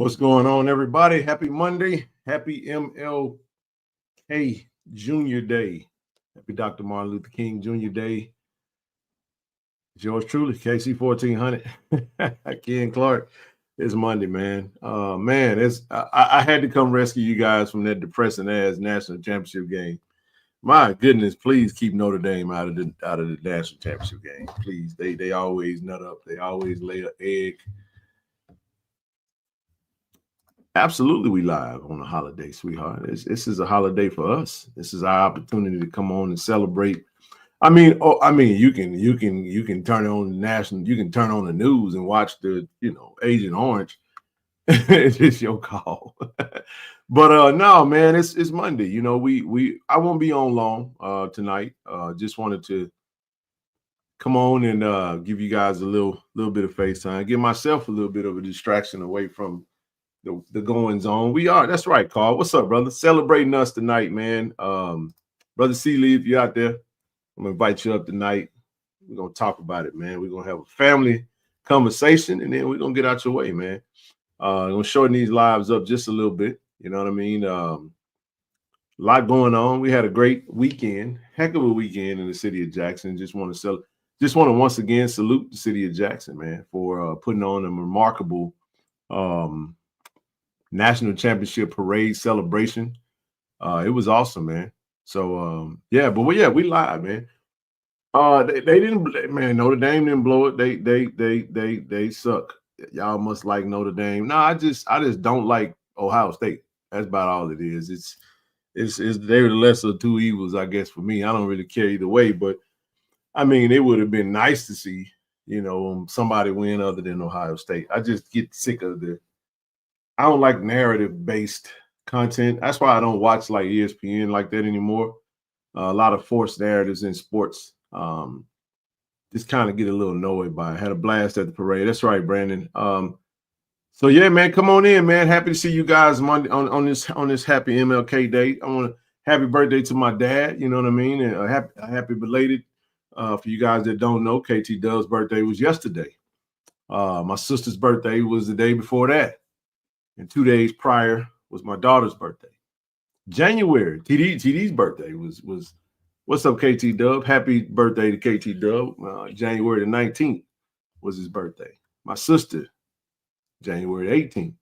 What's going on, everybody? Happy Monday. Happy MLK Jr. Day. Happy Dr. Martin Luther King Jr. Day. It's yours truly, KC-1400. Ken Clark. It's Monday, man. I had to come rescue you guys from that depressing ass national championship game. My goodness, please keep Notre Dame out of the national championship game. Please. They always nut up. They always lay an egg. Absolutely, we live on a holiday, sweetheart. This is a holiday for us. This is our opportunity to come on and celebrate. You can turn on the national, you can turn on the news and watch the Agent Orange. It's your call. But no, man, it's Monday. I won't be on long tonight. Just wanted to come on and give you guys a little bit of FaceTime, give myself a little bit of a distraction away from the goings on. That's right, Carl. What's up, brother? Celebrating us tonight, man. Brother C-Lee, if you're out there, I'm gonna invite you up tonight. We're gonna talk about it, man. We're gonna have a family conversation, and then we're gonna get out your way, man. I'm gonna shorten these lives up just a little bit. You know what I mean? A lot going on. We had a great weekend, heck of a weekend in the city of Jackson. Just want to once again salute the city of Jackson, man, for putting on a remarkable national championship parade celebration. It was awesome, man. So we live, man. They didn't, man. Notre Dame didn't blow it. They suck. Y'all must like Notre Dame. No, I just don't like Ohio State. That's about all it is. It's they're the lesser of two evils, I guess, for me. I don't really care either way, but I mean, it would have been nice to see, somebody win other than Ohio State. I just get sick of I don't like narrative-based content. That's why I don't watch like ESPN like that anymore. A lot of forced narratives in sports. Just kind of get a little annoyed by it. Had a blast at the parade. That's right, Brandon. So yeah, man, come on in, man. Happy to see you guys Monday on this happy MLK Day. I want to happy birthday to my dad. You know what I mean? And happy belated. For you guys that don't know, KT Dove's birthday was yesterday. My sister's birthday was the day before that. And 2 days prior was my daughter's birthday. January, TD's birthday was what's up, KT Dub? Happy birthday to KT Dub. January the 19th was his birthday. My sister, January 18th.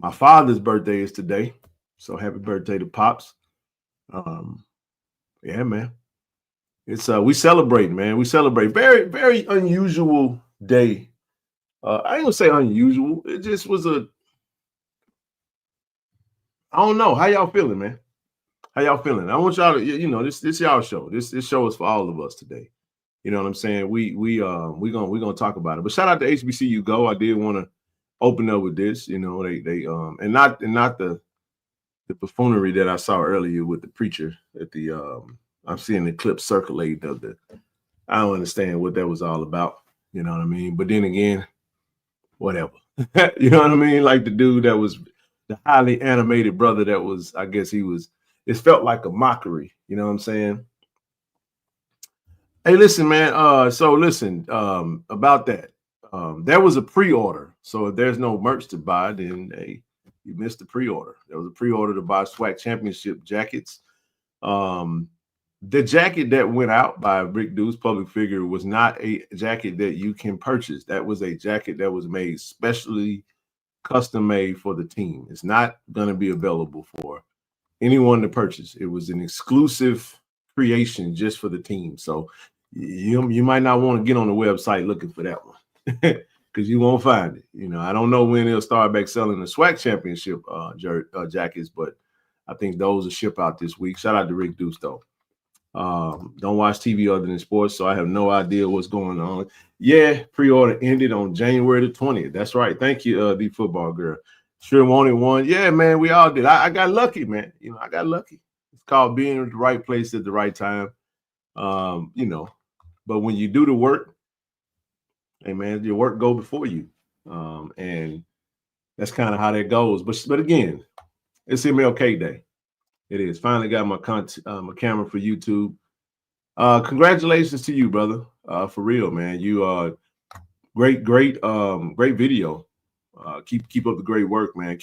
My father's birthday is today. So happy birthday to Pops. Yeah, man. It's we celebrate, man. We celebrate. Very, very unusual day. I ain't gonna say unusual. It just was I don't know. How y'all feeling, man? How y'all feeling? I want y'all to, this y'all show. This show is for all of us today. You know what I'm saying? We're gonna talk about it. But shout out to HBCU Go. I did want to open up with this. They and not the buffoonery that I saw earlier with the preacher at the I'm seeing the clip circulate of I don't understand what that was all about. You know what I mean? But then again, whatever. You know what I mean? Like the dude that was the highly animated brother that was, I guess it felt like a mockery. You know what I'm saying? Hey, listen, man. About that. There was a pre-order. So if there's no merch to buy, then hey, you missed the pre-order. There was a pre-order to buy SWAC championship jackets. The jacket that went out by Rick Deuce, public figure, was not a jacket that you can purchase. That was a jacket that was made specially custom made for the team. It's not going to be available for anyone to purchase. It was an exclusive creation just for the team. So you might not want to get on the website looking for that one because you won't find it. I don't know when they'll start back selling the SWAC championship jackets, but I think those will ship out this week. Shout out to Rick Deuce, though. Don't watch TV other than sports, so I have no idea what's going on. Yeah, pre-order ended on January the 20th. That's right. Thank you, the football girl. Sure wanted one. Yeah, man, we all did. I got lucky, man. I got lucky. It's called being at the right place at the right time. But when you do the work, hey, man, your work go before you. And that's kind of how that goes. But again, it's MLK Day. It is. Finally got my camera for YouTube. Congratulations to you, brother. For real, man. You great video Keep up the great work, man.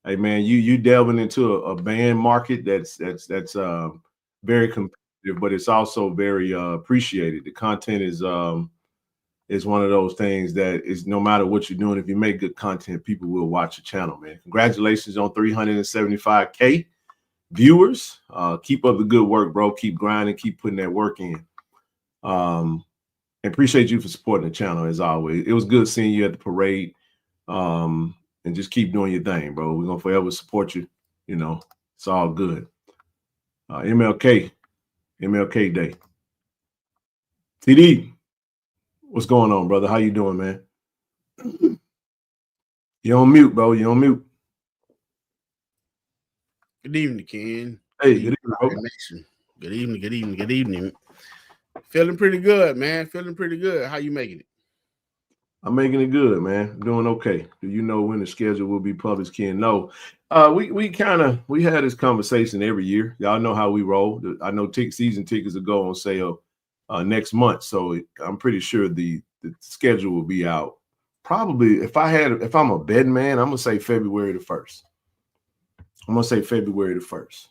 Hey man, you delving into a band market that's very competitive, but it's also very appreciated. The content is one of those things that is, no matter what you're doing, if you make good content, people will watch your channel, man. Congratulations on 375K viewers. Keep up the good work, bro. Keep grinding, keep putting that work in. And appreciate you for supporting the channel as always. It was good seeing you at the parade. And just keep doing your thing, bro. We're gonna forever support you. You know, it's all good. MLK Day. TD, what's going on, brother? How you doing, man? You're on mute, bro. You're on mute. Good evening, Ken. Hey, good evening, bro. Good evening, good evening, good evening. Feeling pretty good, man. Feeling pretty good. How you making it? I'm making it good, man. Doing okay. Do you know when the schedule will be published, Ken? No. We had this conversation every year. Y'all know how we roll. I know season tickets will go on sale next month, so I'm pretty sure the schedule will be out. Probably, if I'm a betting man, I'm gonna say February the 1st. I'm gonna say February the 1st.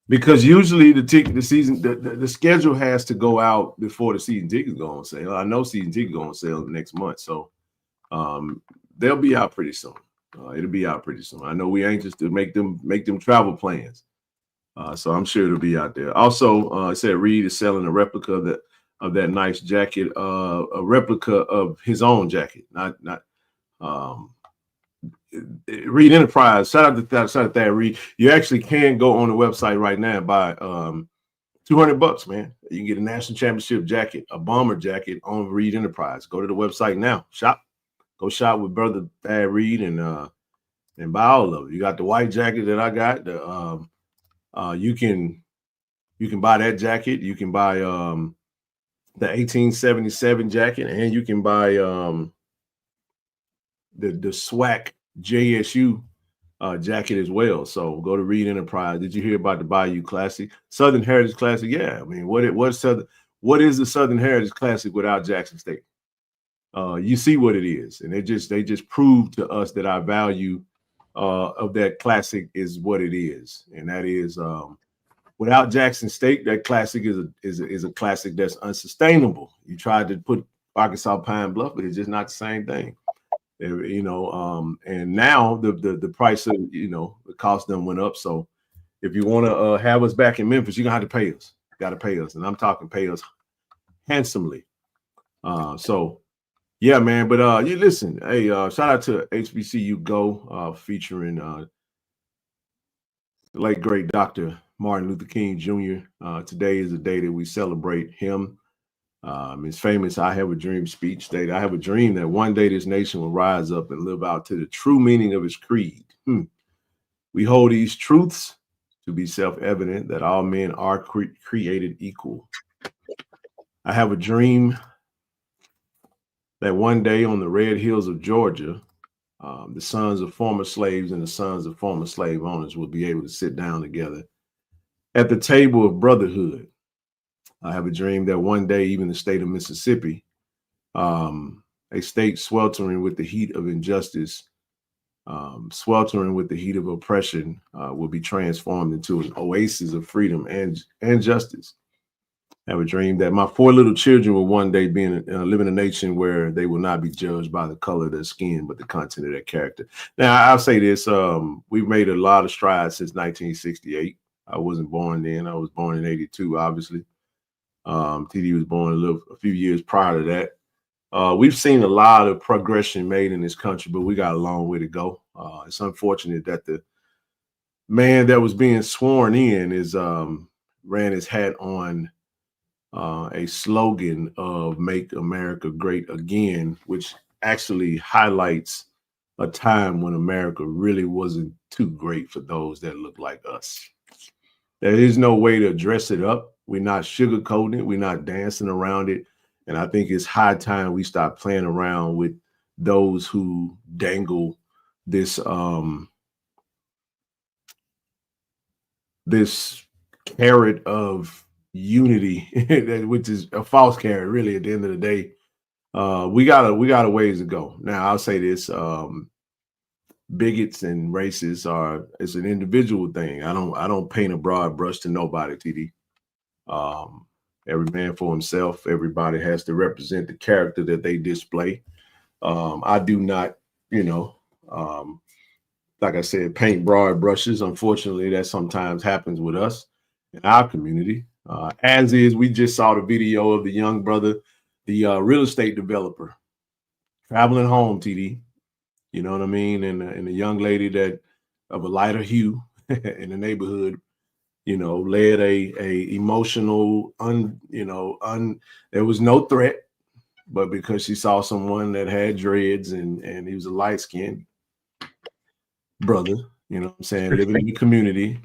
Because usually the schedule has to go out before the season tickets go on sale. I know season tickets go on sale next month, so they'll be out pretty soon. It'll be out pretty soon. I know we're anxious to make them travel plans, so I'm sure it'll be out there. Also, it said Reed is selling a replica of that nice jacket, a replica of his own jacket, not Reed Enterprise. Shout out to that, Reed. You actually can go on the website right now and buy $200, man. You can get a national championship jacket, a bomber jacket on Reed Enterprise. Go to the website now. Go shop with brother Thad Reed and buy all of it. You got the white jacket that I got. You can buy that jacket. You can buy the 1877 jacket, and you can buy the SWAC JSU jacket as well. So go to Reed Enterprise. Did you hear about the Bayou Classic, Southern Heritage Classic? Yeah, I mean, what is the Southern Heritage Classic without Jackson State? You see what it is, and they just proved to us that our value of that classic is what it is, and that is without Jackson State, that classic is a classic that's unsustainable. You tried to put Arkansas Pine Bluff, but it's just not the same thing. You know, and now the price of, you know, the cost them went up. So if you want to have us back in Memphis, you're gonna have to pay us. Got to pay us, and I'm talking pay us handsomely. So yeah, man. But you listen, hey, shout out to HBCU Go, featuring the late great Dr. Martin Luther King Jr. Today is the day that we celebrate him. His famous "I Have a Dream" speech stated, "I have a dream that one day this nation will rise up and live out to the true meaning of its creed. We hold these truths to be self-evident that all men are created equal. I have a dream that one day on the red hills of Georgia, the sons of former slaves and the sons of former slave owners will be able to sit down together at the table of brotherhood. I have a dream that one day even the state of Mississippi, a state sweltering with the heat of injustice, sweltering with the heat of oppression, will be transformed into an oasis of freedom and justice. I have a dream that my 4 little children will one day live in a nation where they will not be judged by the color of their skin, but the content of their character." Now, I'll say this, we've made a lot of strides since 1968. I wasn't born then. I was born in 82, obviously. TD was born a few years prior to that. We've seen a lot of progression made in this country, but we got a long way to go. It's unfortunate that the man that was being sworn in ran his hat on a slogan of "Make America Great Again," which actually highlights a time when America really wasn't too great for those that look like us. There is no way to dress it up. We're not sugarcoating it. We're not dancing around it. And I think it's high time we stop playing around with those who dangle this this carrot of unity, which is a false carrot, really, at the end of the day. we got a ways to go. Now I'll say this: bigots and racists it's an individual thing. I don't paint a broad brush to nobody, TD. Every man for himself. Everybody has to represent the character that they display. I do not, like I said, paint broad brushes. Unfortunately, that sometimes happens with us in our community. As is, we just saw the video of the young brother, the real estate developer, traveling home, TD. You know what I mean? And a young lady that of a lighter hue in the neighborhood, led a emotional, there was no threat, but because she saw someone that had dreads and he was a light-skinned brother, you know what I'm saying, living in the community.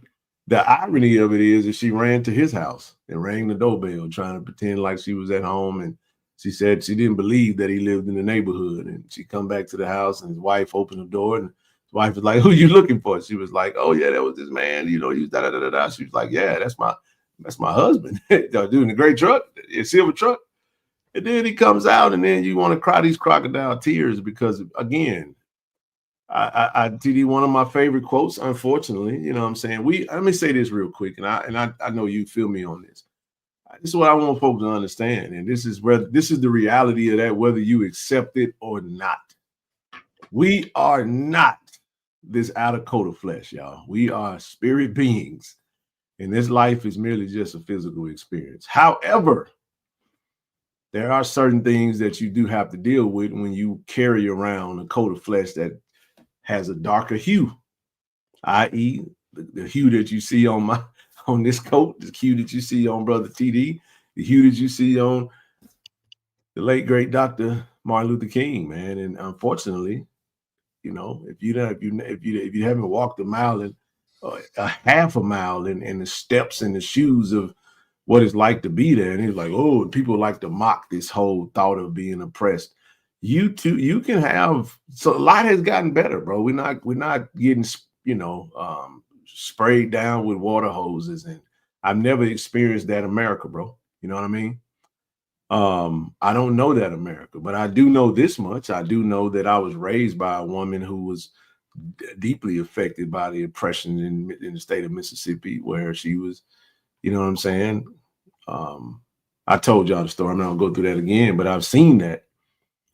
The irony of it is that she ran to his house and rang the doorbell, trying to pretend like she was at home. And she said she didn't believe that he lived in the neighborhood. And she come back to the house and his wife opened the door and his wife was like, "Who you looking for?" She was like, "Oh yeah, that was this man. He was da da da da." She was like, "Yeah, that's my husband." Doing the great truck, a silver truck. And then he comes out, and then you want to cry these crocodile tears because, again, I TD, one of my favorite quotes, unfortunately, you know what I'm saying? Let me say this real quick, and I know you feel me on this. This is what I want folks to understand, and this is the reality of that, whether you accept it or not. We are not this outer coat of flesh, y'all. We are spirit beings, and this life is merely just a physical experience. However, there are certain things that you do have to deal with when you carry around a coat of flesh that has a darker hue, i.e., the hue that you see on this coat, the hue that you see on Brother TD, the hue that you see on the late great Dr. Martin Luther King, man. And unfortunately, if you haven't walked a mile and a half a mile in the steps and the shoes of what it's like to be there, and he's like, oh, people like to mock this whole thought of being oppressed. You can have, so a lot has gotten better, bro. We're not getting sprayed down with water hoses, and I've never experienced that America, bro. You know what I mean? I don't know that America, but I do know this much. I do know that I was raised by a woman who was deeply affected by the oppression in the state of Mississippi, where she was, you know what I'm saying? I told y'all the story. I'm not gonna go through that again, but I've seen that.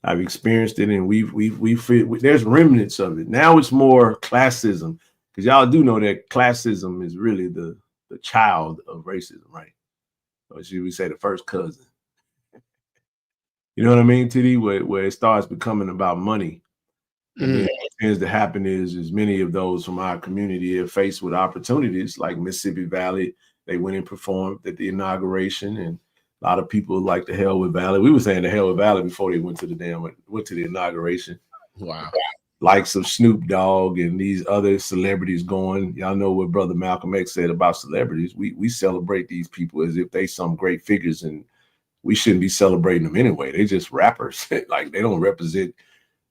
I've experienced it, and there's remnants of it. Now it's more classism, because y'all do know that classism is really the child of racism, right? Or should we say the first cousin? You know what I mean, TD? Where it starts becoming about money. And then what tends to happen is many of those from our community are faced with opportunities like Mississippi Valley. They went and performed at the inauguration, and a lot of people like the hell with Valley. We were saying the hell with Valley before they went to the inauguration. Wow. Likes of Snoop Dogg and these other celebrities going. Y'all know what Brother Malcolm X said about celebrities. We celebrate these people as if they some great figures, and we shouldn't be celebrating them anyway. They just rappers. Like, they don't represent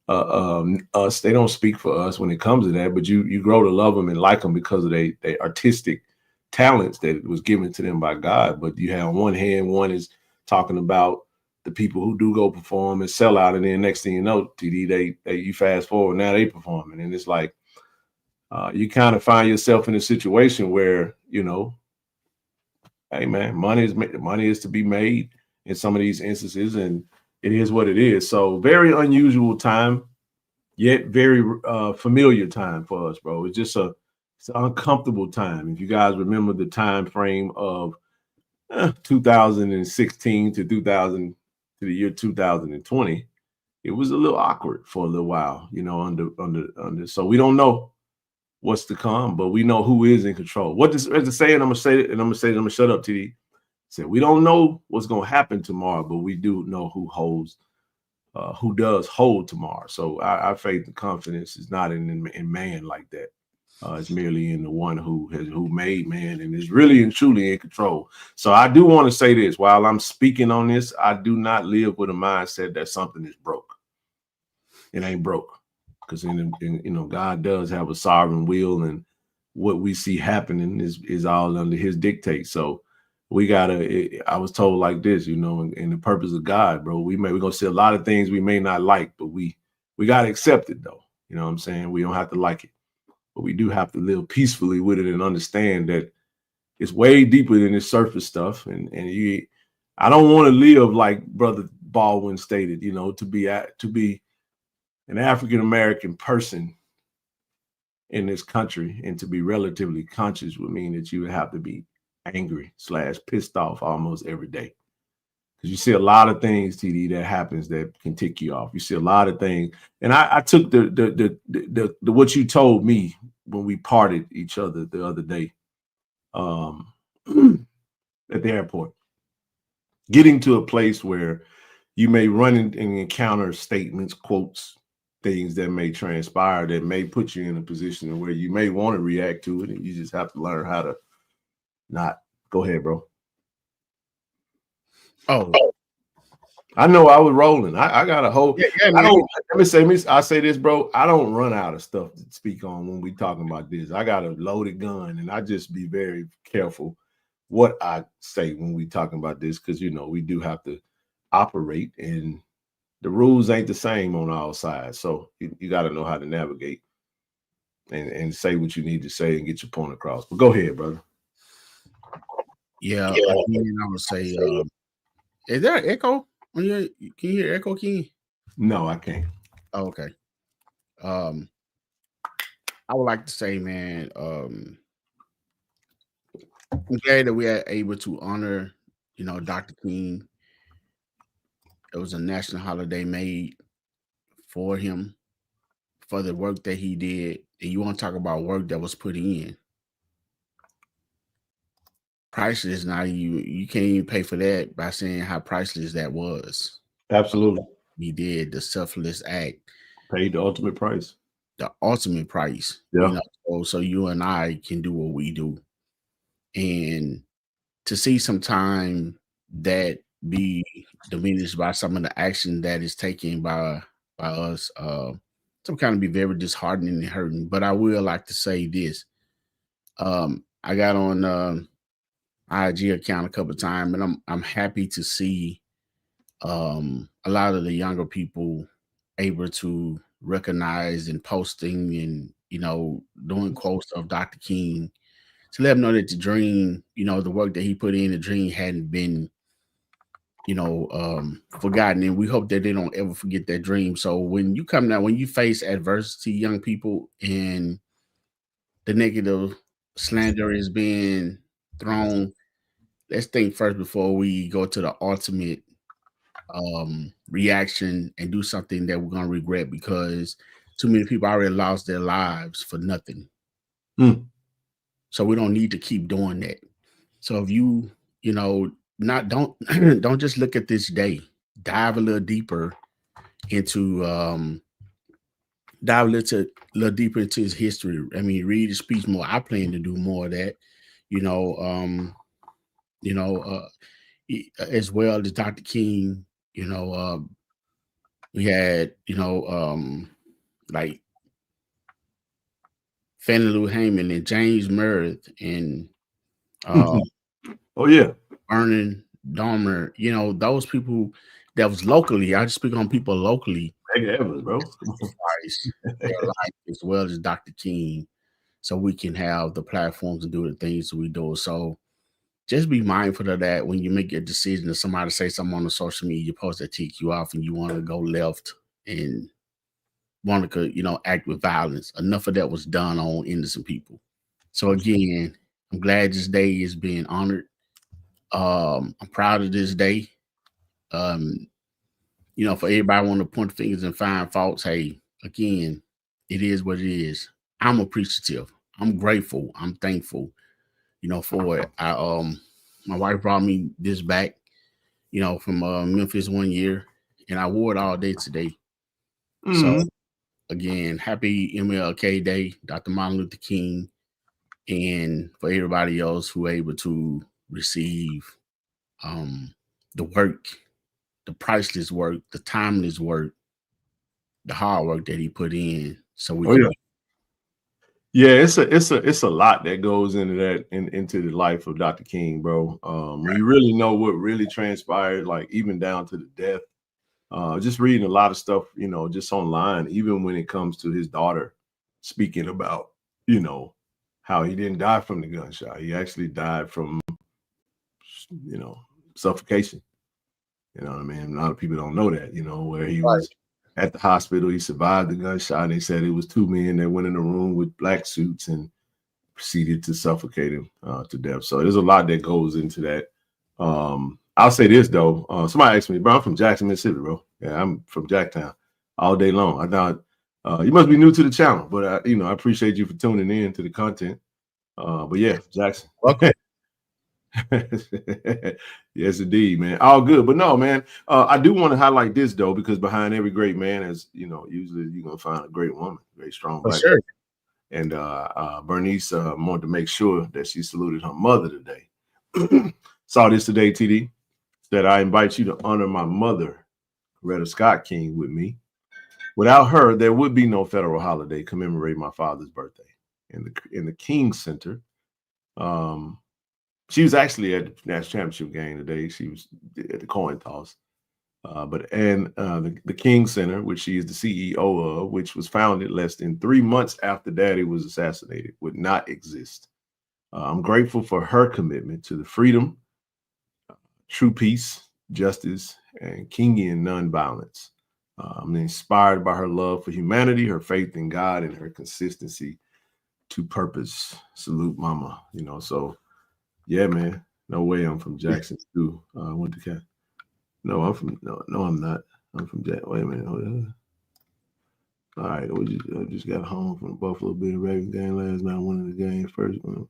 us. They don't speak for us when it comes to that, but you grow to love them and like them because of they artistic talents that was given to them by God. But you have on one hand, one is talking about the people who do go perform and sell out, and then next thing you know, TD, they you fast forward, now they performing, and it's like you kind of find yourself in a situation where, hey man, money is to be made in some of these instances, and it is what it is. So very unusual time, yet very familiar time for us, bro. It's an uncomfortable time. If you guys remember the time frame of 2016 to the year 2020, it was a little awkward for a little while, under. So we don't know what's to come, but we know who is in control. What does the saying? I'm gonna shut up, TD. Said we don't know what's gonna happen tomorrow, but we do know who does hold tomorrow. So our faith and confidence is not in man like that. It's merely in the one who made man and is really and truly in control. So I do want to say this: while I'm speaking on this, I do not live with a mindset that something is broke. It ain't broke, because God does have a sovereign will, and what we see happening is all under His dictate. So we gotta. I was told like this, you know, in the purpose of God, bro. We're gonna see a lot of things we may not like, but we gotta accept it though. You know what I'm saying? We don't have to like it, but we do have to live peacefully with it and understand that it's way deeper than this surface stuff. And you, I don't want to live like Brother Baldwin stated, you know, to be an African American person in this country and to be relatively conscious would mean that you would have to be angry / pissed off almost every day. Because you see a lot of things, TD, that happens that can tick you off. You see a lot of things. And I took the what you told me when we parted each other the other day at the airport. Getting to a place where you may run and encounter statements, quotes, things that may transpire that may put you in a position where you may want to react to it, and you just have to learn how to not. Go ahead, bro. Oh, I know I was rolling. I got a whole. yeah, I don't. Let me say. I say this, bro. I don't run out of stuff to speak on when we talking about this. I got a loaded gun, and I just be very careful what I say when we talking about this, because you know we do have to operate, and the rules ain't the same on all sides. So you got to know how to navigate and say what you need to say and get your point across. But go ahead, brother. Yeah, again, I would say, is there an echo? Can you hear echo, King? No, I can't. Oh, okay. I would like to say, man, I'm glad that we are able to honor, you know, Dr. King. It was a national holiday made for him, for the work that he did. And you want to talk about work that was put in. Priceless. Now you can't even pay for that by saying how priceless that was. Absolutely. He did the selfless act. Paid the ultimate price. The ultimate price. Yeah. You know, so you and I can do what we do. And to see some time that be diminished by some of the action that is taken by us, some kind of be very disheartening and hurting. But I will like to say this. I got on IG account a couple of times, and I'm happy to see a lot of the younger people able to recognize and posting and, you know, doing quotes of Dr. King to let them know that the dream, you know, the work that he put in, the dream hadn't been, you know, forgotten. And we hope that they don't ever forget that dream. So when you come down, when you face adversity, young people, and the negative slander is being thrown, let's think first before we go to the ultimate reaction and do something that we're going to regret, because too many people already lost their lives for nothing. So we don't need to keep doing that. So if you know, don't don't just look at this day, dive a little deeper into deeper into his history. I mean, read his speech more. I plan to do more of that, you know, as well as Dr. King, you know, we had, you know, like Fannie Lou Hammond and James Meredith and oh yeah, Vernon Dahmer, you know, those people that was locally. I just speak on people locally. Evans, bro. Their life as well as Dr. King, so we can have the platforms to do the things we do. So just be mindful of that when you make your decision. If somebody say something on the social media post that tick you off and you want to go left and want to, you know, act with violence. Enough of that was done on innocent people. So again, I'm glad this day is being honored. I'm proud of this day. You know, for everybody want to point fingers and find faults, hey, again, it is what it is. I'm appreciative. I'm grateful. I'm thankful, you know, for it. My wife brought me this back, you know, from Memphis one year, and I wore it all day today. So again, happy MLK Day, Dr. Martin Luther King, and for everybody else who are able to receive the work, the priceless work, the timeless work, the hard work that he put in. So we can. Yeah, it's a lot that goes into that into the life of Dr. King, bro. When you really know what really transpired, like even down to the death, just reading a lot of stuff, just online, even when it comes to his daughter speaking about, you know, how he didn't die from the gunshot. He actually died from, you know, suffocation. You know what I mean? A lot of people don't know that, where he Right. was at the hospital, he survived the gunshot. And they said it was two men that went in a room with black suits and proceeded to suffocate him to death. So there's a lot that goes into that. I'll say this though. Somebody asked me, bro, I'm from Jackson, Mississippi, bro. Yeah, I'm from Jacktown all day long. I thought you must be new to the channel, but I appreciate you for tuning in to the content. But yeah, Jackson. Welcome. Yes, indeed, man. All good. But no, man, I do want to highlight this though, because behind every great man is, usually you're gonna find a great woman, very strong For black sure. woman. And Bernice wanted to make sure that she saluted her mother today. Saw this today, TD, that I invite you to honor my mother, Coretta Scott King, with me. Without her, there would be no federal holiday commemorating my father's birthday. In the King Center, she was actually at the national championship game today. She was at the coin toss. The King Center, which she is the CEO of, which was founded less than 3 months after Daddy was assassinated, would not exist. I'm grateful for her commitment to the freedom, true peace, justice, and Kingian nonviolence. I'm inspired by her love for humanity, her faith in God, and her consistency to purpose. Salute, Mama. So yeah, man. No way I'm from Jackson too. Went to Cat. No, I'm not. I'm from Jack. Wait a minute. Hold on. All right, I just got home from the Buffalo Bills Ravens game last night. One of the games first one.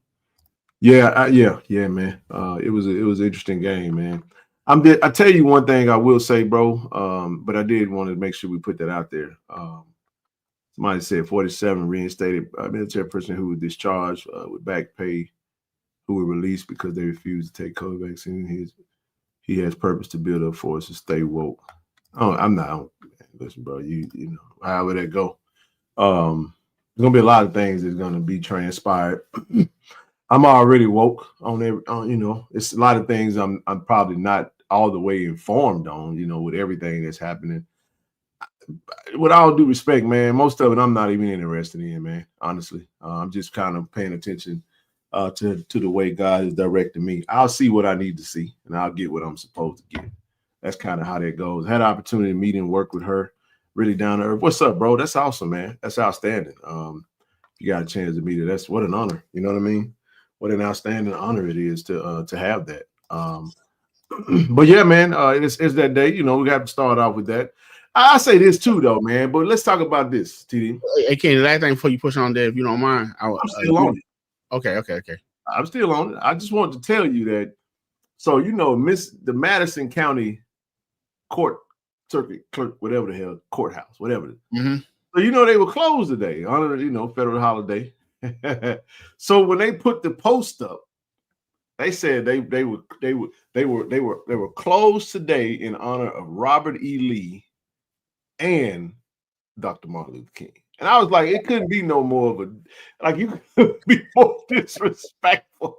Yeah, yeah, man. It was an interesting game, man. I tell you one thing I will say, bro. But I did want to make sure we put that out there. Somebody said 47 reinstated military person who was discharged with back pay, who were released because they refused to take COVID vaccine. He has purpose to build up for us to stay woke. Oh, I'm not. Listen, bro. You know, however that go. There's gonna be a lot of things that's gonna be transpired. I'm already woke on every. It's a lot of things I'm probably not all the way informed on. With everything that's happening. With all due respect, man, most of it I'm not even interested in, man. Honestly, I'm just kind of paying attention to the way God is directing me. I'll see what I need to see, and I'll get what I'm supposed to get. That's kind of how that goes. I had an opportunity to meet and work with her, really down to earth. What's up, bro? That's awesome, man. That's outstanding. You got a chance to meet her. That's what an honor. You know what I mean? What an outstanding honor it is to have that. But yeah, man, it's that day. We got to start off with that. I say this too, though, man. But let's talk about this, TD. Hey, Ken, the last thing before you push on there, if you don't mind, I'm still on it. Okay. I'm still on it. I just want to tell you that. So the Madison County Court Circuit Clerk, whatever the hell, courthouse, whatever. Mm-hmm. So they were closed today, honor federal holiday. So when they put the post up, they said they were closed today in honor of Robert E. Lee and Dr. Martin Luther King. And I was like, it couldn't be no more of you could be more disrespectful.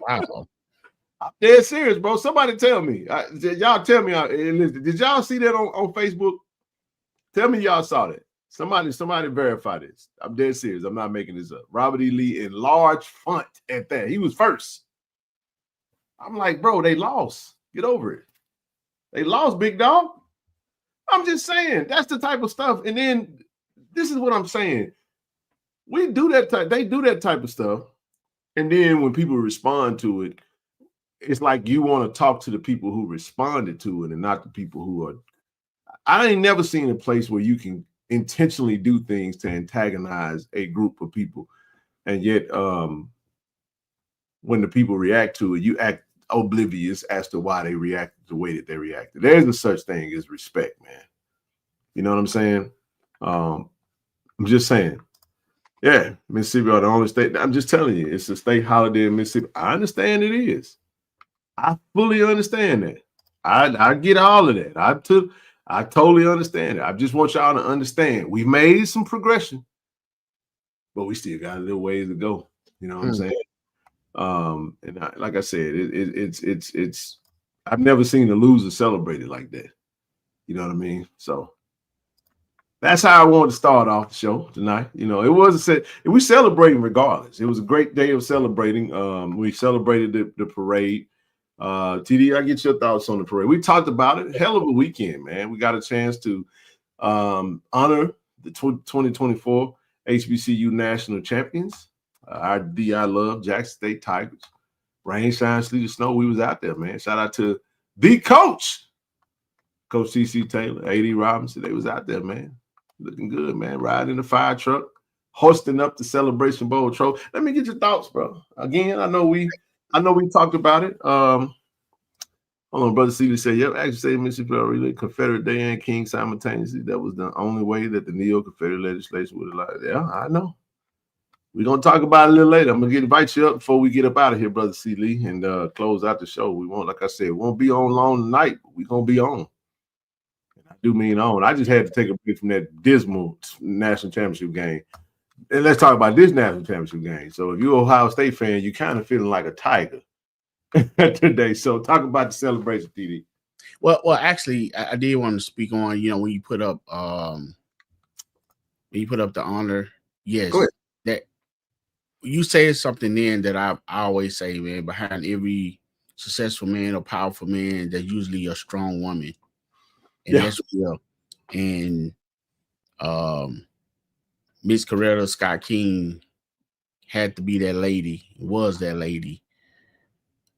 Wow. I'm dead serious, bro. Somebody tell me. Y'all tell me. Listen, did y'all see that on Facebook? Tell me y'all saw that. Somebody verify this. I'm dead serious. I'm not making this up. Robert E. Lee in large font at that. He was first. I'm like, bro, they lost. Get over it. They lost, big dog. I'm just saying, that's the type of stuff. And then this is what I'm saying. We do that type, they do that type of stuff. And then when people respond to it, it's like you want to talk to the people who responded to it and not the people who are. I ain't never seen a place where you can intentionally do things to antagonize a group of people. And yet, when the people react to it, you act oblivious as to why they reacted the way that they reacted. There's a such thing as respect, man. You know what I'm saying? I'm just saying. Yeah, Mississippi are the only state. I'm just telling you, it's a state holiday in Mississippi. I understand it is. I fully understand that. I get all of that. I totally understand it. I just want y'all to understand we made some progression, but we still got a little ways to go. You know what I'm saying? And like I said, it's I've never seen a loser celebrated like that. You know what I mean? So that's how I wanted to start off the show tonight. You know, it was we celebrating regardless. It was a great day of celebrating. We celebrated the parade. TD, I get your thoughts on the parade. We talked about it. Hell of a weekend, man. We got a chance to honor the 2024 HBCU national champions. Our DI love Jackson State Tigers. Rain, shine, sleet, or snow. We was out there, man. Shout out to the coach, Coach CC Taylor, AD Robinson. They was out there, man. Looking good, man. Riding the fire truck, hosting up the Celebration Bowl trophy. Let me get your thoughts, bro. Again, I know we talked about it. Hold on, Brother Seeley said, yep, actually say Mississippi really Confederate Day and King simultaneously. That was the only way that the neo-Confederate legislation would allow it. Yeah, I know. We're going to talk about it a little later. I'm going to invite you up before we get up out of here, Brother Seeley, and close out the show. We won't, like I said, we won't be on long tonight, but we're going to be on. I do mean on. I just had to take a break from that dismal national championship game. And let's talk about this national championship game. So if you're an Ohio State fan, you're kind of feeling like a Tiger today. So talk about the celebration, TD. Well, actually, I did want to speak on, you know, when you put up the honor, yes, that you say something then that I always say, man, behind every successful man or powerful man, there's usually a strong woman. And that's real. And Miss Coretta Scott King had to be that lady, was that lady.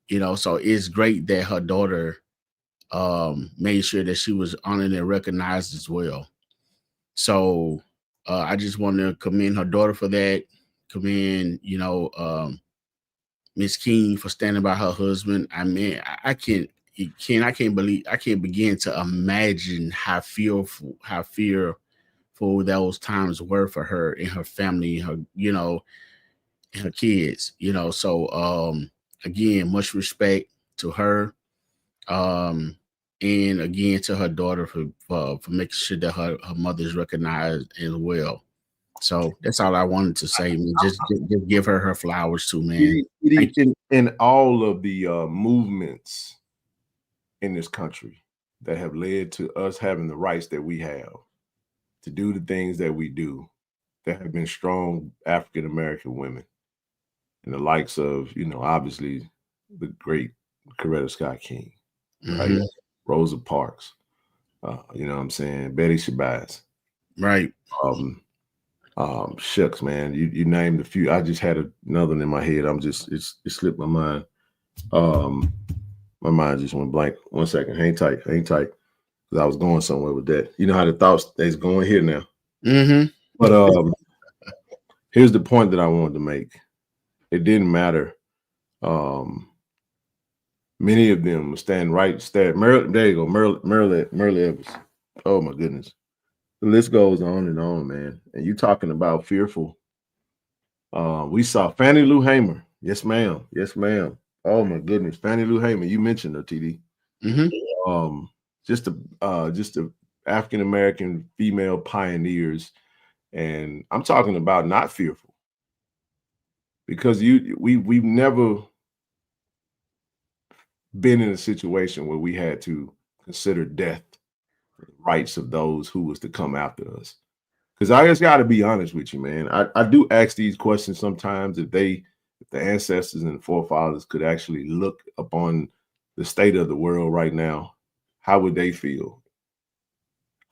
You know, so it's great that her daughter made sure that she was honored and recognized as well. So I just want to commend her daughter for that. Commend, you know, Miss King for standing by her husband. I mean, I can't begin to imagine how fearful those times were for her and her family, her, you know, and her kids, you know. So again, much respect to her. And again to her daughter for making sure that her mother is recognized as well. So that's all I wanted to say, man. Just give her flowers too, man. In all of the movements in this country that have led to us having the rights that we have to do the things that we do, that have been strong African American women, and the likes of, you know, obviously the great Coretta Scott King, right? Rosa Parks, you know what I'm saying? Betty Shabazz, right? Shucks, man, you named a few. I just had another one in my head. It slipped my mind. My mind just went blank. 1 second. Hang tight. Because I was going somewhere with that. You know how the thoughts is going here now. But here's the point that I wanted to make. It didn't matter. Many of them stand. There you go, Merle Evans. Oh my goodness. The list goes on and on, man. And you talking about fearful. We saw Fannie Lou Hamer. Yes, ma'am. Yes, ma'am. Oh my goodness. Fannie Lou Hamer. You mentioned her, TD. Just the African American female pioneers. And I'm talking about not fearful. Because we've never been in a situation where we had to consider death for the rights of those who was to come after us. Because I just got to be honest with you, man. I do ask these questions sometimes if the ancestors and the forefathers could actually look upon the state of the world right now, how would they feel?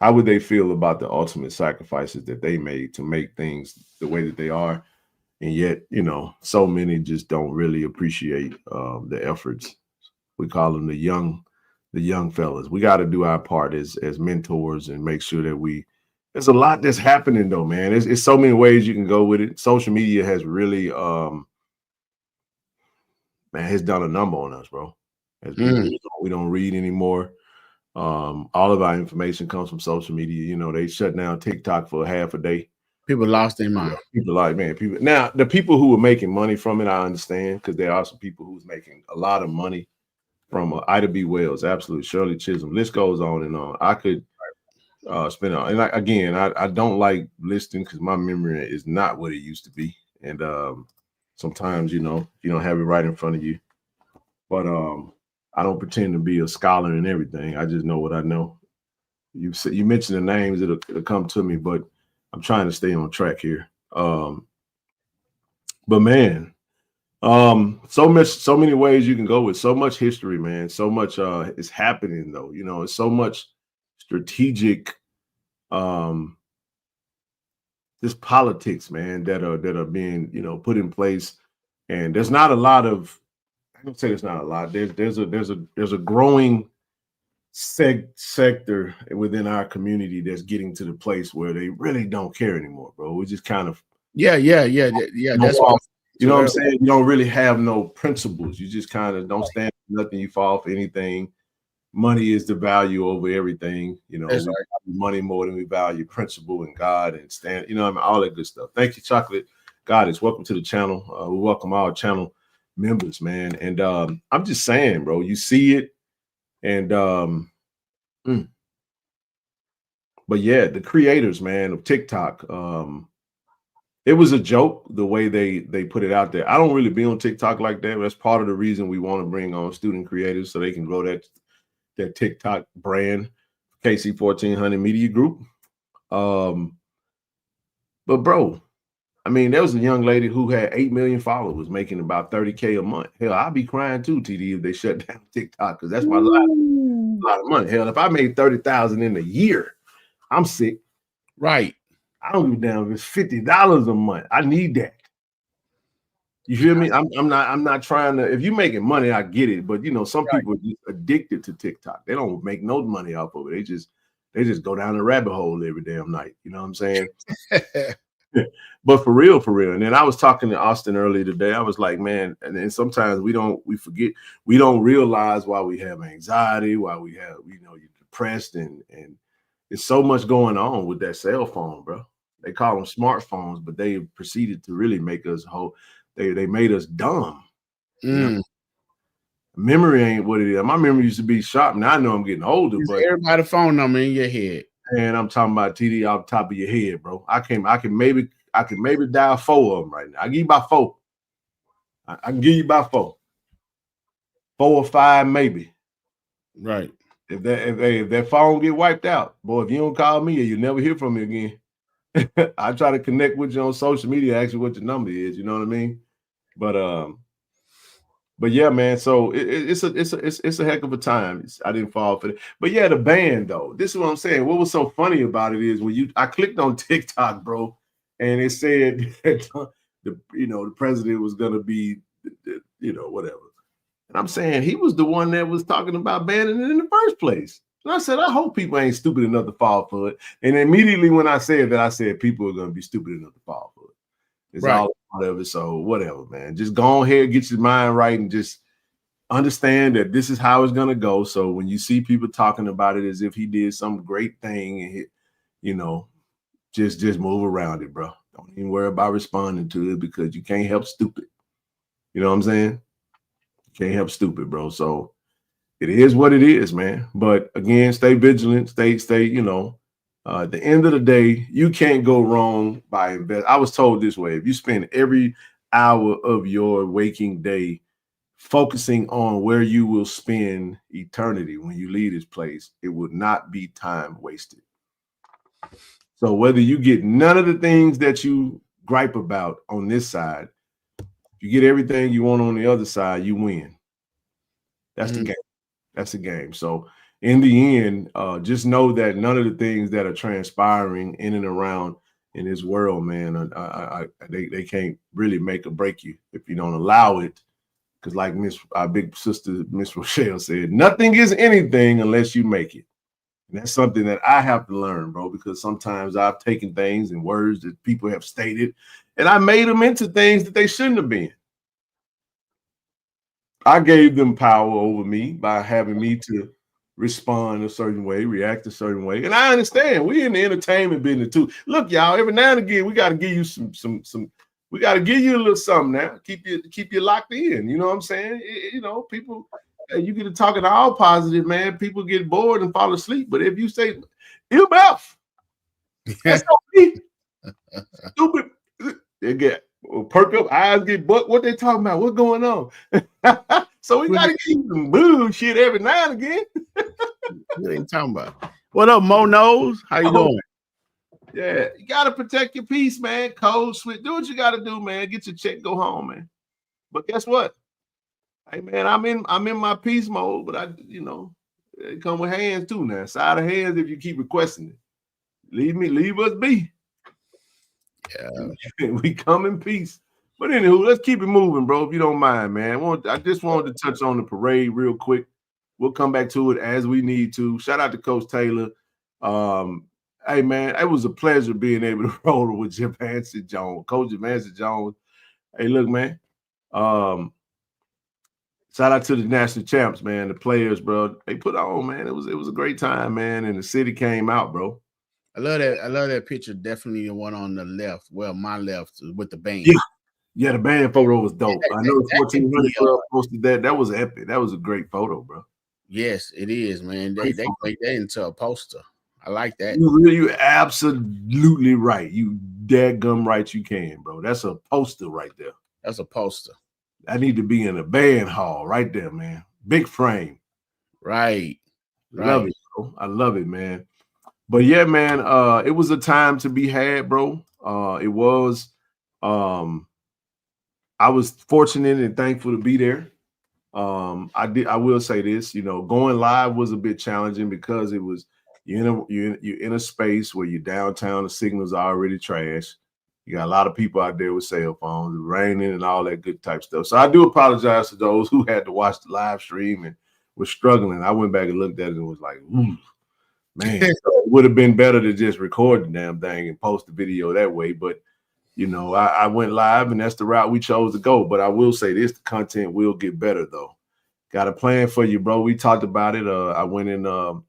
How would they feel about the ultimate sacrifices that they made to make things the way that they are? And yet, you know, so many just don't really appreciate the efforts. We call them the young fellas. We got to do our part as mentors and make sure that there's a lot that's happening though, man. It's so many ways you can go with it. Social media has really, has done a number on us, bro. As people, we don't read anymore. All of our information comes from social media. You know, they shut down TikTok for half a day. People lost their mind. People now, the people who were making money from it, I understand, because there are some people who's making a lot of money from Ida B. Wells, absolutely, Shirley Chisholm. List goes on and on. I could Spend on. And I don't like listening because my memory is not what it used to be. And sometimes, you know, you don't have it right in front of you. But I don't pretend to be a scholar in everything. I just know what I know. You mentioned the names, it'll come to me, but I'm trying to stay on track here. But man, so many ways you can go with so much history, man. So much is happening though. You know, it's so much strategic just politics, man, that are being, you know, put in place. And there's not a lot of, I don't say there's not a lot. There's a growing sector within our community that's getting to the place where they really don't care anymore, bro. We just kind of Yeah. That's what you know what I'm saying? You don't really have no principles. You just kind of don't stand for nothing. You fall for anything. Money is the value over everything. You know, we value money more than we value principle and God and stand, you know, I mean, all that good stuff. Thank you, Chocolate Goddess. Welcome to the channel. We welcome our channel members, man. And I'm just saying, bro, you see it. And but yeah, the creators, man, of TikTok, it was a joke the way they put it out there. I don't really be on TikTok like that. That's part of the reason we want to bring on student creators so they can grow that TikTok brand, KC-1400 Media Group. But bro, I mean, there was a young lady who had 8 million followers making about 30K a month. Hell, I'd be crying too, TD, if they shut down TikTok, because that's my life. A lot of money. Hell, if I made 30,000 in a year, I'm sick. Right. I don't give a damn if it's $50 a month. I need that. You feel me? I'm not trying to. If you're making money, I get it. But you know, some people are just addicted to TikTok. They don't make no money off of it. They just go down the rabbit hole every damn night. You know what I'm saying? But for real. And then I was talking to Austin earlier today. I was like, man, and then sometimes we forget, we don't realize why we have anxiety, why we have, you know, you're depressed, and there's so much going on with that cell phone, bro. They call them smartphones, but they proceeded to really make us whole. They made us dumb. You know? Memory ain't what it is. My memory used to be sharp. Now I know I'm getting older, but everybody phone number in your head. And I'm talking about TD off the top of your head, bro. I can maybe dial 4 of them right now. I give you about 4. I can give you about 4. 4 or 5, maybe. Right. If that phone get wiped out, boy, if you don't call me, you'll never hear from me again. I try to connect with you on social media, ask you what your number is. You know what I mean? But yeah, man. So it's a heck of a time. I didn't fall for it. But yeah, the band though. This is what I'm saying. What was so funny about it is when I clicked on TikTok, bro, and it said that the president was gonna be whatever. And I'm saying he was the one that was talking about banning it in the first place. And I said, I hope people ain't stupid enough to fall for it. And immediately when I said that, I said people are gonna be stupid enough to fall for it. It's all whatever. So whatever, man. Just go ahead, get your mind right, and just understand that this is how it's gonna go. So when you see people talking about it as if he did some great thing, and just move around it, bro. Don't even worry about responding to it because you can't help stupid. You know what I'm saying? You can't help stupid, bro. So it is what it is, man. But again, stay vigilant. Stay. At the end of the day, you can't go wrong by invest. I was told this way: if you spend every hour of your waking day focusing on where you will spend eternity when you leave this place, it would not be time wasted. So whether you get none of the things that you gripe about on this side, you get everything you want on the other side, you win. That's the game. That's the game. So in the end, just know that none of the things that are transpiring in and around in this world, man, they can't really make or break you if you don't allow it. Because like our big sister, Miss Rochelle said, nothing is anything unless you make it. And that's something that I have to learn, bro, because sometimes I've taken things and words that people have stated and I made them into things that they shouldn't have been. I gave them power over me by having me to respond a certain way, react a certain way. And I understand we in the entertainment business too. Look, y'all, every now and again, we got to give you some we got to give you a little something now. Keep you locked in. You know what I'm saying? People, you get to talking all positive, man. People get bored and fall asleep. But if you say, MF. SOP. Stupid. They get perk up, eyes get bucked. What they talking about? What's going on? So we gotta keep some bullshit every now and again. What are you talking about? What up, Mo Nose? How you doing? Yeah, you gotta protect your peace, man. Cold sweat. Do what you gotta do, man. Get your check, go home, man. But guess what? Hey man, I'm in my peace mode, but it come with hands too now. Side of hands if you keep requesting it. Leave us be. Yeah, we come in peace. But anywho, let's keep it moving, bro. If you don't mind, man. I just wanted to touch on the parade real quick. We'll come back to it as we need to. Shout out to Coach Taylor. Hey man, it was a pleasure being able to roll with Jim Hanson Jones, Coach Jim Hanson Jones. Hey, look, man. Shout out to the national champs, man. The players, bro. They put on, man. It was a great time, man. And the city came out, bro. I love that picture. Definitely the one on the left. Well, my left with the band. Yeah, the band photo was dope. I know the 1400 Club posted that. That was epic. That was a great photo, bro. Yes, it is, man. They made that into a poster. I like that. You're absolutely right. You dadgum right you can, bro. That's a poster right there. That's a poster. I need to be in a band hall right there, man. Big frame. Right. Love it, bro. I love it, man. But yeah, man, it was a time to be had, bro. It was. I was fortunate and thankful to be there. I will say this, going live was a bit challenging because it was you're in a space where you're downtown, the signals are already trash. You got a lot of people out there with cell phones, raining and all that good type stuff. So I do apologize to those who had to watch the live stream and were struggling. I went back and looked at it and was like, ooh, man, so it would have been better to just record the damn thing and post the video that way. But I went live and that's the route we chose to go. But I will say this, the content will get better though. Got a plan for you, bro. We talked about it. I went in,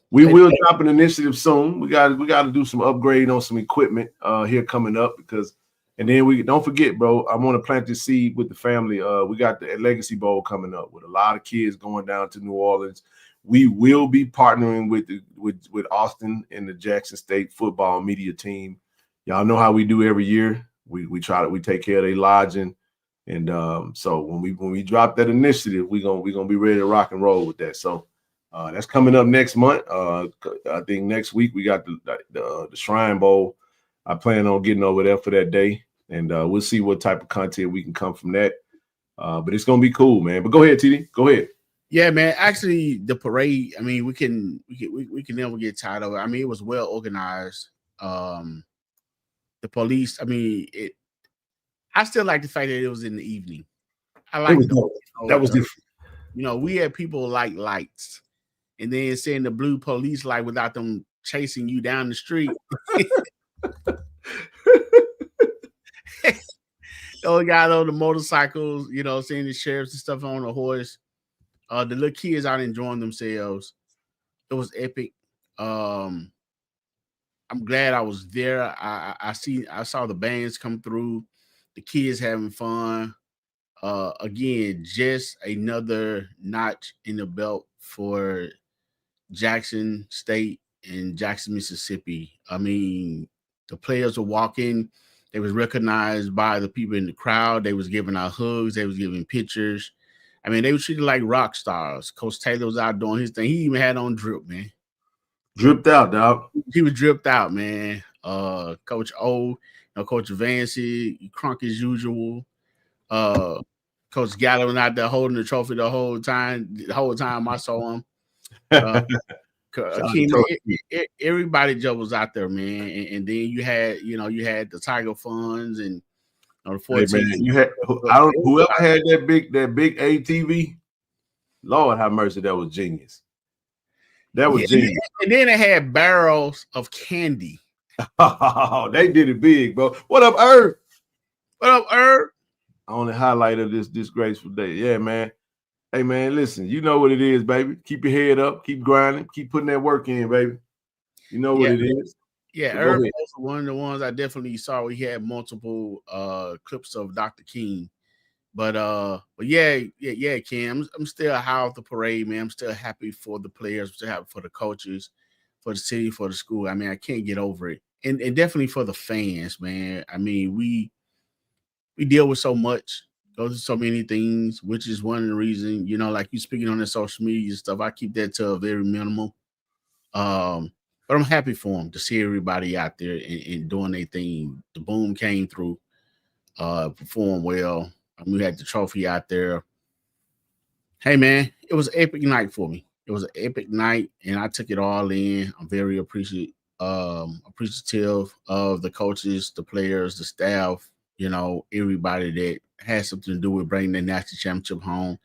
we will drop an initiative soon. We got to do some upgrade on some equipment here coming up and then we don't forget, bro. I want to plant this seed with the family. We got the Legacy Bowl coming up with a lot of kids going down to New Orleans. We will be partnering with Austin and the Jackson State football media team. Y'all know how we do every year. We take care of their lodging, and so when we drop that initiative, we're gonna be ready to rock and roll with that. So that's coming up next month. I think next week we got the Shrine Bowl. I plan on getting over there for that day, and we'll see what type of content we can come from that. But it's gonna be cool, man. But go ahead, TD. Go ahead. Yeah, man. Actually, the parade. I mean, we can never get tired of it. I mean, it was well organized. The police. I mean, I still like the fact that it was in the evening. I like that was different. We had people like lights, and then seeing the blue police light without them chasing you down the street. Those guys on the motorcycles, seeing the sheriffs and stuff on the horse. The little kids out enjoying themselves. It was epic. I'm glad I was there. I saw the bands come through, the kids having fun. Again, just another notch in the belt for Jackson State and Jackson, Mississippi. I mean, the players were walking. They was recognized by the people in the crowd. They was giving out hugs. They was giving pictures. I mean, they were treated like rock stars. Coach Taylor was out doing his thing. He even had on drip, man. Dripped out, dog. He was dripped out, man. Coach O, Coach Vancy, crunk as usual. Coach Gallo was out there holding the trophy the whole time. The whole time I saw him. Everybody just was out there, man. And then you had the Tiger Funds and the 14. Hey, man, you had whoever had that big ATV. Lord have mercy, that was genius. That was genius. And then they had barrels of candy. Oh, they did it big, bro. What up, Herb? What up, Herb? On the highlight of this disgraceful day. Yeah, man. Hey, man, listen, you know what it is, baby. Keep your head up. Keep grinding. Keep putting that work in, baby. You know what it is. Yeah, Herb was one of the ones I definitely saw. We had multiple clips of Dr. King. But yeah, Kim, I'm still high off the parade, man. I'm still happy for the players. I'm still happy for the coaches, for the city, for the school. I mean, I can't get over it. And definitely for the fans, man. I mean, we deal with so much, go through so many things, which is one of the reasons, like you speaking on the social media stuff, I keep that to a very minimal. But I'm happy for them to see everybody out there and doing their thing. The boom came through, performed well. We had the trophy out there. Hey man, it was an epic night for me. It was an epic night, and I took it all in. I'm very appreciative of the coaches, the players, the staff, everybody that has something to do with bringing the national championship home.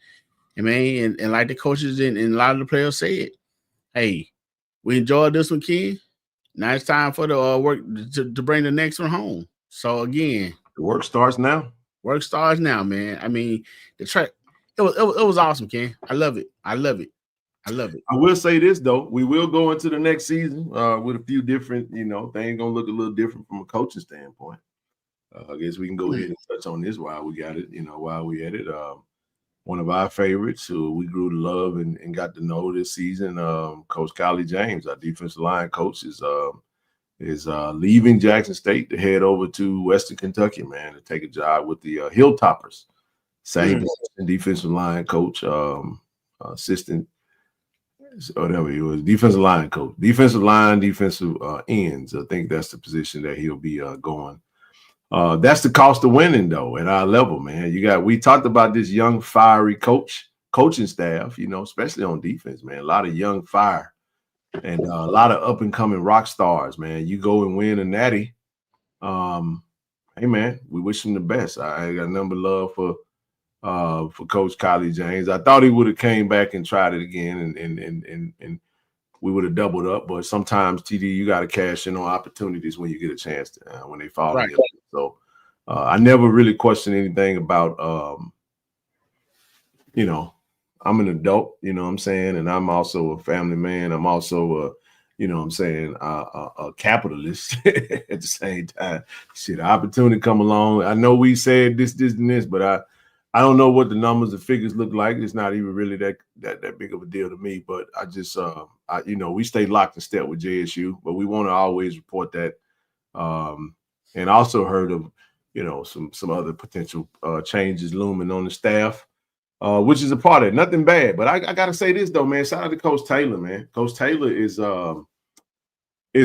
And man, and like the coaches and a lot of the players said, hey, we enjoyed this one, Ken. Now it's time for the work to bring the next one home. So again, the work starts now. Work starts now, man. I mean, the track. It was awesome, Ken. I love it. I will say this though, we will go into the next season with a few different, things gonna look a little different from a coaching standpoint. I guess we can go ahead and touch on this while we got it, while we at it. One of our favorites who we grew to love and got to know this season, Coach Kylie James, our defensive line coach, is leaving Jackson State to head over to Western Kentucky, man, to take a job with the Hilltoppers. Same position, defensive line coach, assistant, whatever he was, defensive line coach, defensive ends. I think that's the position that he'll be going. That's the cost of winning, though, at our level, man. We talked about this young, fiery coaching staff, especially on defense, man. A lot of young fire and a lot of up and coming rock stars, man. You go and win a natty. Hey, man, we wish him the best. I got a number of love for Coach Kylie James. I thought he would have came back and tried it again, and we would have doubled up. But sometimes, TD, you got to cash in on opportunities when you get a chance to, when they fall. Right. So I never really questioned anything about, I'm an adult, you know what I'm saying? And I'm also a family man. I'm also a capitalist at the same time. Shit, opportunity come along. I know we said this, and this, but I don't know what the numbers and figures look like. It's not even really that big of a deal to me. But I just, we stay locked in step with JSU, but we want to always report that. And also heard of, some other potential changes looming on the staff, which is a part of it. Nothing bad, but I got to say this though, man. Shout out to Coach Taylor, man. Coach Taylor is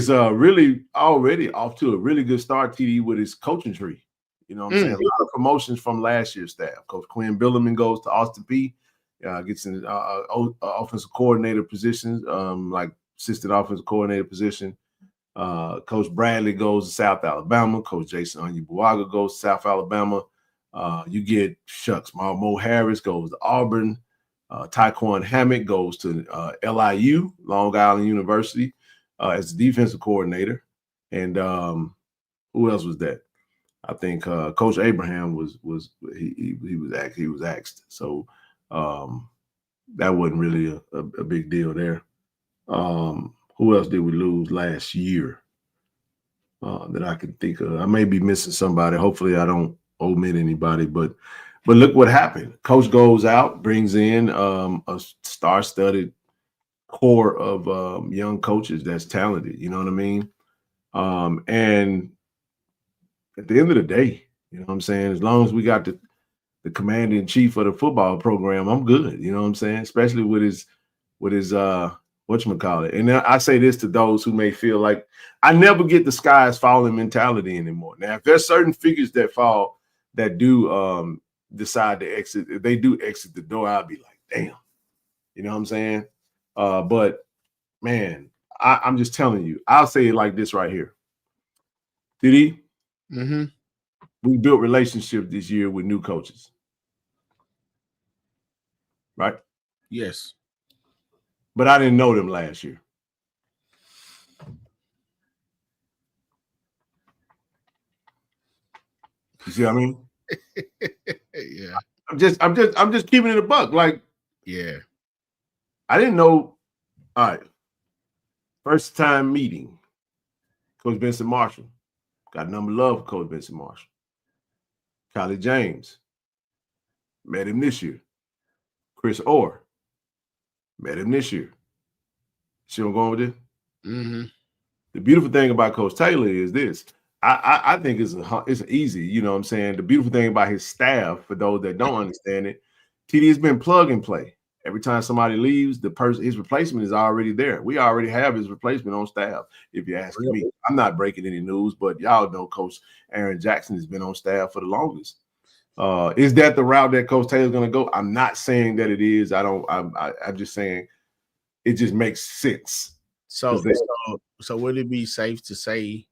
really already off to a really good start, TD, with his coaching tree. You know what I'm saying? A lot of promotions from last year's staff. Coach Quinn Billerman goes to Austin Peay, gets in offensive coordinator positions, like assistant offensive coordinator position. Coach Bradley goes to South Alabama. Coach Jason Onyebuaga goes to South Alabama. You get Mo Harris goes to Auburn. Tyquan Hammett goes to LIU, Long Island University, as the defensive coordinator. And who else was that? I think Coach Abraham was asked. So that wasn't really a big deal there. Who else did we lose last year that I can think of? I may be missing somebody. Hopefully I don't omit anybody, but look what happened. Coach goes out, brings in a star-studded core of young coaches that's talented. You know what I mean? And at the end of the day, you know what I'm saying? As long as we got the commander in chief of the football program, I'm good. You know what I'm saying? Especially with his whatchamacallit. And I say this to those who may feel like I never get the sky is falling mentality anymore. Now, if there's certain figures that fall that do decide to exit, if they do exit the door, I'll be like, damn. You know what I'm saying? But man, I'm just telling you, I'll say it like this right here. Did we built relationships this year with new coaches. Right? Yes. But I didn't know them last year. You see what I mean? Yeah. I'm just keeping it a buck. Like, yeah. I didn't know. All right. First time meeting. Coach Benson Marshall. Got a number of love for Coach Benson Marshall. Kylie James. Met him this year. Chris Orr. Met him this year. See what I'm going with this? The beautiful thing about Coach Taylor is this. I think it's easy. You know what I'm saying? The beautiful thing about his staff, for those that don't understand it, TD has been plug and play. Every time somebody leaves, his replacement is already there. We already have his replacement on staff, if you ask me. I'm not breaking any news, but y'all know Coach Aaron Jackson has been on staff for the longest. Is that the route that Coach Taylor's going to go? I'm not saying that it is. I'm just saying it just makes sense. So would it be safe to say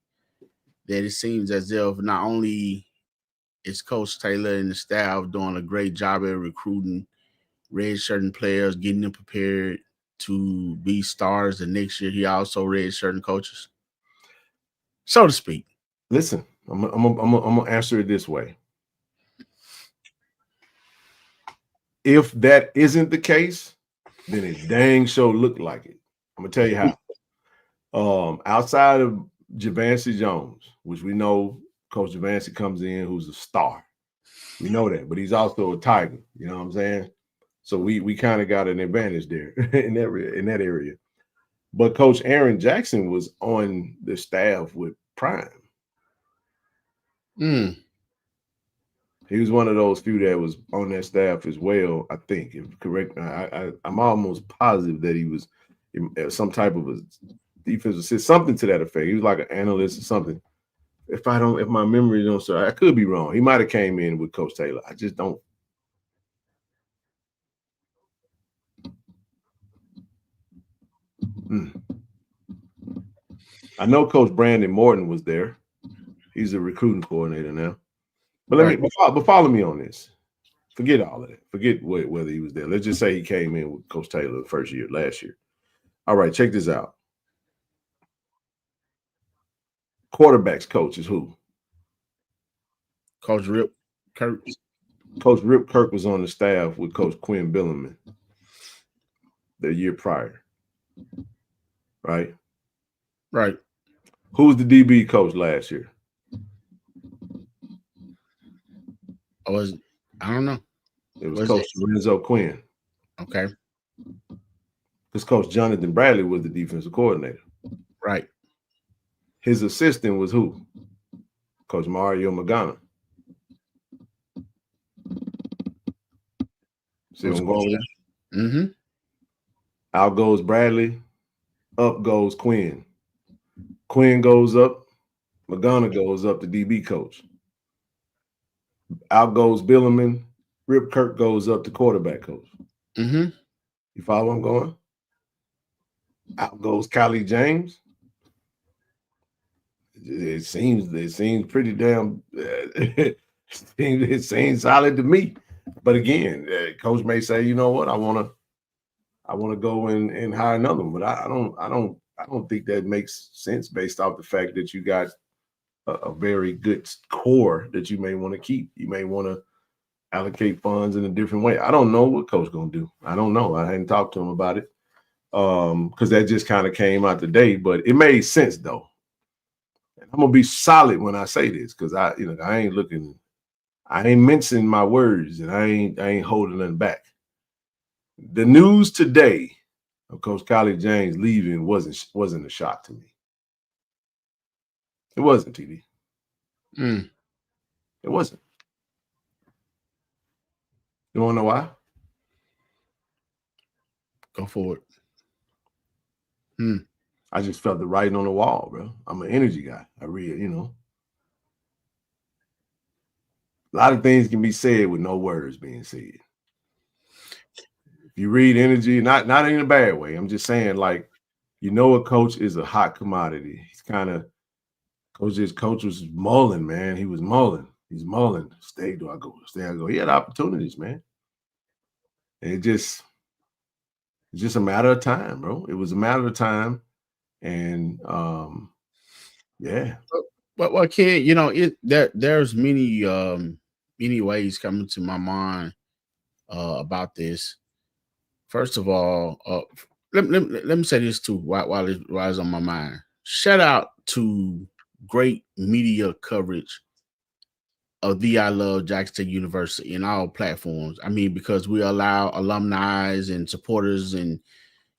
that it seems as if not only is Coach Taylor and the staff doing a great job at recruiting red-shirting players, getting them prepared to be stars the next year, he also red-shirting coaches, so to speak? Listen, I'm gonna answer it this way. If that isn't the case, then it dang sure look like it. I'm gonna tell you how. Outside of Javancy Jones, which we know Coach Javancy comes in, who's a star. We know that, but he's also a Tiger. You know what I'm saying? So we kind of got an advantage there in that area. But Coach Aaron Jackson was on the staff with Prime. He was one of those few that was on that staff as well, I think. If correct, I'm almost positive that he was some type of a defensive assistant, something to that effect. He was like an analyst or something. If my memory don't serve, I could be wrong. He might have came in with Coach Taylor. I just don't. I know Coach Brandon Morton was there. He's a recruiting coordinator now. But but follow me on this. Forget all of that. Forget whether he was there. Let's just say he came in with Coach Taylor the first year, last year. All right, check this out. Quarterbacks coach is who? Coach Rip Kirk. Coach Rip Kirk was on the staff with Coach Quinn Billerman the year prior. Right? Right. Who was the DB coach last year? I don't know. It was Coach Lorenzo Quinn. Okay. Because Coach Jonathan Bradley was the defensive coordinator. Right. His assistant was who? Coach Mario Magana. See what I'm going with? Mm-hmm. Out goes Bradley, up goes Quinn. Quinn goes up, Magana goes up to DB coach. Out goes Billerman, Rip Kirk goes up to quarterback coach. Mm-hmm. You follow where I'm going? Out goes Callie James. It seems pretty damn. It seems solid to me. But again, coach may say, you know what, I want to go and hire another one. But I don't think that makes sense based off the fact that you got a very good core that you may want to keep. You may want to allocate funds in a different way. I don't know what coach gonna do. I don't know. I hadn't talked to him about it because that just kind of came out today. But it made sense though. And I'm gonna be solid when I say this because I ain't mincing my words and I ain't holding nothing back. The news today of Coach Callie James leaving wasn't a shock to me. It wasn't, TD. It wasn't. You want to know why? Go for it. I just felt the writing on the wall, bro. I'm an energy guy. I read, a lot of things can be said with no words being said. If you read energy, not in a bad way. I'm just saying, like, a coach is a hot commodity. He's kind of coach was mulling, man. He was mulling. He's mulling. Stay, do I go? Stay, I go. He had opportunities, man. And it's just a matter of time, bro. It was a matter of time. And yeah. Well, kid, there's many ways coming to my mind about this. First of all, let me say this too while it's on my mind. Shout out to great media coverage of the I Love Jackson State University in all platforms. I mean, because we allow alumni and supporters and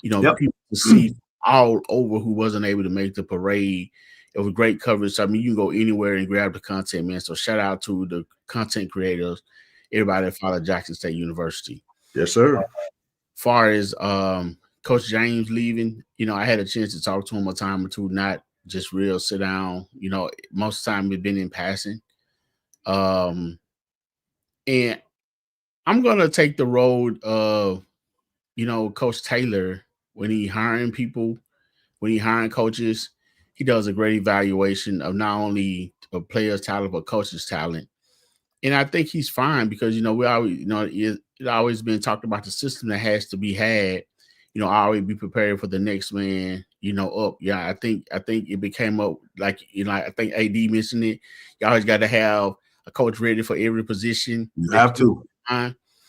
people to see all over who wasn't able to make the parade. It was great coverage. I mean, you can go anywhere and grab the content, man. So shout out to the content creators, everybody that followed Jackson State University. Yes, sir. Far as Coach James leaving, I had a chance to talk to him a time or two, not just real sit down. Most of the time we've been in passing. And I'm gonna take the road of, Coach Taylor when he hiring people, when he hiring coaches. He does a great evaluation of not only a player's talent but coach's talent, and I think he's fine because we always it always been talked about the system that has to be had. Always be prepared for the next man. Up. Yeah, I think it became up like I think AD mentioned it. You always got to have a coach ready for every position. You have to.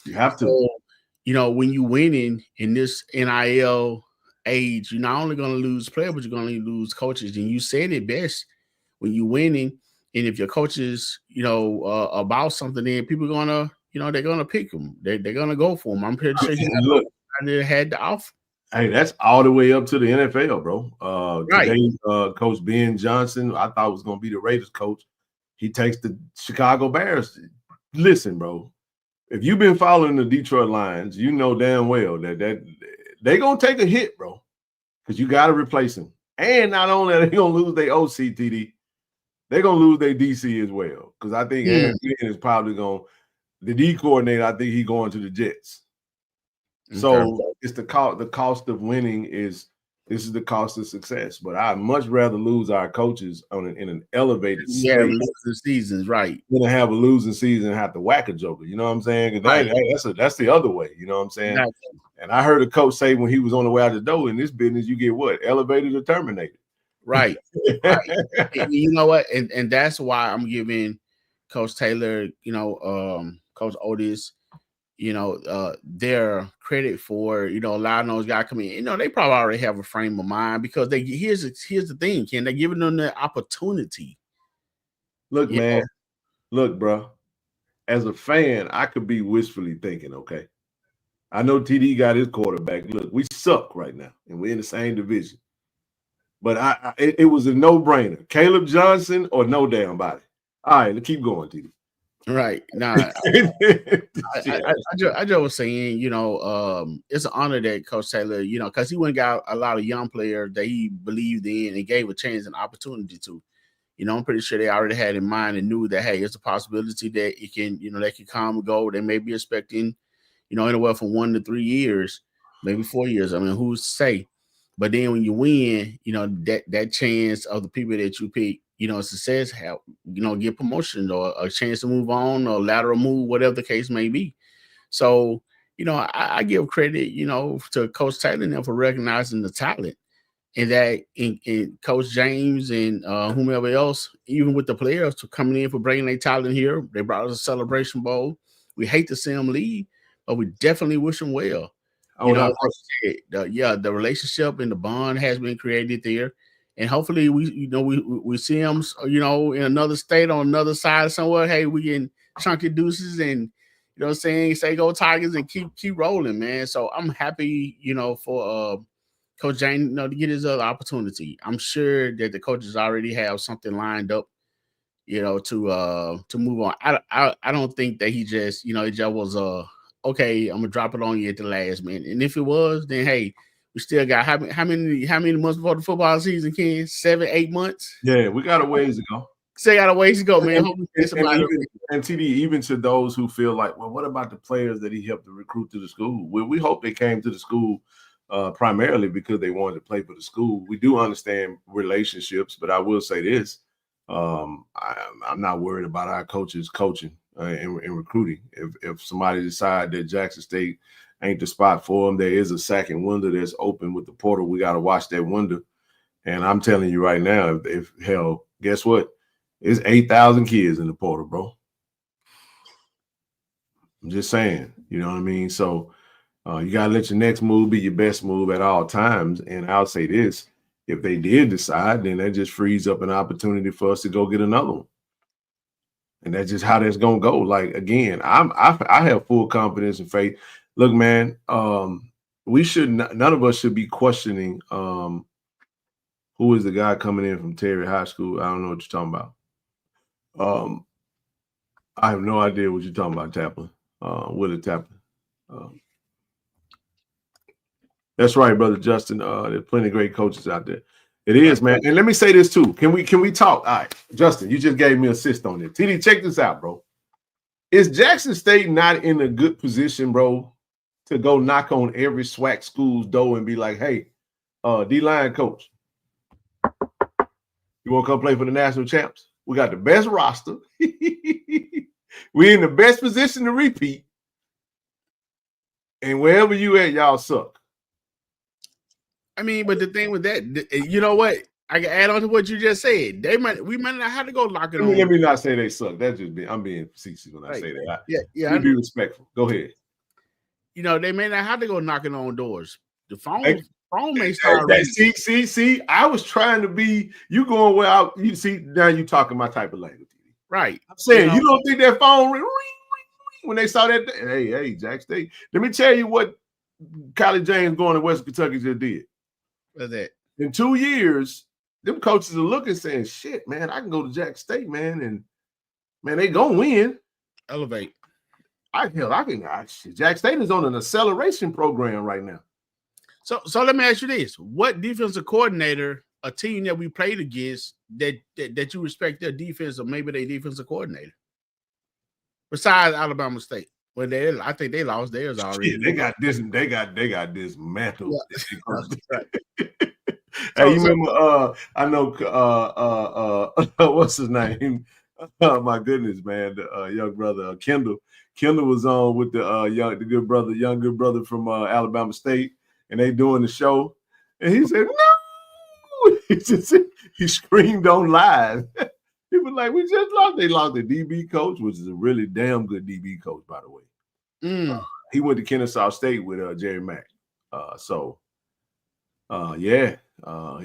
You have to. So, when you winning in this NIL age, you're not only going to lose players, but you're going to lose coaches. And you said it best: when you winning, and if your coaches, about something, then people are gonna, they're gonna pick them. They're gonna go for them. I'm pretty sure he had the offer. Hey, that's all the way up to the NFL, bro. Right. Today, Coach Ben Johnson, I thought was going to be the Raiders coach. He takes the Chicago Bears. Listen, bro, if you've been following the Detroit Lions, you know damn well that they're going to take a hit, bro, because you got to replace him. And not only are they going to lose their OCTD, they're going to lose their DC as well, because I think Aaron Glenn is probably going – the D coordinator, I think he's going to the Jets. So it's the cost of winning is the cost of success. But I'd much rather lose our coaches in an elevated state. Yeah, losing seasons, right? Than to have a losing season and have to whack a joker. You know what I'm saying? Right. That's the other way. You know what I'm saying? Exactly. And I heard a coach say when he was on the way out the door, in this business, you get what? Elevated or terminated. Right. Right. And you know what? And that's why I'm giving Coach Taylor, Coach Otis, their credit for, allowing those guys come in. They probably already have a frame of mind because here's the thing, Ken, they're giving them the opportunity. Look, man, look, bro, as a fan, I could be wishfully thinking, okay, I know TD got his quarterback. Look, we suck right now, and we're in the same division. But it was a no-brainer. Caleb Johnson or no damn body. All right, let's keep going, TD. Right. Nah, I just was saying, it's an honor that Coach Taylor, because he went and got a lot of young players that he believed in and gave a chance and opportunity to. I'm pretty sure they already had in mind and knew that, hey, it's a possibility that it can, they can come and go. They may be expecting, anywhere from 1 to 3 years, maybe 4 years. I mean, who's to say? But then when you win, that chance of the people that you pick, success, help, get promotion or a chance to move on or lateral move, whatever the case may be. So, I give credit, to Coach Taylor now for recognizing the talent, and that in Coach James and whomever else, even with the players to coming in for bringing their talent here. They brought us a Celebration Bowl. We hate to see them leave, but we definitely wish them well. The relationship and the bond has been created there. And hopefully we see them, in another state on another side somewhere. Hey, we can chunky deuces and, say go Tigers and keep rolling, man. So I'm happy, for Coach Jane, to get his other opportunity. I'm sure that the coaches already have something lined up, to move on. I don't think that he just, it just was okay, I'm gonna drop it on you at the last minute. And if it was, then hey, we still got how many months before the football season, Ken? 7, 8 months? Yeah, we got a ways to go. Still got a ways to go, man. And TD, even to those who feel like, well, what about the players that he helped to recruit to the school? Well, we hope they came to the school primarily because they wanted to play for the school. We do understand relationships, but I will say this. I'm not worried about our coaches coaching in recruiting. If somebody decide that Jackson State ain't the spot for them, there is a second window that's open with the portal. We got to watch that window. And I'm telling you right now, if hell, guess what? It's 8,000 kids in the portal, bro. I'm just saying, you know what I mean? So you got to let your next move be your best move at all times. And I'll say this, if they did decide, then that just frees up an opportunity for us to go get another one. And that's just how that's going to go. Like, again, I have full confidence and faith. Look, man, we should not, none of us should be questioning who is the guy coming in from Terry High School. I don't know what you're talking about. I have no idea what you're talking about, Taplin. Willie Taplin. That's right, brother Justin. There's plenty of great coaches out there. It is, man. And let me say this too. Can we talk? All right, Justin, you just gave me assist on it. TD, check this out, bro. Is Jackson State not in a good position, bro, to go knock on every SWAC school's door and be like, hey, D-line coach, you want to come play for the national champs? We got the best roster. We're in the best position to repeat. And wherever you at, y'all suck. I mean, but the thing with that, you know what? I can add on to what you just said. We might not have to go knock it on. Let me not say they suck. That's just I'm being facetious when I say that. Yeah. Be respectful. Go ahead. You know, they may not have to go knocking on doors. The phone may start. See. I was trying to be. You going where you see now? You talking my type of language, right? I'm saying you don't think that phone ring when they saw that? Hey, Jack State. Let me tell you what Kylie James going to West Kentucky just did. What's that? In 2 years, them coaches are looking, saying, "Shit, man, I can go to Jack State, man, and man, they gonna win." Elevate. Jack State is on an acceleration program right now. So let me ask you this: what defensive coordinator, a team that we played against, that you respect their defense or maybe their defensive coordinator, besides Alabama State? Well, I think they lost theirs already. Shit, they got dismantled. Yeah. Hey, you remember? I know. What's his name? Oh my goodness, man! The young brother Kendall. Kendall was on with the young good brother from Alabama State, and they doing the show, and he said no. He screamed on live. He was like, "We just lost." They lost the DB coach, which is a really damn good DB coach, by the way. He went to Kennesaw State with Jerry Mack. He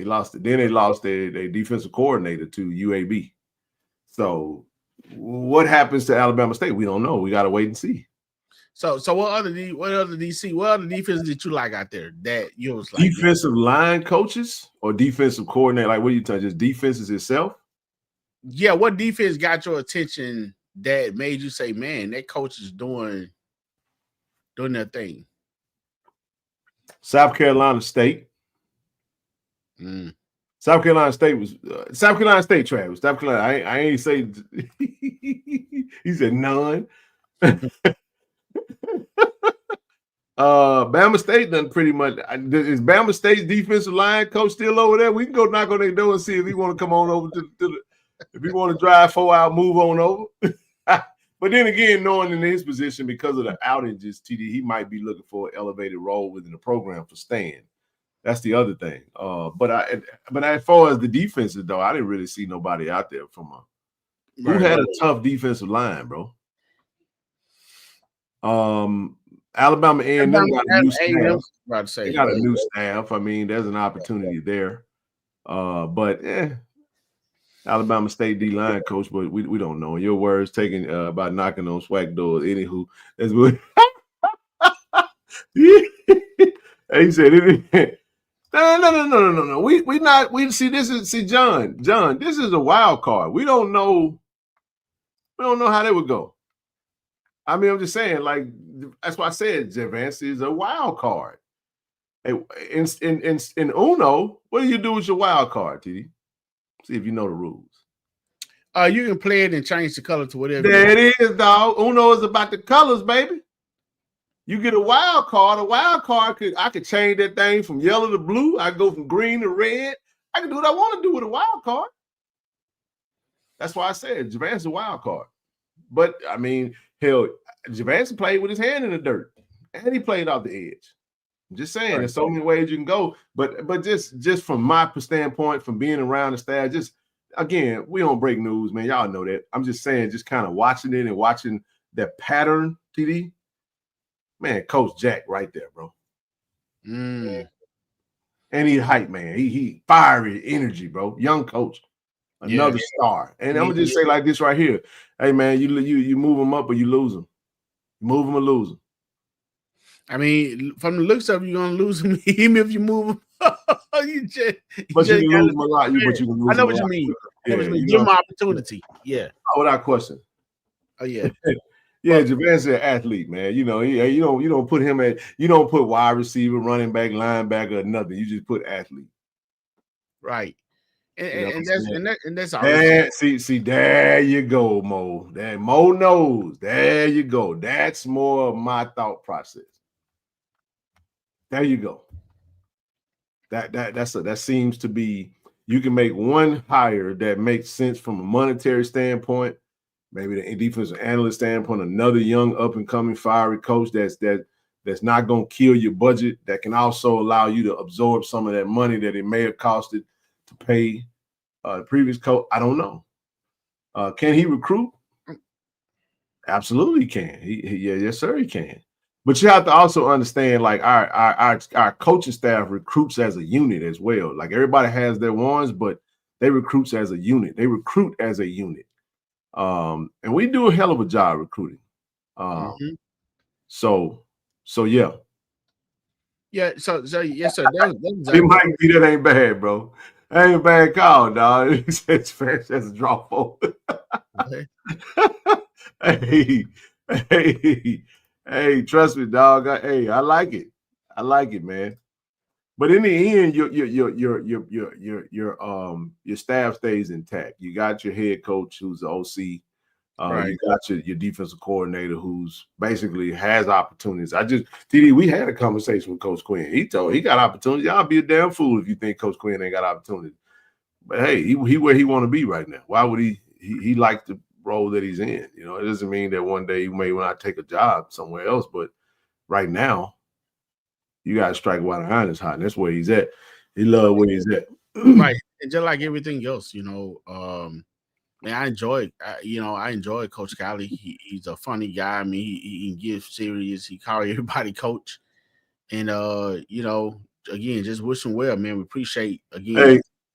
lost it. Then they lost their defensive coordinator to UAB. So what happens to Alabama State? We don't know. We got to wait and see. So what other defenses did you like out there that you was like? Defensive line coaches or defensive coordinator? Like, what are you talking? Just defenses itself? Yeah. What defense got your attention that made you say, "Man, that coach is doing their thing"? South Carolina State. South Carolina State was South Carolina State, Travis. South Carolina. I ain't say. He said none. Bama State done pretty much. Is Bama State's defensive line coach still over there? We can go knock on their door and see if he want to come on over to the. If he want to drive 4 hours, move on over. But then again, knowing in his position because of the outages, TD, he might be looking for an elevated role within the program for staying. That's the other thing. But as far as the defenses, though, I didn't really see nobody out there from who had a tough defensive line, bro. Alabama A&M got a new staff. They got a new staff. I mean, there's an opportunity there. Alabama State D-line coach, but we don't know. Your words taken about knocking on SWAC doors. Anywho, that's what he said. No. We see John. This is a wild card. We don't know how they would go. I mean, I'm just saying, like, that's why I said Javance is a wild card. Hey, in Uno, what do you do with your wild card, TD? See if you know the rules. You can play it and change the color to whatever. There it is, dog. Uno is about the colors, baby. You get a wild card. A wild card I could change that thing from yellow to blue. I go from green to red. I can do what I want to do with a wild card. That's why I said Javance is a wild card. But I mean, hell, Javance played with his hand in the dirt, and he played off the edge. I'm just saying, there's so many ways you can go. But just from my standpoint, from being around the staff, just again, we don't break news, man. Y'all know that. I'm just saying, just kind of watching it and watching that pattern, TD. Man, Coach Jack right there, bro. And he's hype, man. He fiery energy, bro. Young coach, another star. And I'm gonna just say like this right here. Hey, man, you move him up or you lose him. Move him or lose him. I mean, from the looks of it, you're gonna lose him even if you move him. you just But you can gotta, lose him a lot. But you can lose I know him a what you lot mean. quicker. I know what Yeah, you mean. you Give know. him an opportunity. Yeah. Without question. Oh yeah. Yeah, Javan's an athlete, man. You know, you don't put him at, you don't put wide receiver, running back, linebacker, or nothing. You just put athlete. Right. You know And what I'm that's always see, there you go, Mo. That Mo knows. There you go. That's more of my thought process. There you go. That seems to be, you can make one hire that makes sense from a monetary standpoint, maybe the defensive analyst standpoint, another young up and coming fiery coach that's not going to kill your budget, that can also allow you to absorb some of that money that it may have costed to pay the previous coach. I don't know. Can he recruit? Absolutely can. Yes, sir, he can. But you have to also understand, like our coaching staff recruits as a unit as well. Like everybody has their ones, but they recruits as a unit. They recruit as a unit. And we do a hell of a job recruiting. So yeah. Yeah, so yes, sir. That was It might be that ain't bad, bro. That ain't a bad call, dog. It's fast as a draw forward. hey, trust me, dog. I like it. I like it, man. But in the end, your staff stays intact. You got your head coach who's the OC. Right. You got your defensive coordinator who's basically has opportunities. TD, we had a conversation with Coach Quinn. He got opportunities. Y'all be a damn fool if you think Coach Quinn ain't got opportunity. But hey, he where he want to be right now. Why would he like the role that he's in? You know, it doesn't mean that one day you may not take a job somewhere else, but right now, you got to strike while the iron is hot. And that's where he's at. He love where he's at. Right. And just like everything else, man, I enjoy Coach Cali. He's a funny guy. I mean, he can get serious. He call everybody coach. And again, just wish him well, man. We appreciate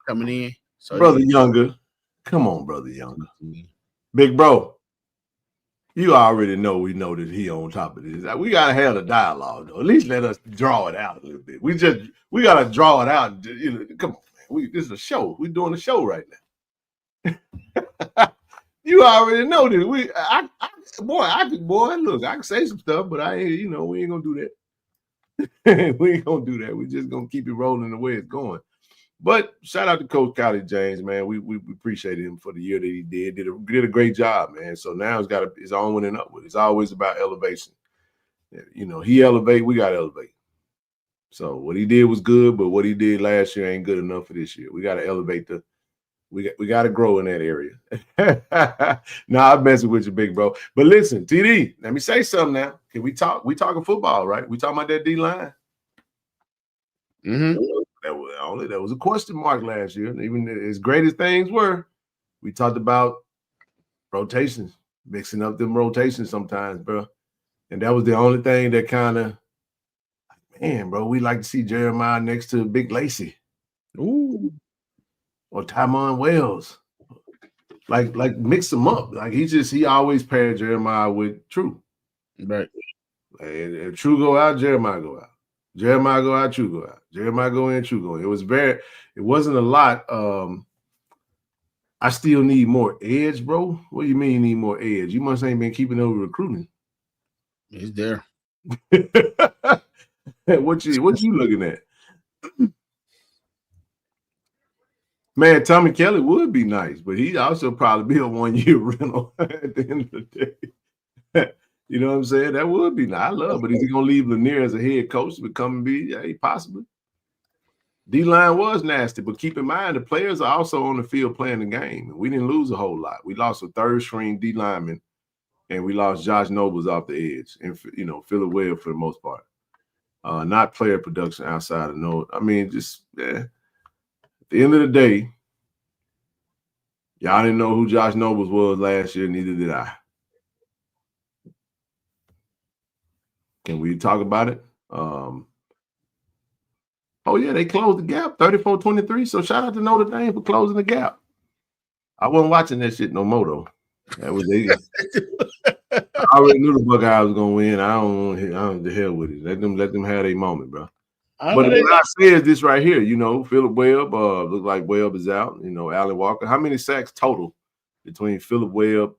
coming in. So brother Younger. Come on, brother Younger. Big bro. You already know we know that he on top of this. We gotta have a dialogue, though. At least let us draw it out a little bit. We gotta draw it out. Come on, man. This is a show. We're doing a show right now. You already know that. Look, I can say some stuff, but we ain't gonna do that. We ain't gonna do that. We're just gonna keep it rolling the way it's going. But shout out to Coach Cali James, man. We appreciate him for the year that he did a great job, man. So now it's got his own winning up with. It's always about elevation. He elevate, we got to elevate. So what he did was good, but what he did last year ain't good enough for this year. We got to elevate we got to grow in that area. Nah, I'm messing with you, big bro. But listen, TD, let me say something now. Can we talk? We talking football, right? We talking about that D line. That was a question mark last year. And even as great as things were, we talked about rotations, mixing up them rotations sometimes, bro. And that was the only thing that kind of, man, bro, we like to see Jeremiah next to Big Lacy. Ooh. Or Tymon Wells. Like mix them up. Like he always paired Jeremiah with True. Right. And True go out, Jeremiah go out. Jeremiah go out, True go out. Jeremiah go in, True go in. It wasn't a lot. I still need more edge, bro. What do you mean you need more edge? You must ain't been keeping up with recruiting. He's there. What you looking at? Man, Tommy Kelly would be nice, but he'd also probably be a 1-year rental at the end of the day. You know what I'm saying? That would be nice. I love it. But is he going to leave Lanier as a head coach to become and be? Yeah, possibly. D-line was nasty, but keep in mind the players are also on the field playing the game. We didn't lose a whole lot. We lost a third-string D-lineman, and we lost Josh Nobles off the edge, and Philip Webb for the most part. Not player production outside of Noble. I mean, just at the end of the day, y'all didn't know who Josh Nobles was last year. Neither did I. Can we talk about it? Oh, yeah, they closed the gap, 34-23. So shout out to Notre Dame for closing the gap. I wasn't watching that shit no more, though. That was already knew the Buckeyes was gonna win. I don't the hell with it. Let them have their moment, bro. But what I say is this right here, Philip Webb, look like Webb is out, Allen Walker. How many sacks total between Philip Webb,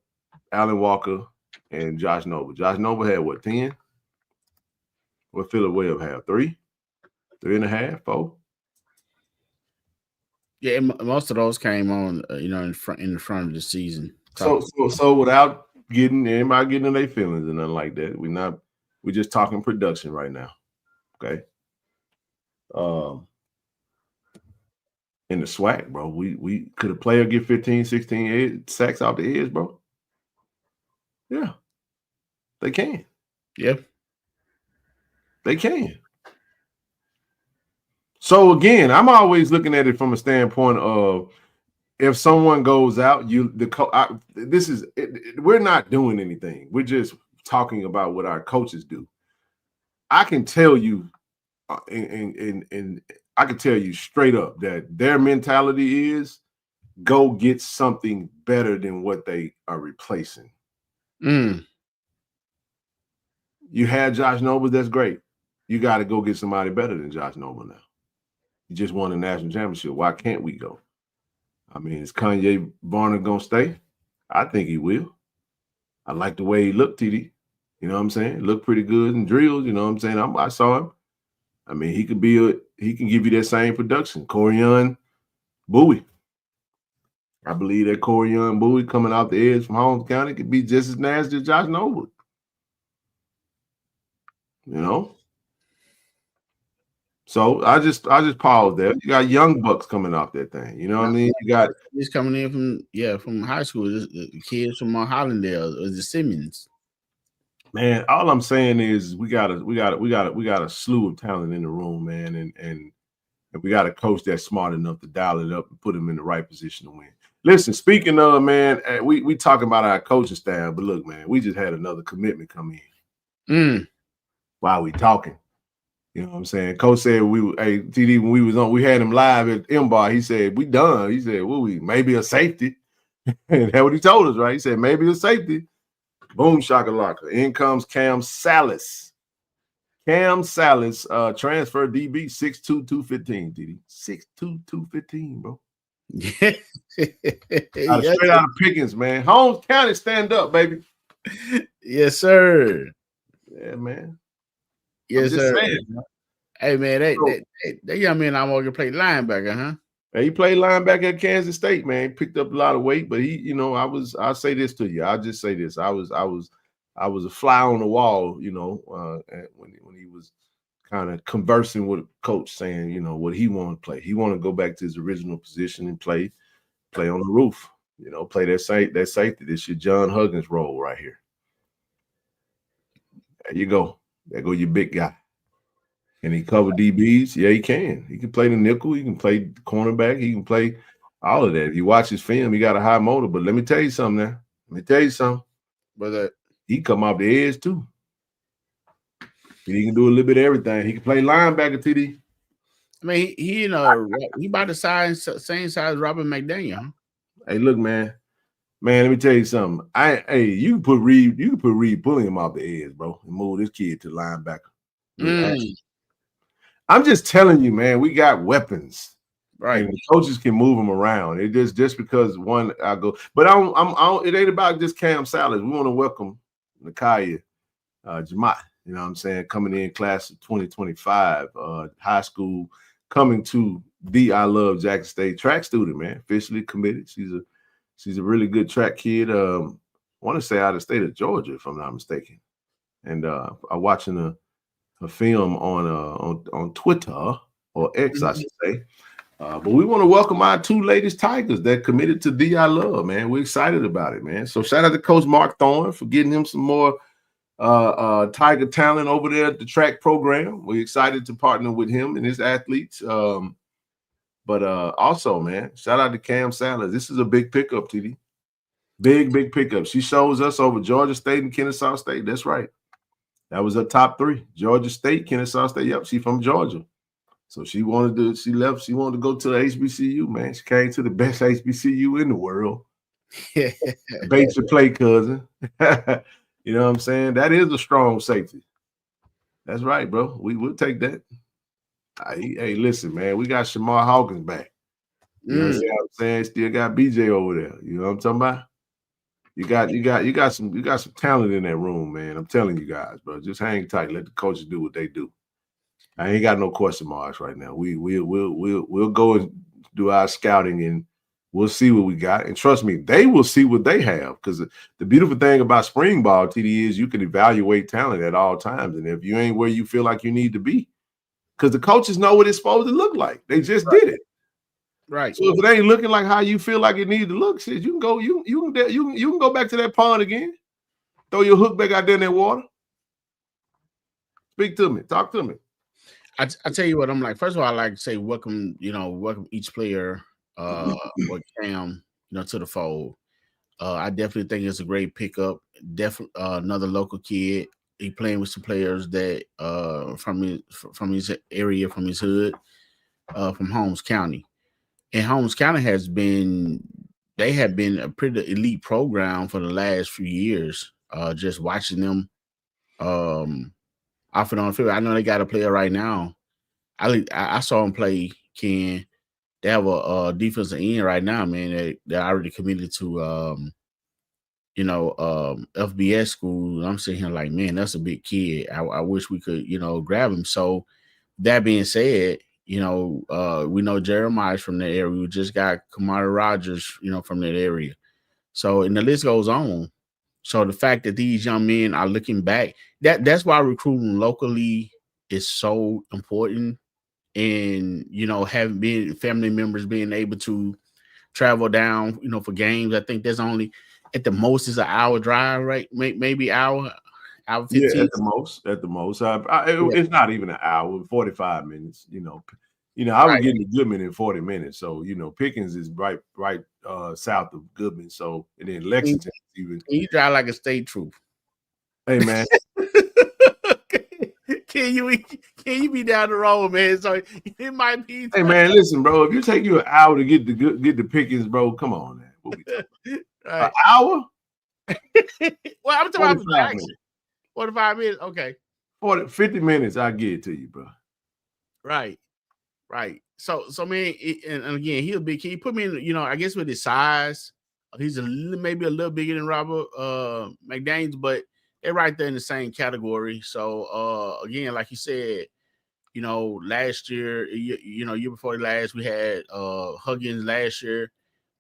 Allen Walker, and Josh Noble? Josh Noble had what, 10? What Philip Webb have? 3? 3.5, 4? Yeah, most of those came on, in the front of the season. So without anybody getting in their feelings and nothing like that, we're just talking production right now. Okay. In the SWAC, bro, we could a player get 15, 16 sacks off the edge, bro? Yeah, they can. Yep, they can. So again, I'm always looking at it from a standpoint of if someone goes out, we're not doing anything. We're just talking about what our coaches do. I can tell you, and I can tell you straight up that their mentality is go get something better than what they are replacing. You had Josh Noble, that's great. You got to go get somebody better than Josh Noble now. You just won a national championship. Why can't we go? I mean, is Kanye Varner going to stay? I think he will. I like the way he looked, TD. You know what I'm saying? Looked pretty good in drills. You know what I'm saying? I saw him. I mean, he can give you that same production. Corian Bowie. I believe that Corian Bowie coming out the edge from Holmes County could be just as nasty as Josh Noble. So I just paused there. You got young bucks coming off that thing. You know what I mean? You got he's coming in from high school. The kids from Hollandale, or the Simmons. Man, all I'm saying is we got a slew of talent in the room, man, and we got a coach that's smart enough to dial it up and put him in the right position to win. Listen, speaking of, man, we talking about our coaching staff, but look, man, we just had another commitment come in. While we talking. You know what I'm saying? Coach said TD, when we had him live at M-Bar, he said, we done. He said, maybe a safety. And that's what he told us, right? He said, maybe a safety. Boom, shakalaka. In comes Cam Salis. Cam Salis, transfer DB, 6'2", 215, TD. 6'2", 215, bro. Yeah. Straight out of Pickens, man. Holmes County, stand up, baby. Yes, sir. Yeah, man. Yes, sir. Saying, hey, man, that young man I'm going to play linebacker, huh? He played linebacker at Kansas State, man. He picked up a lot of weight, but I'll say this to you. I'll just say this. I was a fly on the wall, when he was kind of conversing with a coach saying, what he wanted to play. He wanted to go back to his original position and play on the roof, play that safety. This your John Huggins role right here. There you go. There go your big guy. Can he cover DBs? Yeah, he can. He can play the nickel. He can play cornerback. He can play all of that. If you watch his film, he got a high motor. But let me tell you something now. But he come off the edge too. He can do a little bit of everything. He can play linebacker, TD. I mean, he about the same size as Robert McDaniel. Huh? Hey, look, man. Man, let me tell you something. You can put Reed pulling him off the edge, bro, and move this kid to linebacker. I'm just telling you, man, we got weapons. Right. And the coaches can move them around. It just because one I go, but it ain't about just Cam Salis. We want to welcome Nakaya Jamat, you know what I'm saying, coming in class of 2025, high school, coming to the I Love Jackson State track student, man, officially committed. She's a really good track kid. I want to say out of the state of Georgia, if I'm not mistaken. And I'm watching a film on Twitter or X, I should say. But we want to welcome our two latest Tigers that committed to the I Love, man. We're excited about it, man. So shout out to Coach Mark Thorne for getting him some more Tiger talent over there at the track program. We're excited to partner with him and his athletes. But also, man, shout out to Cam Salis. This is a big pickup, TD. Big pickup. She shows us over Georgia State and Kennesaw State. That's right. That was her top 3. Georgia State, Kennesaw State. Yep, she's from Georgia. So she wanted to go to the HBCU, man. She came to the best HBCU in the world. Bait your play, cousin. You know what I'm saying? That is a strong safety. That's right, bro. We'll take that. Hey, listen, man. We got Shamar Hawkins back. You know what I'm saying? Still got BJ over there. You know what I'm talking about? You got some talent in that room, man. I'm telling you guys, bro. Just hang tight. Let the coaches do what they do. I ain't got no question marks right now. We'll go and do our scouting and we'll see what we got. And trust me, they will see what they have. Because the beautiful thing about spring ball, TD, is you can evaluate talent at all times. And if you ain't where you feel like you need to be, because the coaches know what it's supposed to look like. They just did it. Right. So if it ain't looking like how you feel like it needs to look, shit, you can go, you can go back to that pond again. Throw your hook back out there in that water. Speak to me. Talk to me. I tell you what, I'm like, first of all, I like to say welcome each player or Cam, to the fold. I definitely think it's a great pickup. Definitely another local kid. He playing with some players that from his area, from his hood, from Holmes County. And Holmes County have been a pretty elite program for the last few years. Just watching them off and on the field. I know they got a player right now. I saw him play, Ken. They have a defensive end right now, man. They're already committed to FBS school. I'm sitting here like, man, that's a big kid. I wish we could, grab him. So that being said, we know Jeremiah's from that area. We just got Kamari Rogers, from that area. So, and the list goes on. So the fact that these young men are looking back, that's why recruiting locally is so important. And, having been family members being able to travel down, for games. I think there's only at the most is an hour drive, right? Maybe hour 15. Yeah, at the most. It's not even an hour, 45 minutes. I was getting to Goodman in 40 minutes. So, Pickens is right south of Goodman. So, and then Lexington even. You drive like a state troop. Hey, man. Can you be down the road, man? So it might be. Hey, man, listen, bro. If you take you an hour to get the Pickens, bro, come on, man. What we talking about? An hour? Well, I'm talking about 45 minutes. Okay. 50 minutes, I get it to you, bro. Right. So man, and again, he's a big kid. He put me in, I guess with his size, he's maybe a little bigger than Robert McDaniels, but they're right there in the same category. So again, like you said, last year, year before last, we had Huggins last year,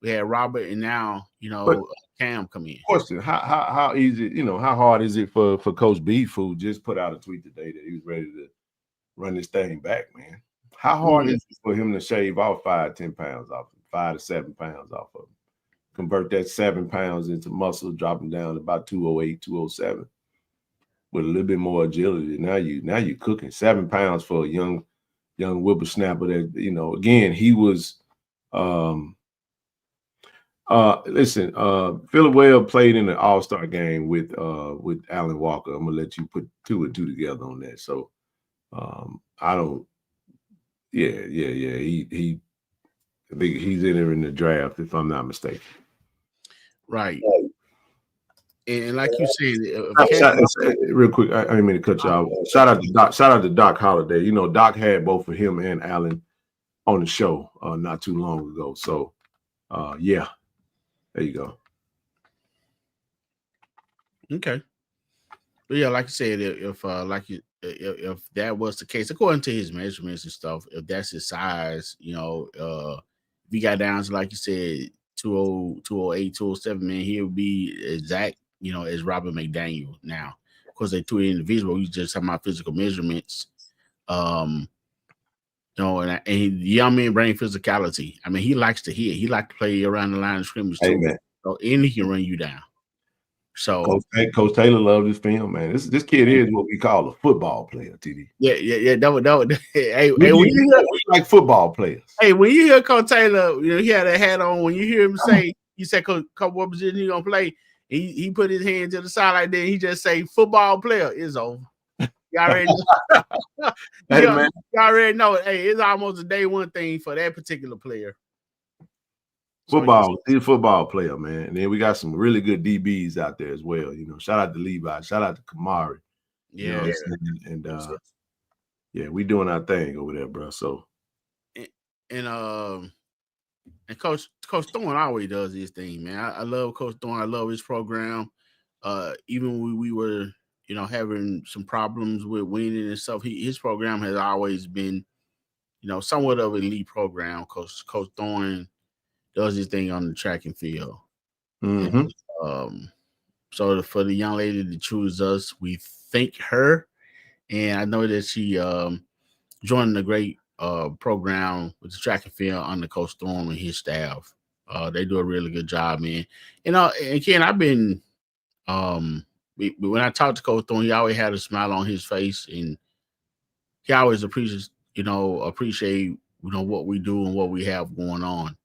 we had Robert, and now Cam come in. Question: How easy, how hard is it for Coach B, who just put out a tweet today that he was ready to run this thing back, man? How hard is it for him to shave off 5-10 pounds off him, 5 to 7 pounds off of him? Convert that 7 pounds into muscle, dropping down to about 208, 207 with a little bit more agility. Now you cooking 7 pounds for a young whippersnapper that, again, he was listen, Philip Webb played in an all-star game with Alan Walker. I'm gonna let you put 2 and 2 together on that. So I don't he I think he's in the draft, if I'm not mistaken. Right. And like you said, real quick, I didn't mean to cut you off. Shout out to Doc Holliday. Doc had both of him and Allen on the show not too long ago. So yeah, there you go. Okay. But yeah, like you said, if that was the case, according to his measurements and stuff, if that's his size, if he got down to, like you said, 208, 207, man, he would be exact, as Robert McDaniel now. Of course, they 2 individual. You just talking about physical measurements. And young man bring physicality. I mean, he likes to hit. He likes to play around the line of scrimmage too. Amen. So, and he can run you down. So Coach Taylor loved this film, man. This kid is what we call a football player, TD. Yeah. That hey, we like football players. Hey, when you hear Coach Taylor, he had that hat on. When you hear him say, you said, "Coach, what position you gonna play?" He put his hand to the side like that. He just say, "Football player." It's over. You already know. You already know. Hey, it's almost a day one thing for that particular player. Football, he's a football player, man. And then we got some really good DBs out there as well. You know, shout out to Levi, shout out to Kamari. You know what I'm saying? And yeah, we doing our thing over there, bro. So and Coach Thorne always does his thing, man. I love Coach Thorne. I love his program. Even when we were, you know, having some problems with winning and stuff, his program has always been, you know, somewhat of an elite program. Coach Thorne does his thing on the track and field. mm-hmm. And, so for the young lady to choose us, we thank her, and I know that she joined the great program with the track and field under Coach Thorne and his staff. They do a really good job, man. You know, and Ken, I've been when I talked to Coach Thorne, he always had a smile on his face, and he always appreciate what we do and what we have going on.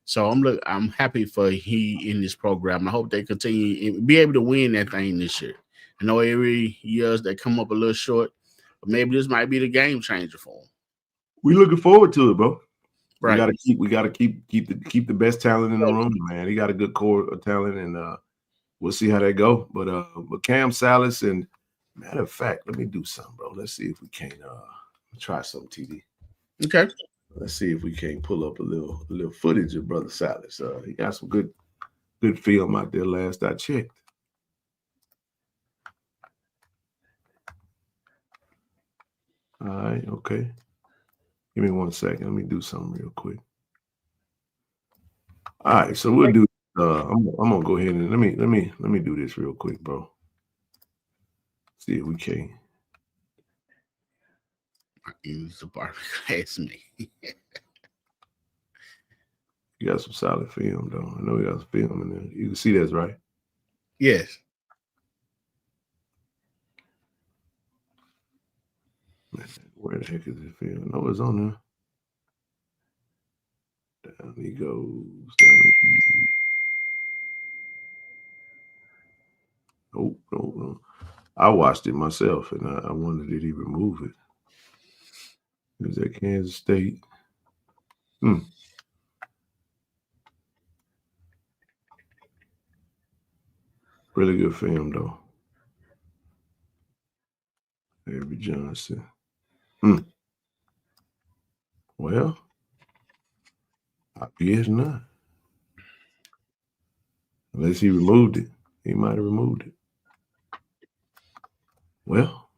So I'm happy for he in this program. I hope they continue and be able to win that thing this year. I know every years they come up a little short, but maybe this might be the game changer for them. We looking forward to it, bro. Right. We gotta keep the best talent in the room, man. He got a good core of talent, and we'll see how that go. But Cam, Salis, and matter of fact, let me do something, bro. Let's see if we can't try something, TD. Okay. Let's see if we can't pull up a little footage of Brother Salis. He got some good film out there last I checked. All right, okay. Give me 1 second. Let me do something real quick. All right, so we'll do. I'm gonna go ahead and let me do this real quick, bro. See if we can. Use the Barbie class me. You got some solid film, though. I know we got some film in there. You can see that's right. Yes. Man, where the heck is this film? No, it's on there. Down he goes. No. I watched it myself, and I wondered, did he remove it? It was at Kansas State. Really good film, though. Avery Johnson. Well, I guess not. Unless he removed it. He might have removed it. Well,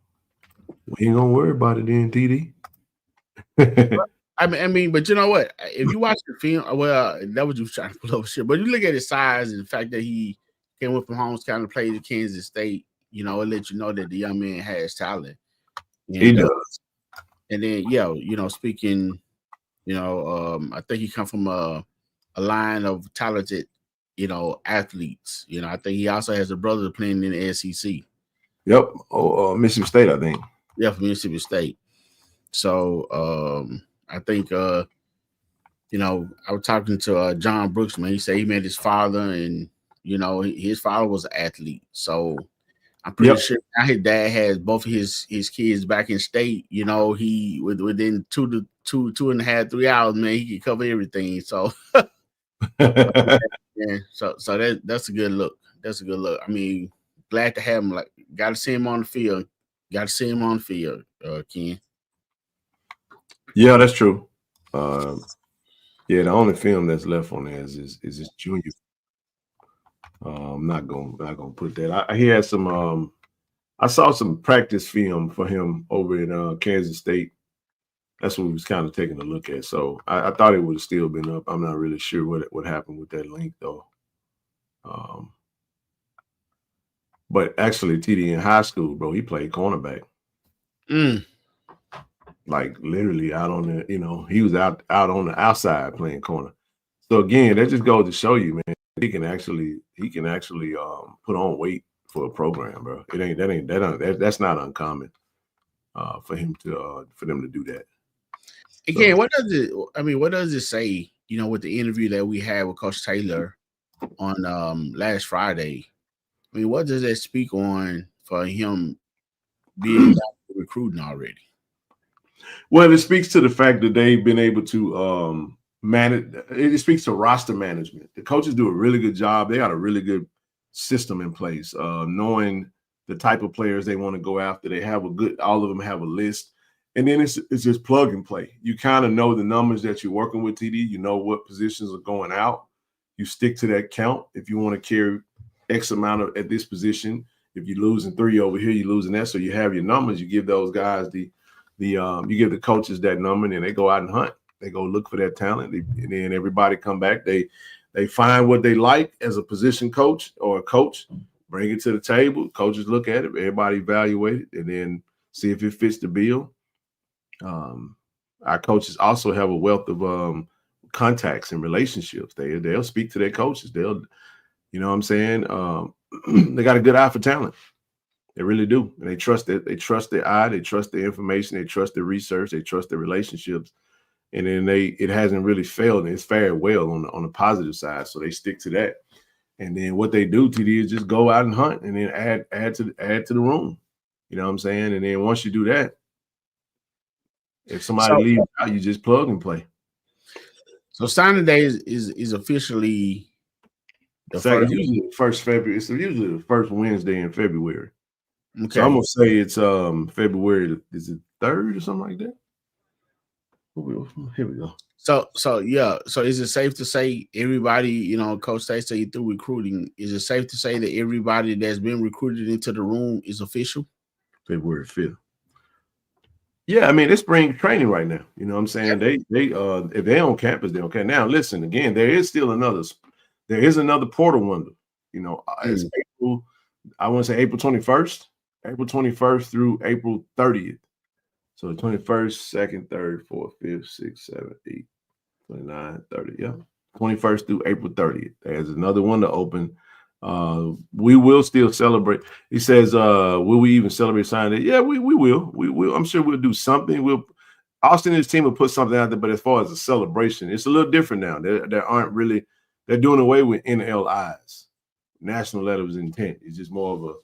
we ain't gonna worry about it then, TD. I mean, but you know what? If you watch the film, well, that was you trying to pull up shit. But you look at his size and the fact that he came up from Holmes County to play at Kansas State, you know, it lets you know that the young man has talent. And, he does. And then, yeah, you know, speaking, you know, I think he come from a line of talented, you know, athletes. You know, I think he also has a brother playing in the SEC. Yep. Mississippi State, I think. Yeah, from Mississippi State. So I think you know, I was talking to John Brooks, man. He said he met his father, and you know, his father was an athlete. So I'm pretty sure now his dad has both of his kids back in state. You know, he within 2.5, 3 hours, man, he could cover everything. So yeah, so that's a good look. That's a good look. I mean, glad to have him. Like, got to see him on the field. Got to see him on the field, Ken. Yeah, that's true. Yeah, the only film that's left on there is his junior. I'm not gonna put that. He had some. I saw some practice film for him over in Kansas State. That's what we was kind of taking a look at. So I thought it would have still been up. I'm not really sure what happened with that link though. But actually, TD in high school, bro, he played cornerback. Like literally out on the, you know, he was out on the outside playing corner. So again, that just goes to show you, man, he can actually put on weight for a program, bro. That's not uncommon for them to do that. Again, what does it say, you know, with the interview that we had with Coach Taylor on last Friday? I mean, what does that speak on for him being recruiting already? Well, it speaks to the fact that they've been able to it speaks to roster management. The coaches do a really good job. They got a really good system in place, knowing the type of players they want to go after. They have all of them have a list. And then it's just plug and play. You kind of know the numbers that you're working with, TD. You know what positions are going out. You stick to that count. If you want to carry X amount at this position, if you're losing 3 over here, you're losing that. So you have your numbers. You give those guys you give the coaches that number, and then they go out and hunt. They go look for that talent, and then everybody come back. They find what they like as a position coach or a coach, bring it to the table. Coaches look at it, everybody evaluate it, and then see if it fits the bill. Our coaches also have a wealth of contacts and relationships. They'll speak to their coaches. They'll, you know what I'm saying? They got a good eye for talent. They really do. And they trust it. They trust their eye. They trust the information. They trust the research. They trust the relationships. And then it hasn't really failed. And it's fared well on the positive side. So they stick to that. And then what they do, TD, is just go out and hunt and then add to the room. You know what I'm saying? And then once you do that, if somebody leaves out, you just plug and play. So signing day is officially usually the first February. It's usually the first Wednesday in February. Okay. So I'm gonna say it's February. Is it 3rd or something like that? Here we go. So yeah. So is it safe to say everybody, you know, Coach Stacey through recruiting, is it safe to say that everybody that's been recruited into the room is official? February 5th. Yeah, I mean, it's spring training right now. You know what I'm saying? They if they're on campus, they're okay. Now, listen, again, there is another portal window. You know, it's April, I want to say April 21st through April 30th. So the 21st, 2nd, 3rd, 4th, 5th, 6th, 7th, 8th, 29th, 30th. Yeah. 21st through April 30th. There's another window open. We will still celebrate. He says, will we even celebrate signing day? Yeah, we will. We will. I'm sure we'll do something. Austin and his team will put something out there, but as far as a celebration, it's a little different now. They're doing away with NLIs, national letters of intent. It's just more of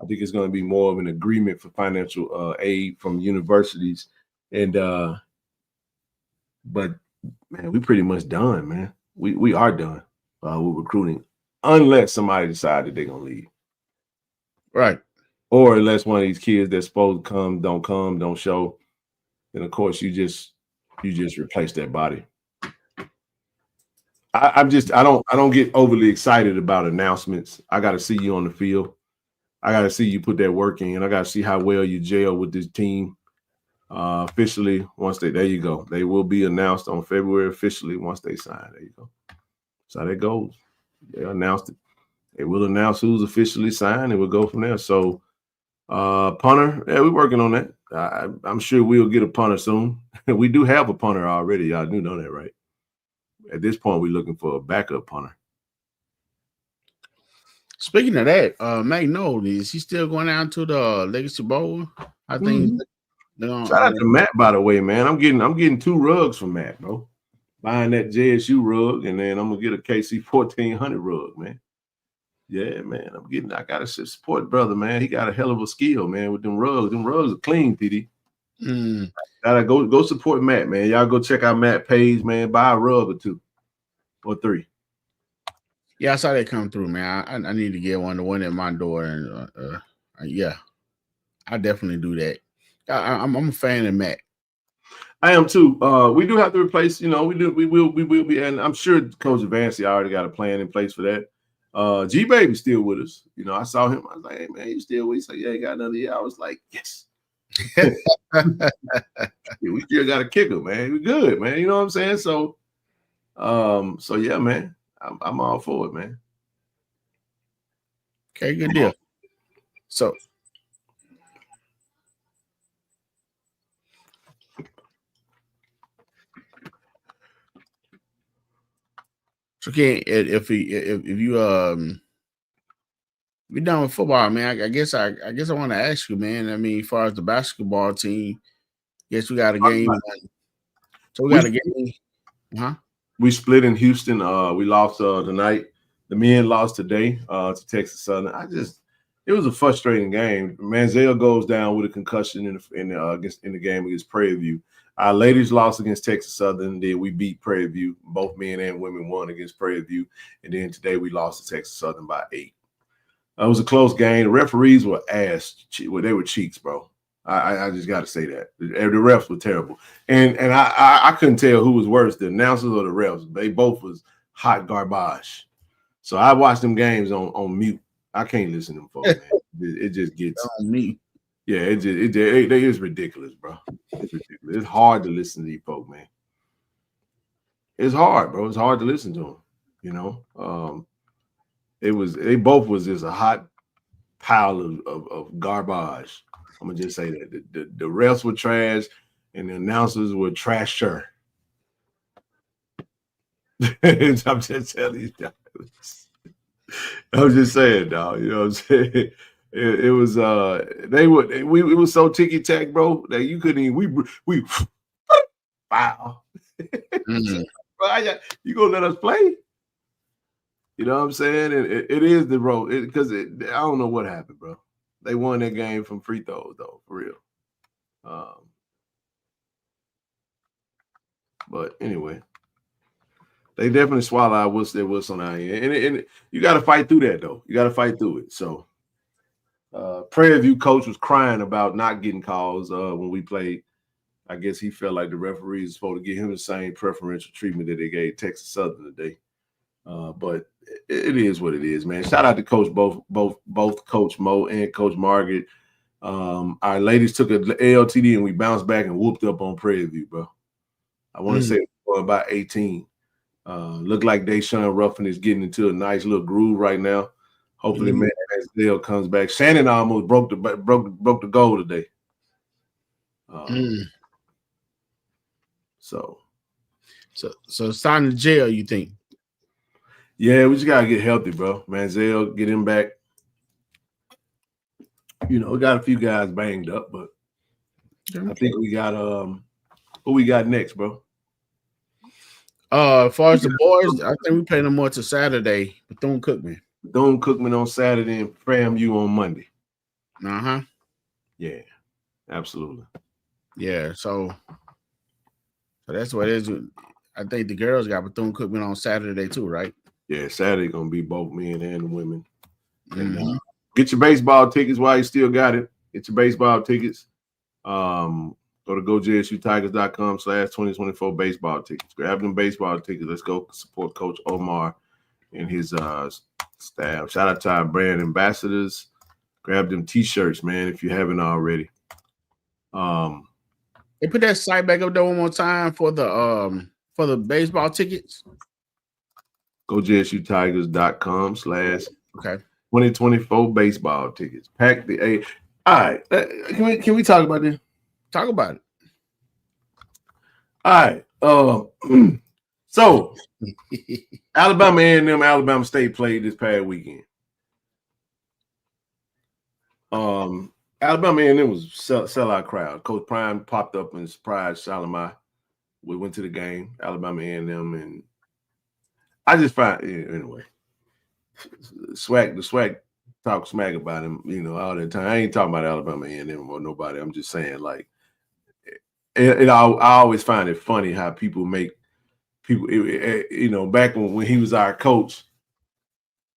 I think it's going to be more of an agreement for financial aid from universities. And but man, we pretty much done, man. We are done with recruiting. Unless somebody decided they're gonna leave, right? Or unless one of these kids that's supposed to come, don't show, then of course you just replace that body. I don't get overly excited about announcements. I got to see you on the field. I got to see you put that work in. I got to see how well you gel with this team. Officially, there you go. They will be announced on February officially once they sign. There you go. That's how that goes. They announced it. They will announce who's officially signed, and we'll go from there. So, punter, yeah, we're working on that. I'm sure we'll get a punter soon. We do have a punter already. Y'all do know that, right? At this point, we're looking for a backup punter. Speaking of that, Mac Noel, is he still going down to the Legacy Bowl? I think. Shout out to Matt, by the way, man. I'm getting 2 rugs from Matt, bro. Buying that JSU rug, and then I'm gonna get a KC-1400 rug, man. Yeah, man. I gotta support brother, man. He got a hell of a skill, man, with them rugs. Them rugs are clean, TD. Gotta go support Matt, man. Y'all go check out Matt page, man. Buy a rug or 2 or 3. Yeah, I saw that come through, man. I need to get one. The one at my door, and yeah, I definitely do that. I'm a fan of Matt. I am too. We do have to replace. You know, we will be, and I'm sure Coach Vancy already got a plan in place for that. G Baby's still with us. You know, I saw him. I was like, hey man, you still with us? He's like, yeah, he got another year. I was like, yes. We still got a kicker, man. We good, man. You know what I'm saying? So yeah, man. I'm all for it, man. Okay, good deal. So okay, if you we're done with football, man. I guess I want to ask you, man. I mean, as far as the basketball team, guess we got a game. So we got a game. Huh? We split in Houston. We lost tonight. The men lost today to Texas Southern. It was a frustrating game. Manziel goes down with a concussion in the game against Prairie View. Our ladies lost against Texas Southern. Then we beat Prairie View. Both men and women won against Prairie View. And then today we lost to Texas Southern by 8. It was a close game. The referees were ass. Well, they were cheeks, bro. I just got to say that. The refs were terrible. And I couldn't tell who was worse, the announcers or the refs. They both was hot garbage. So I watched them games on mute. I can't listen to them folks, man. It just gets on me. Yeah, it is ridiculous, bro. It's ridiculous. It's hard to listen to these folks, man. It's hard, bro. It's hard to listen to them. You know, they both was just a hot pile of garbage. I'm gonna just say that the refs were trash and the announcers were trasher. I'm just telling you, I'm just saying, dog. You know what I'm saying? It was it was so ticky tack, bro, that you couldn't even we wow. Bro, you gonna let us play? You know what I'm saying? It is the road because I don't know what happened, bro. They won that game from free throws, though, for real. But anyway, they definitely swallow what's on our end, and you got to fight through that, though. You got to fight through it. So, Prairie View coach was crying about not getting calls when we played. I guess he felt like the referees were supposed to give him the same preferential treatment that they gave Texas Southern today. But it is what it is, man. Shout out to Coach both Coach Mo and Coach Margaret. Our ladies took a LTD and we bounced back and whooped up on Prairie View, bro. I want to say about 18. Look like Deshaun Ruffin is getting into a nice little groove right now. Hopefully, man, as Dale comes back. Shannon almost broke the goal today. So it's time to jail, you think? Yeah, we just gotta get healthy, bro. Manziel, get him back. You know, we got a few guys banged up, but I think we got who we got next, bro? As far as the boys, I think we play them more to Saturday. Bethune-Cookman. Bethune-Cookman on Saturday and FAMU on Monday. Yeah, absolutely. Yeah, so that's what it is. I think the girls got Bethune-Cookman on Saturday too, right? Yeah, Saturday gonna be both men and women. And get your baseball tickets while you still got it. Get your baseball tickets. Go to GoJSUTigers.com/2024 baseball tickets. Grab them baseball tickets. Let's go support Coach Omar and his staff. Shout out to our brand ambassadors. Grab them t-shirts, man, if you haven't already. They put that site back up there one more time for the baseball tickets. GoJSUTigers.com/2024 baseball tickets. Pack the A. All right. Can we talk about this? Talk about it. All right. So Alabama A&M, Alabama State played this past weekend. Alabama A&M was sellout crowd. Coach Prime popped up and surprised Shalimar. We went to the game, Alabama A&M, and I just find anyway. The swag talk smack about him, you know, all the time. I ain't talking about Alabama A&M or nobody. I'm just saying, like, I always find it funny how people make people, you know, back when he was our coach,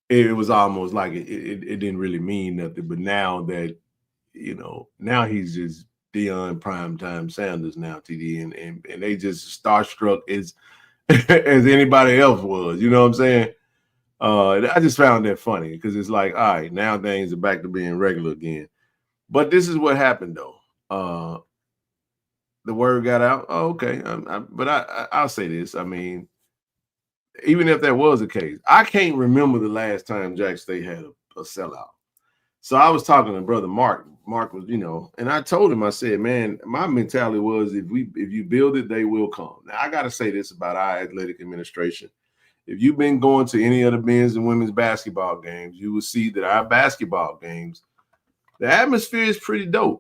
it was almost like it didn't really mean nothing. But now that, you know, now he's just Deion Primetime Sanders now, TD, and they just starstruck as anybody else was. You know what I'm saying? I just found that funny because it's like, all right, now things are back to being regular again. But this is what happened, though. The word got out. Oh, okay. But I'll say this. I mean, even if that was the case, I can't remember the last time Jack State had a sellout. So I was talking to brother Mark. Mark was, you know, and I told him, I said, man, my mentality was if you build it, they will come. Now, I got to say this about our athletic administration. If you've been going to any of the men's and women's basketball games, you will see that our basketball games, the atmosphere is pretty dope.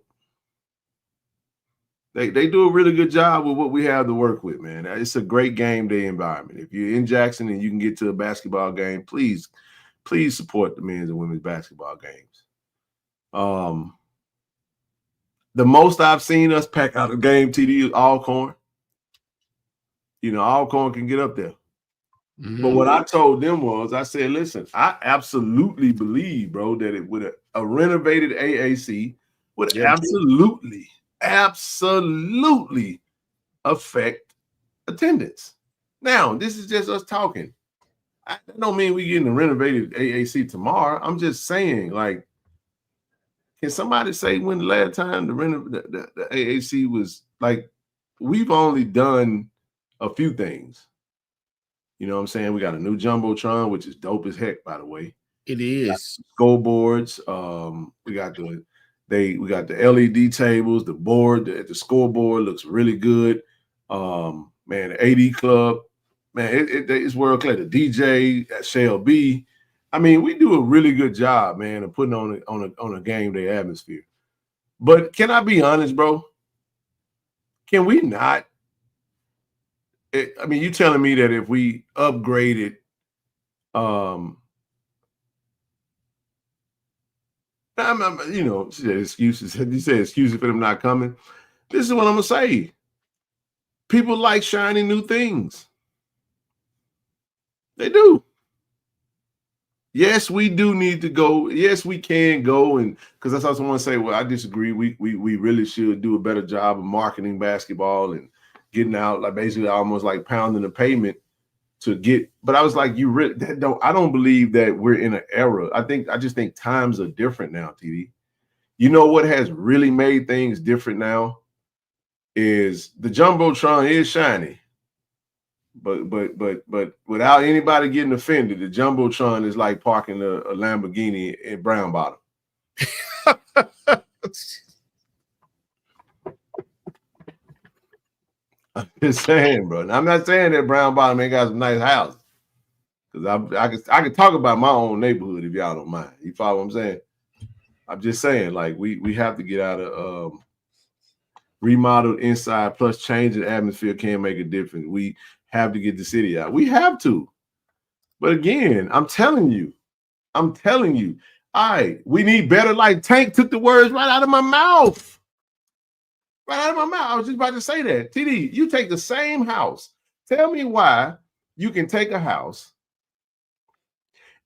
They do a really good job with what we have to work with, man. It's a great game day environment. If you're in Jackson and you can get to a basketball game, please support the men's and women's basketball games. The most I've seen us pack out a game, TD, is Alcorn. Alcorn can get up there. But what I told them was, I said, listen, I absolutely believe, bro, that it would a renovated AAC would absolutely affect attendance. Now, this is just us talking. That don't mean we getting a renovated AAC tomorrow. I'm just saying, like, can somebody say when the last time the AAC was like? We've only done a few things. You know what I'm saying? We got a new Jumbotron, which is dope as heck, by the way. It is. Scoreboards. We got the LED tables, the board, the scoreboard looks really good. Man, the AD club, man, it's world class. The DJ at Shell B. I mean, we do a really good job, man, of putting on a game day atmosphere. But can I be honest, bro? Can we not? I mean, you telling me that if we upgraded, she said excuses. You said excuses for them not coming. This is what I'm gonna say. People like shiny new things. They do. Yes, we do need to go. Yes, we can go, and because that's also want to say. Well, I disagree. We really should do a better job of marketing basketball and getting out, like basically almost like pounding the pavement to get. But I was like, I don't believe that we're in an era. I just think times are different now, TD. You know what has really made things different now is the Jumbotron is shiny. But without anybody getting offended, the Jumbotron is like parking a Lamborghini in Brown Bottom. I'm just saying, bro. And I'm not saying that Brown Bottom ain't got some nice houses. Because I can talk about my own neighborhood if y'all don't mind. You follow what I'm saying? I'm just saying, like, we have to get out of remodeled inside, plus changing the atmosphere can make a difference. We have to get the city out. We have to. But again, I'm telling you, we need better. Like Tank took the words right out of my mouth. Right out of my mouth. I was just about to say that. TD, you take the same house. Tell me why you can take a house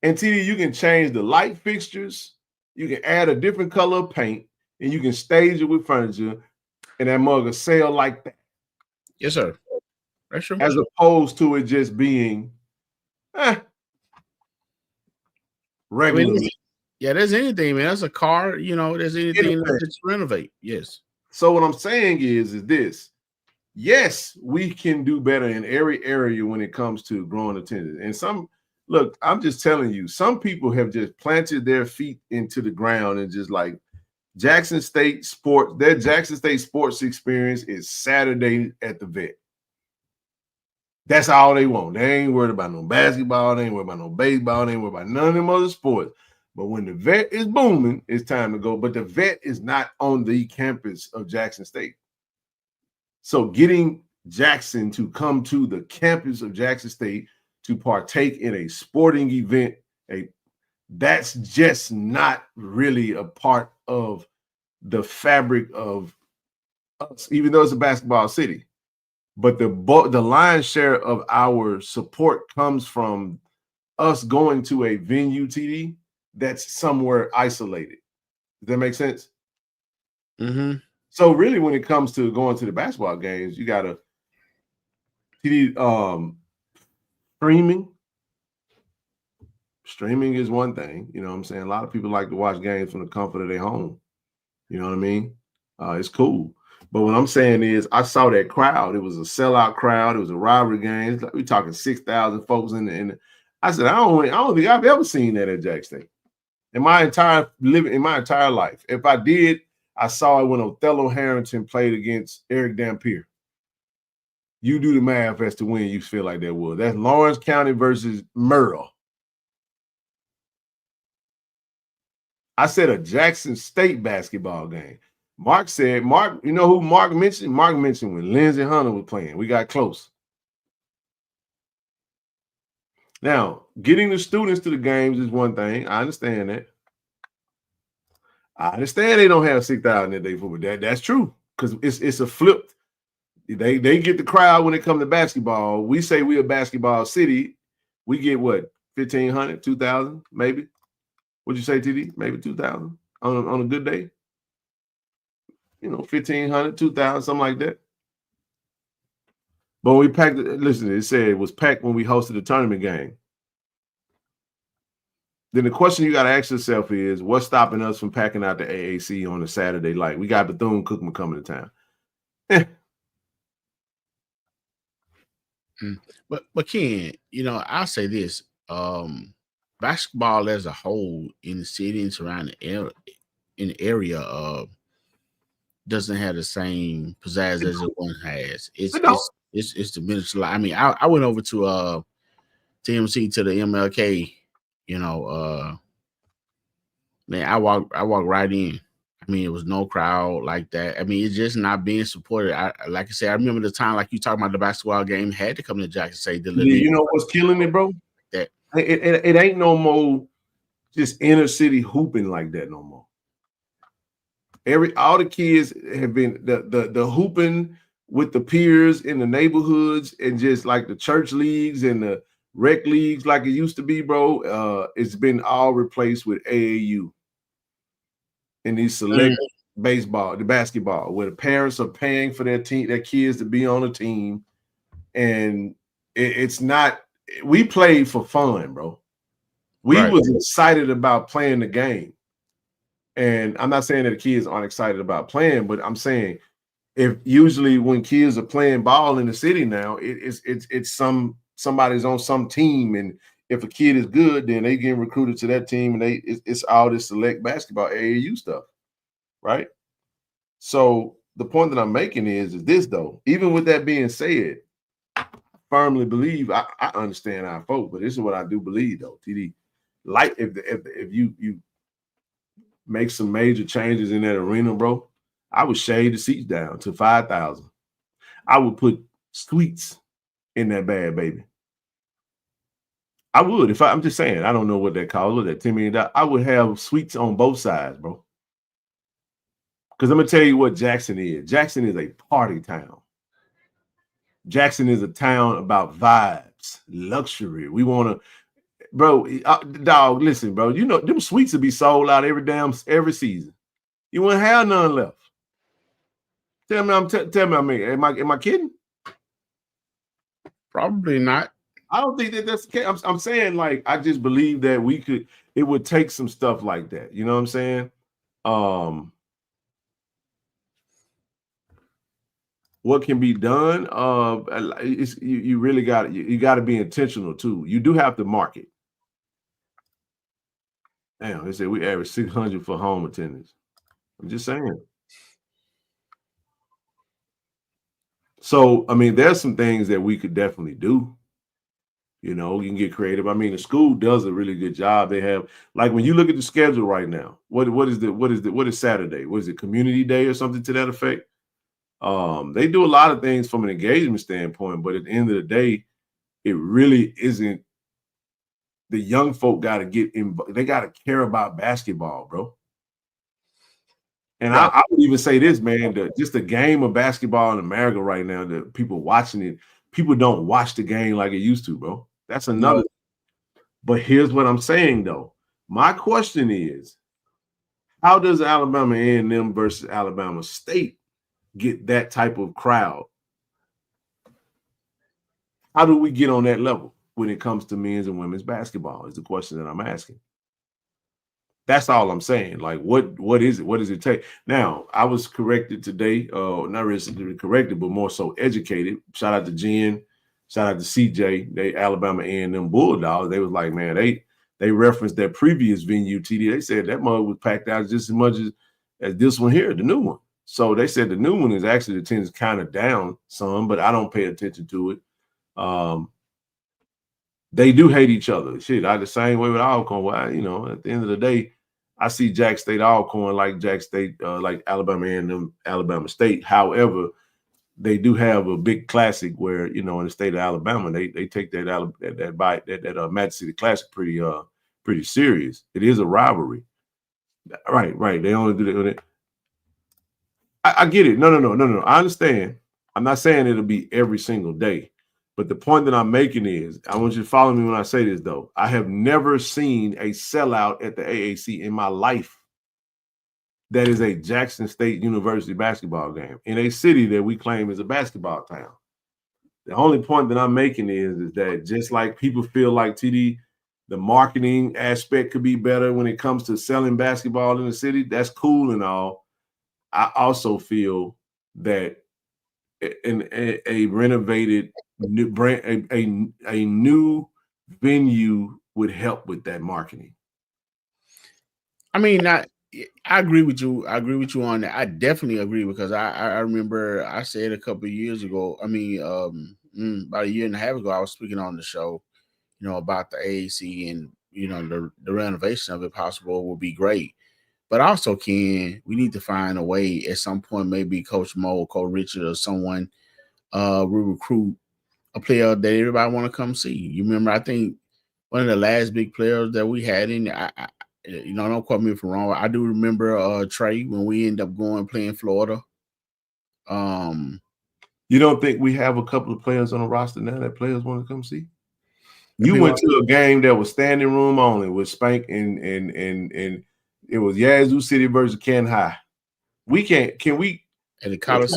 and TD, you can change the light fixtures, you can add a different color of paint, and you can stage it with furniture, and that mug will sell like that. Yes, sir. That's true. As opposed to it just being regular. I mean, there's anything, man. That's a car, there's anything that just renovate. Yes. So what I'm saying is this. Yes, we can do better in every area when it comes to growing attendance. And I'm just telling you, some people have just planted their feet into the ground and just like Jackson State sports, their Jackson State sports experience is Saturday at the vet. That's all they want. They ain't worried about no basketball. They ain't worried about no baseball. They ain't worried about none of them other sports. But when the vet is booming, it's time to go. But the vet is not on the campus of Jackson State. So getting Jackson to come to the campus of Jackson State to partake in a sporting event, that's just not really a part of the fabric of us, even though it's a basketball city. But the lion's share of our support comes from us going to a venue, TD, that's somewhere isolated. Does that make sense? Mm-hmm. So really, when it comes to going to the basketball games, you got to TD streaming. Streaming is one thing. You know what I'm saying? A lot of people like to watch games from the comfort of their home. You know what I mean? It's cool. But what I'm saying is, I saw that crowd. It was a sellout crowd. It was a rivalry game. We're talking 6,000 folks in the. I said, I don't think I've ever seen that at Jackson State in my entire life. If I did, I saw it when Othello Harrington played against Eric Dampier. You do the math as to when you feel like that was. That's Lawrence County versus Merle. I said a Jackson State basketball game. Mark, you know who Mark mentioned? Mark mentioned when Lindsey Hunter was playing. We got close. Now, getting the students to the games is one thing. I understand that. I understand they don't have 6,000 in their football. That's true because it's a flip. They get the crowd when it comes to basketball. We say we're a basketball city. We get what 1,500, 2,000, maybe. What'd you say, TD? Maybe 2,000 on a good day. 1,500, 2,000, something like that. But we packed it. Listen, it said it was packed when we hosted the tournament game. Then the question you got to ask yourself is, what's stopping us from packing out the AAC on a Saturday? Like, we got Bethune-Cookman coming to town. But Ken, I'll say this: basketball as a whole in the city and surrounding area doesn't have the same pizzazz as it once has. It's diminished a lot. I mean, I went over to TMC to the MLK. Man, I walked right in. I mean, it was no crowd like that. I mean, it's just not being supported. Like I said, I remember the time, like you talking about the basketball game, had to come to Jackson say, you know what's killing it, bro? That it ain't no more just inner city hooping like that no more. All the kids have been the hooping with the peers in the neighborhoods and just like the church leagues and the rec leagues like it used to be, bro. It's been all replaced with AAU. And these select the basketball, where the parents are paying for their kids to be on a team. And it's not, we played for fun, bro. We was excited about playing the game. And I'm not saying that the kids aren't excited about playing, but I'm saying if usually when kids are playing ball in the city now, it's somebody's on some team, and if a kid is good, then they get recruited to that team, and it's all this select basketball AAU stuff, right? So the point that I'm making is this though. Even with that being said, I firmly believe I understand our folk, but this is what I do believe though, TD. Like if you make some major changes in that arena, bro, I would shade the seats down to 5,000. I would put suites in that bad baby. I would, if I'm just saying, I don't know what that costs. What that $10 million? I would have suites on both sides, bro. Because I'm gonna tell you what Jackson is. Jackson is a party town. Jackson is a town about vibes, luxury. We want to, bro. Dog, listen, bro. You know them suites will be sold out every season. You wouldn't have none left. Tell me, am I kidding? Probably not. I don't think that's the case. I'm saying, like, I just believe that it would take some stuff like that. You know what I'm saying? What can be done? You really got to be intentional too. You do have to market. Damn, they said we average 600 for home attendance. I'm just saying. So, I mean, there's some things that we could definitely do. You know, you can get creative. I mean, the school does a really good job. They have, like, when you look at the schedule right now, what is Saturday? What is it, Community Day or something to that effect? They do a lot of things from an engagement standpoint, but at the end of the day, it really isn't. The young folk got to get in. They got to care about basketball, bro. And I would even say this, man, just the game of basketball in America right now, the people watching it, people don't watch the game like it used to, bro. That's another. But here's what I'm saying, though. My question is, how does Alabama A&M versus Alabama State get that type of crowd? How do we get on that level when it comes to men's and women's basketball is the question that I'm asking. That's all I'm saying. Like, what is it? What does it take? Now, I was corrected today, not recently corrected, but more so educated. Shout out to Jen, shout out to CJ, they Alabama A&M Bulldogs. They was like, man, they referenced their previous venue, TD. They said that mug was packed out just as much as this one here, the new one. So they said the new one is actually the attendance kind of down some, but I don't pay attention to it. They do hate each other. Shit, I the same way with Alcorn. Why, you know, at the end of the day, I see Jack State Alcorn like Jack State, like Alabama and Alabama State. However, they do have a big classic where, you know, in the state of Alabama, they take that Magic City Classic pretty serious. It is a rivalry. Right. They only do that. I get it. No. I understand. I'm not saying it'll be every single day. But the point that I'm making is, I want you to follow me when I say this, though. I have never seen a sellout at the AAC in my life that is a Jackson State University basketball game in a city that we claim is a basketball town. The only point that I'm making is that just like people feel like TD, the marketing aspect could be better when it comes to selling basketball in the city. That's cool and all. I also feel that a renovated new brand, a new venue would help with that marketing. I mean, I agree with you. I agree with you on that. I definitely agree because I remember I said a couple of years ago. I mean, about a year and a half ago, I was speaking on the show, about the AAC and the renovation of it possible would be great. But also, we need to find a way at some point, maybe Coach Mo, Coach Richard, or someone will recruit a player that everybody want to come see. You remember, I think one of the last big players that we had in there, don't quote me if I'm wrong. I do remember Trey when we ended up going playing Florida. You don't think we have a couple of players on the roster now that players want to come see? You went to a game that was standing room only with Spank and it was Yazoo City versus Ken High. Can we at the college?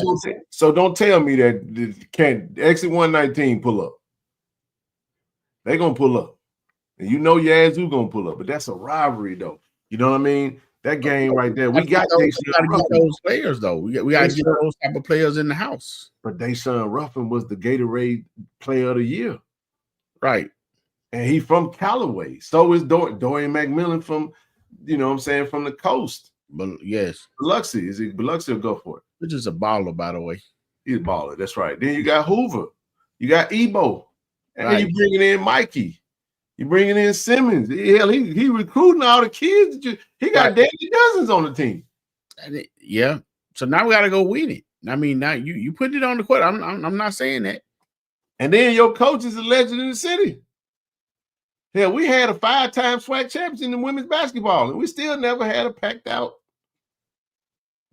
So don't tell me that can't Exit 119 pull up. They're gonna pull up. And Yazoo gonna pull up, but that's a rivalry though. You know what I mean? That game right there. We got those players though. We got to get those type of players in the house. But Deshaun Ruffin was the Gatorade Player of the Year. Right. And he from Callaway. So is Dorian McMillan from, from the coast. But yes. Biloxi. Is it Biloxi or go for it? Which is a baller, by the way. He's a baller. That's right. Then you got Hoover. You got Ebo. And then you bringing in Mikey. You bringing in Simmons. Hell, he recruiting all the kids. He got Danny Dozens on the team. Yeah. So now we got to go win it. I mean, now you put it on the court. I'm not saying that. And then your coach is a legend in the city. Hell, we had a 5-time SWAC champion in women's basketball, and we still never had a packed out.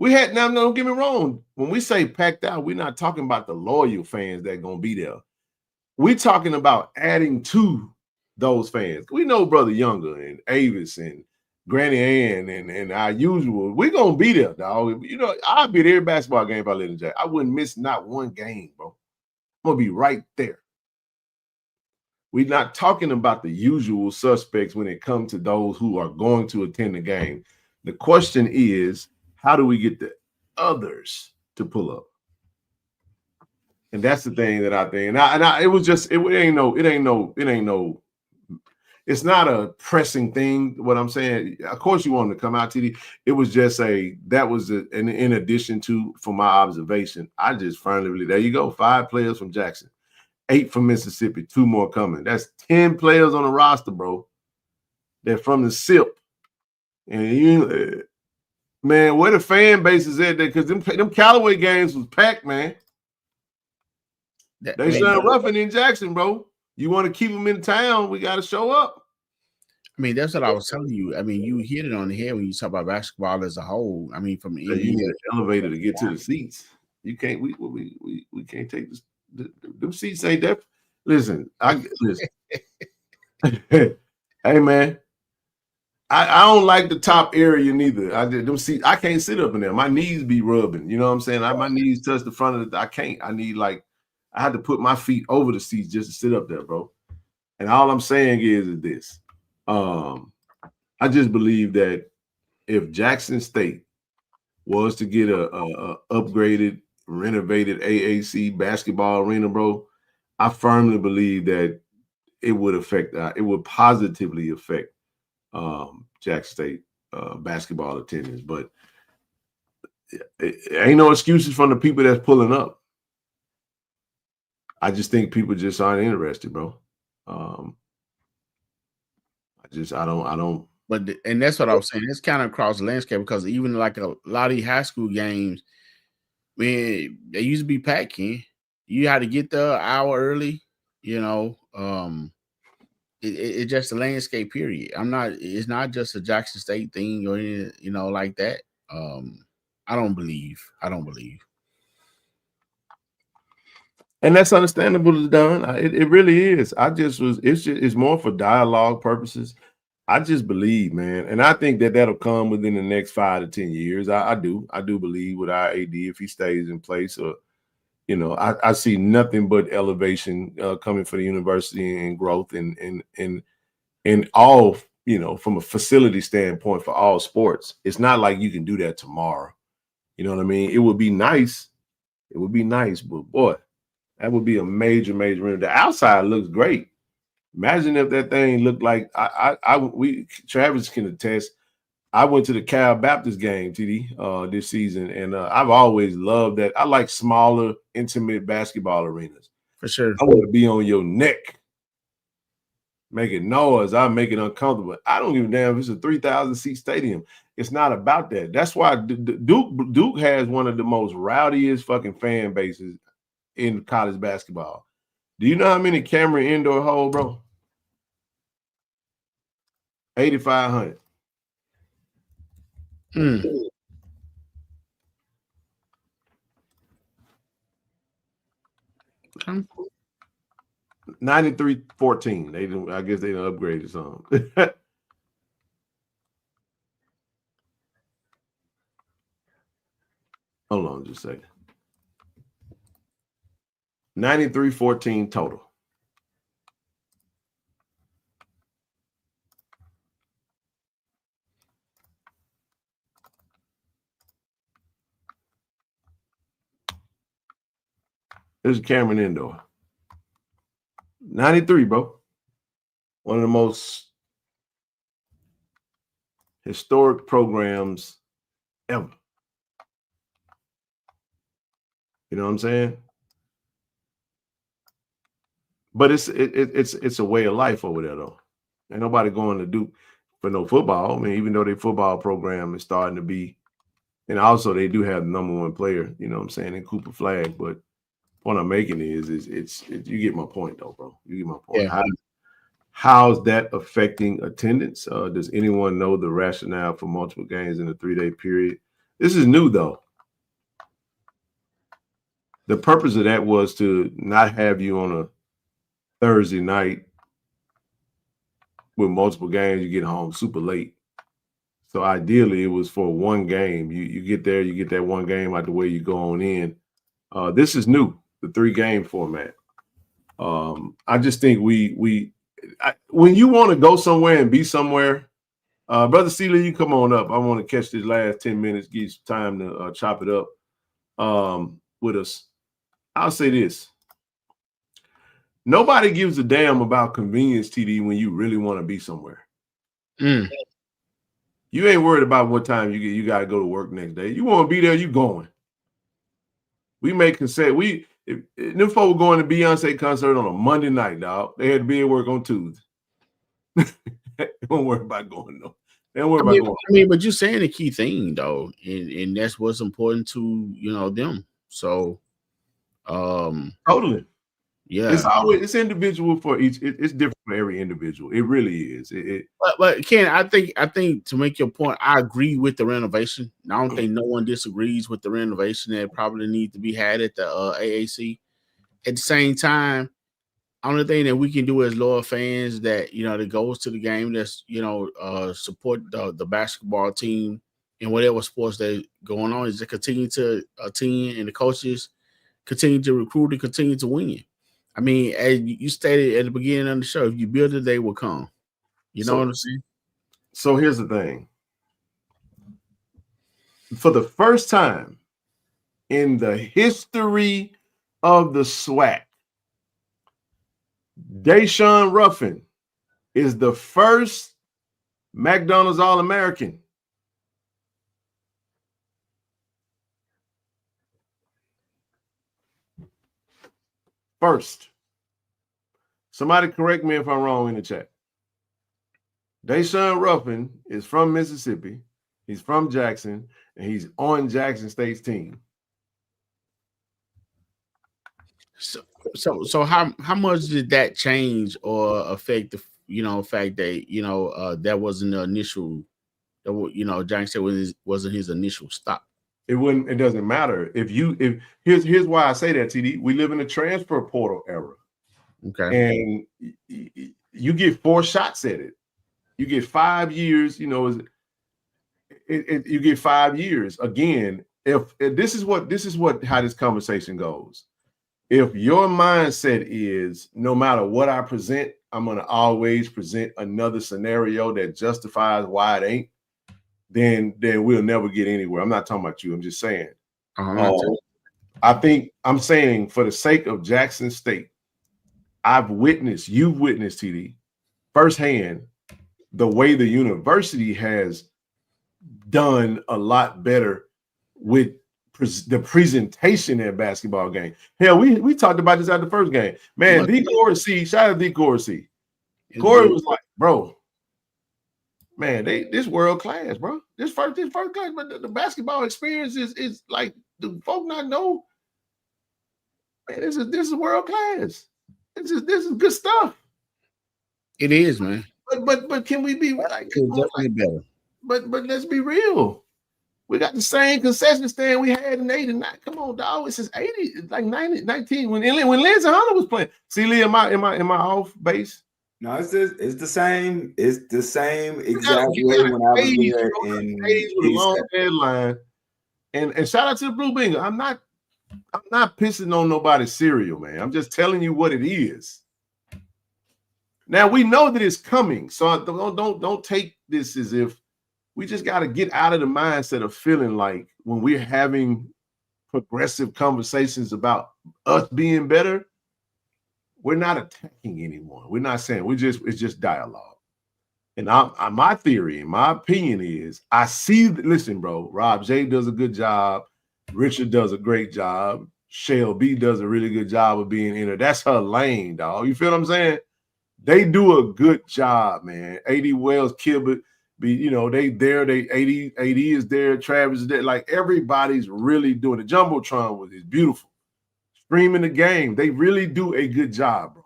Now, don't get me wrong. When we say packed out, we're not talking about the loyal fans that are going to be there. We're talking about adding to those fans. We know Brother Younger and Avis and Granny Ann and our usual. We're going to be there, dog. I'll be there every basketball game if I live in Jack. I wouldn't miss not one game, bro. I'm going to be right there. We're not talking about the usual suspects when it comes to those who are going to attend the game. The question is, how do we get the others to pull up? And that's the thing that I think. It's not a pressing thing. What I'm saying, of course, you want them to come out, TD. It was just in addition to, from my observation, I just firmly believe, there you go, 5 players from Jackson. 8 from Mississippi, 2 more coming. That's 10 players on the roster, bro. They're from the SIP. And man, where the fan base is at there, because them Callaway games was packed, man. They started roughing in Jackson, bro. You want to keep them in town, we got to show up. I mean, that's what I was telling you. I mean, you hit it on the head when you talk about basketball as a whole. I mean, from the you need an elevator to get to the seats. You can't. We can't take this. Them seats ain't that. Listen. Hey man, I don't like the top area neither. Them seats. I can't sit up in there. My knees be rubbing. You know what I'm saying? My knees touch the front of the. I can't. I had to put my feet over the seats just to sit up there, bro. And all I'm saying is this. I just believe that if Jackson State was to get a upgraded, renovated AAC basketball arena, bro, I firmly believe that it would positively affect Jackson State basketball attendance. But it ain't no excuses from the people that's pulling up. I just think people just aren't interested, bro. I don't. But and that's what I was saying. It's kind of across the landscape, because even like a lot of these high school games, man, they used to be packed. You had to get there an hour early. It's just a landscape. Period. It's not just a Jackson State thing or any, like that. I don't believe. And that's understandable. It's done. It really is. It's more for dialogue purposes. I just believe, man, and I think that'll come within the next 5 to 10 years. I do believe with our AD, if he stays in place, or I see nothing but elevation coming for the university and growth and all, from a facility standpoint for all sports. It's not like you can do that tomorrow. You know what I mean? It would be nice. But boy, that would be a major, major. The outside looks great. Imagine if that thing looked like Travis can attest. I went to the Cal Baptist game, TD, this season, and I've always loved that. I like smaller, intimate basketball arenas. For sure. I want to be on your neck, making noise. I make it uncomfortable. I don't give a damn if it's a 3,000 seat stadium. It's not about that. That's why Duke has one of the most rowdiest fucking fan bases in college basketball. Do you know how many Cameron indoor hold, bro? 8,500. Okay. 93-14. I guess they done upgraded some. Hold on just a second. 93-14 total. There's Cameron Indoor. 93, bro. One of the most historic programs ever. You know what I'm saying? But it's a way of life over there, though. Ain't nobody going to Duke for no football. I mean, even though their football program is starting to be, and also they do have the #1 player, you know what I'm saying, in Cooper Flag. But what I'm making is you get my point, though, bro. You get my point. Yeah. How's that affecting attendance? Does anyone know the rationale for multiple games in a 3-day period? This is new, though. The purpose of that was to not have you on a Thursday night with multiple games. You get home super late. So ideally, it was for one game. You get there, you get that one game out the way, you go on in. This is new, the 3-game format. I just think when you want to go somewhere and be somewhere, Brother Sealy, you come on up. I want to catch this last 10 minutes, give you some time to chop it up with us. I'll say this. Nobody gives a damn about convenience, TD, when you really want to be somewhere. You ain't worried about what time you got to go to work next day. You want to be there, you going. We make consent. Them folk were going to Beyonce concert on a Monday night, dog. They had to be at work on Tuesday. Don't worry about going, though. Don't worry about going. But you're saying the key thing, though, and that's what's important to them. So, totally. Yeah, it's individual for each. It's different for every individual. It really is. But Ken, I think to make your point, I agree with the renovation. I don't think no one disagrees with the renovation that probably needs to be had at the AAC. At the same time, only thing that we can do as loyal fans that that goes to the game, that's support the basketball team and whatever sports that going on, is to continue to attend, and the coaches continue to recruit and continue to win. I mean, as you stated at the beginning of the show, if you build it, they will come. You know what I'm saying? So here's the thing. For the first time in the history of the SWAC, Deshaun Ruffin is the first McDonald's All-American. First. Somebody correct me if I'm wrong in the chat. Deshaun Ruffin is from Mississippi. He's from Jackson, and he's on Jackson State's team. So how much did that change or affect fact that that wasn't the initial. Giants said wasn't his initial stop. It wouldn't. It doesn't matter if here's why I say that. TD, we live in a transfer portal era. Okay, and you get 4 shots at it. You get 5 years. You get 5 years again. If this is how this conversation goes. If your mindset is no matter what I present, I'm going to always present another scenario that justifies why it ain't, then we'll never get anywhere. I'm not talking about you. I'm just saying. I think I'm saying for the sake of Jackson State, you've witnessed, TD, firsthand, the way the university has done a lot better with the presentation in basketball game. Hell, we talked about this at the first game. Man, D. Corey, shout out to D. Corey. Corey was like, bro, man, this world class, bro. This first class, but the basketball experience is like, do folk not know? Man, this is world class. This is good stuff. It is, man. But can we be like definitely better? But let's be real. We got the same concession stand we had in 89. Come on, dog. It's just 80, it's like 90, 19 when Lindsey Hunter was playing. See, Lee, am I off base? No, it's the same. It's the same exact way when I was there in with a long deadline. And shout out to the Blue Bingo. I'm not pissing on nobody's cereal, man. I'm just telling you what it is. Now we know that it's coming, so don't take this as if we just got to get out of the mindset of feeling like when we're having progressive conversations about us being better, we're not attacking anyone. We're not saying it's just dialogue. And my theory, my opinion is listen, bro, Rob J does a good job. Richard does a great job. Shell B does a really good job of being in there. That's her lane, dog. You feel what I'm saying? They do a good job, man. AD Wells, Kilbert, they there. AD is there. Travis is there. Like everybody's really doing. The Jumbotron is beautiful. Streaming the game. They really do a good job, bro.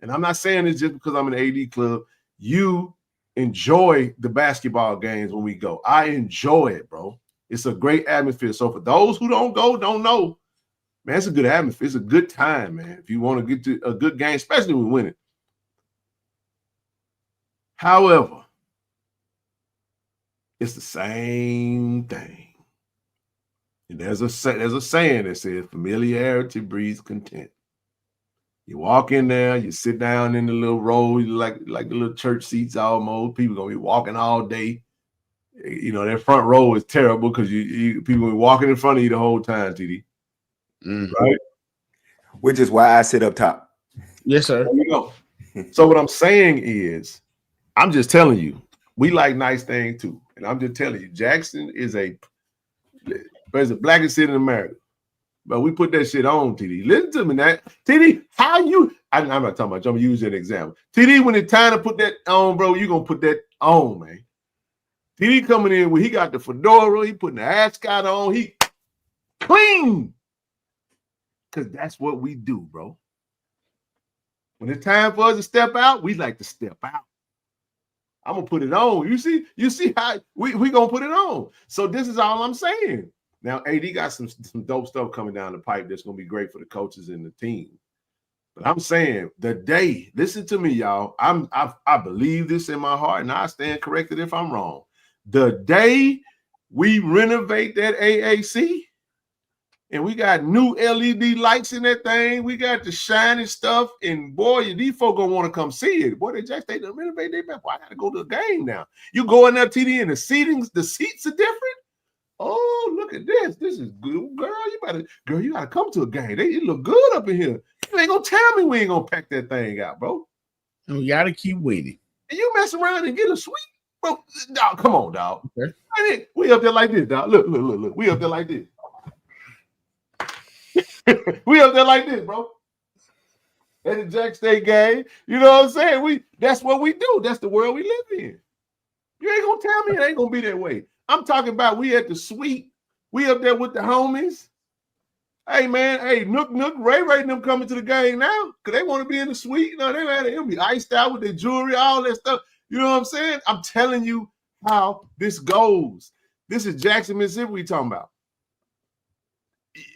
And I'm not saying it's just because I'm an AD club. You enjoy the basketball games when we go. I enjoy it, bro. It's a great atmosphere. So for those who don't go, don't know, man, it's a good atmosphere. It's a good time, man. If you want to get to a good game, especially when we win it. However, it's the same thing. And there's a saying that says familiarity breeds content. You walk in there, you sit down in the little row, like the little church seats almost. People gonna be walking all day. That front row is terrible because people be walking in front of you the whole time, TD. Right? Which is why I sit up top. Yes, sir. So what I'm saying is, I'm just telling you, we like nice things too. And I'm just telling you, Jackson is the blackest city in America. But we put that shit on, TD. Listen to me now. TD, I'm not talking about you. I'm going to use an example. TD, when it's time to put that on, bro, you're going to put that on, man. TD coming in when he got the fedora, he putting the ascot on, he clean. Because that's what we do, bro. When it's time for us to step out, we like to step out. I'm gonna put it on. You see how we gonna put it on. So this is all I'm saying. Now, AD got some dope stuff coming down the pipe that's gonna be great for the coaches and the team. But I'm saying the day, listen to me, y'all. I believe this in my heart, and I stand corrected if I'm wrong. The day we renovate that AAC, and we got new LED lights in that thing. We got the shiny stuff. And boy, these folk gonna want to come see it. Boy, they done renovate their back. Boy, I gotta go to a game now. You go in there, TD, and the seats are different. Oh, look at this. This is good. Girl, you gotta come to a game. It look good up in here. You ain't gonna tell me we ain't gonna pack that thing out, bro. And we gotta keep winning. And you mess around and get a suite, bro. Dog, come on, dog. Okay. We up there like this, dog. Look. We up there like this. We up there like this, bro. At the Jack State game, you know what I'm saying? That's what we do. That's the world we live in. You ain't gonna tell me it ain't gonna be that way. I'm talking about we at the suite. We up there with the homies. Hey man, hey Nook, Ray and them coming to the game now because they want to be in the suite. You know, they'll be iced out with their jewelry, all that stuff. You know what I'm saying? I'm telling you how this goes. This is Jackson, Mississippi. We talking about.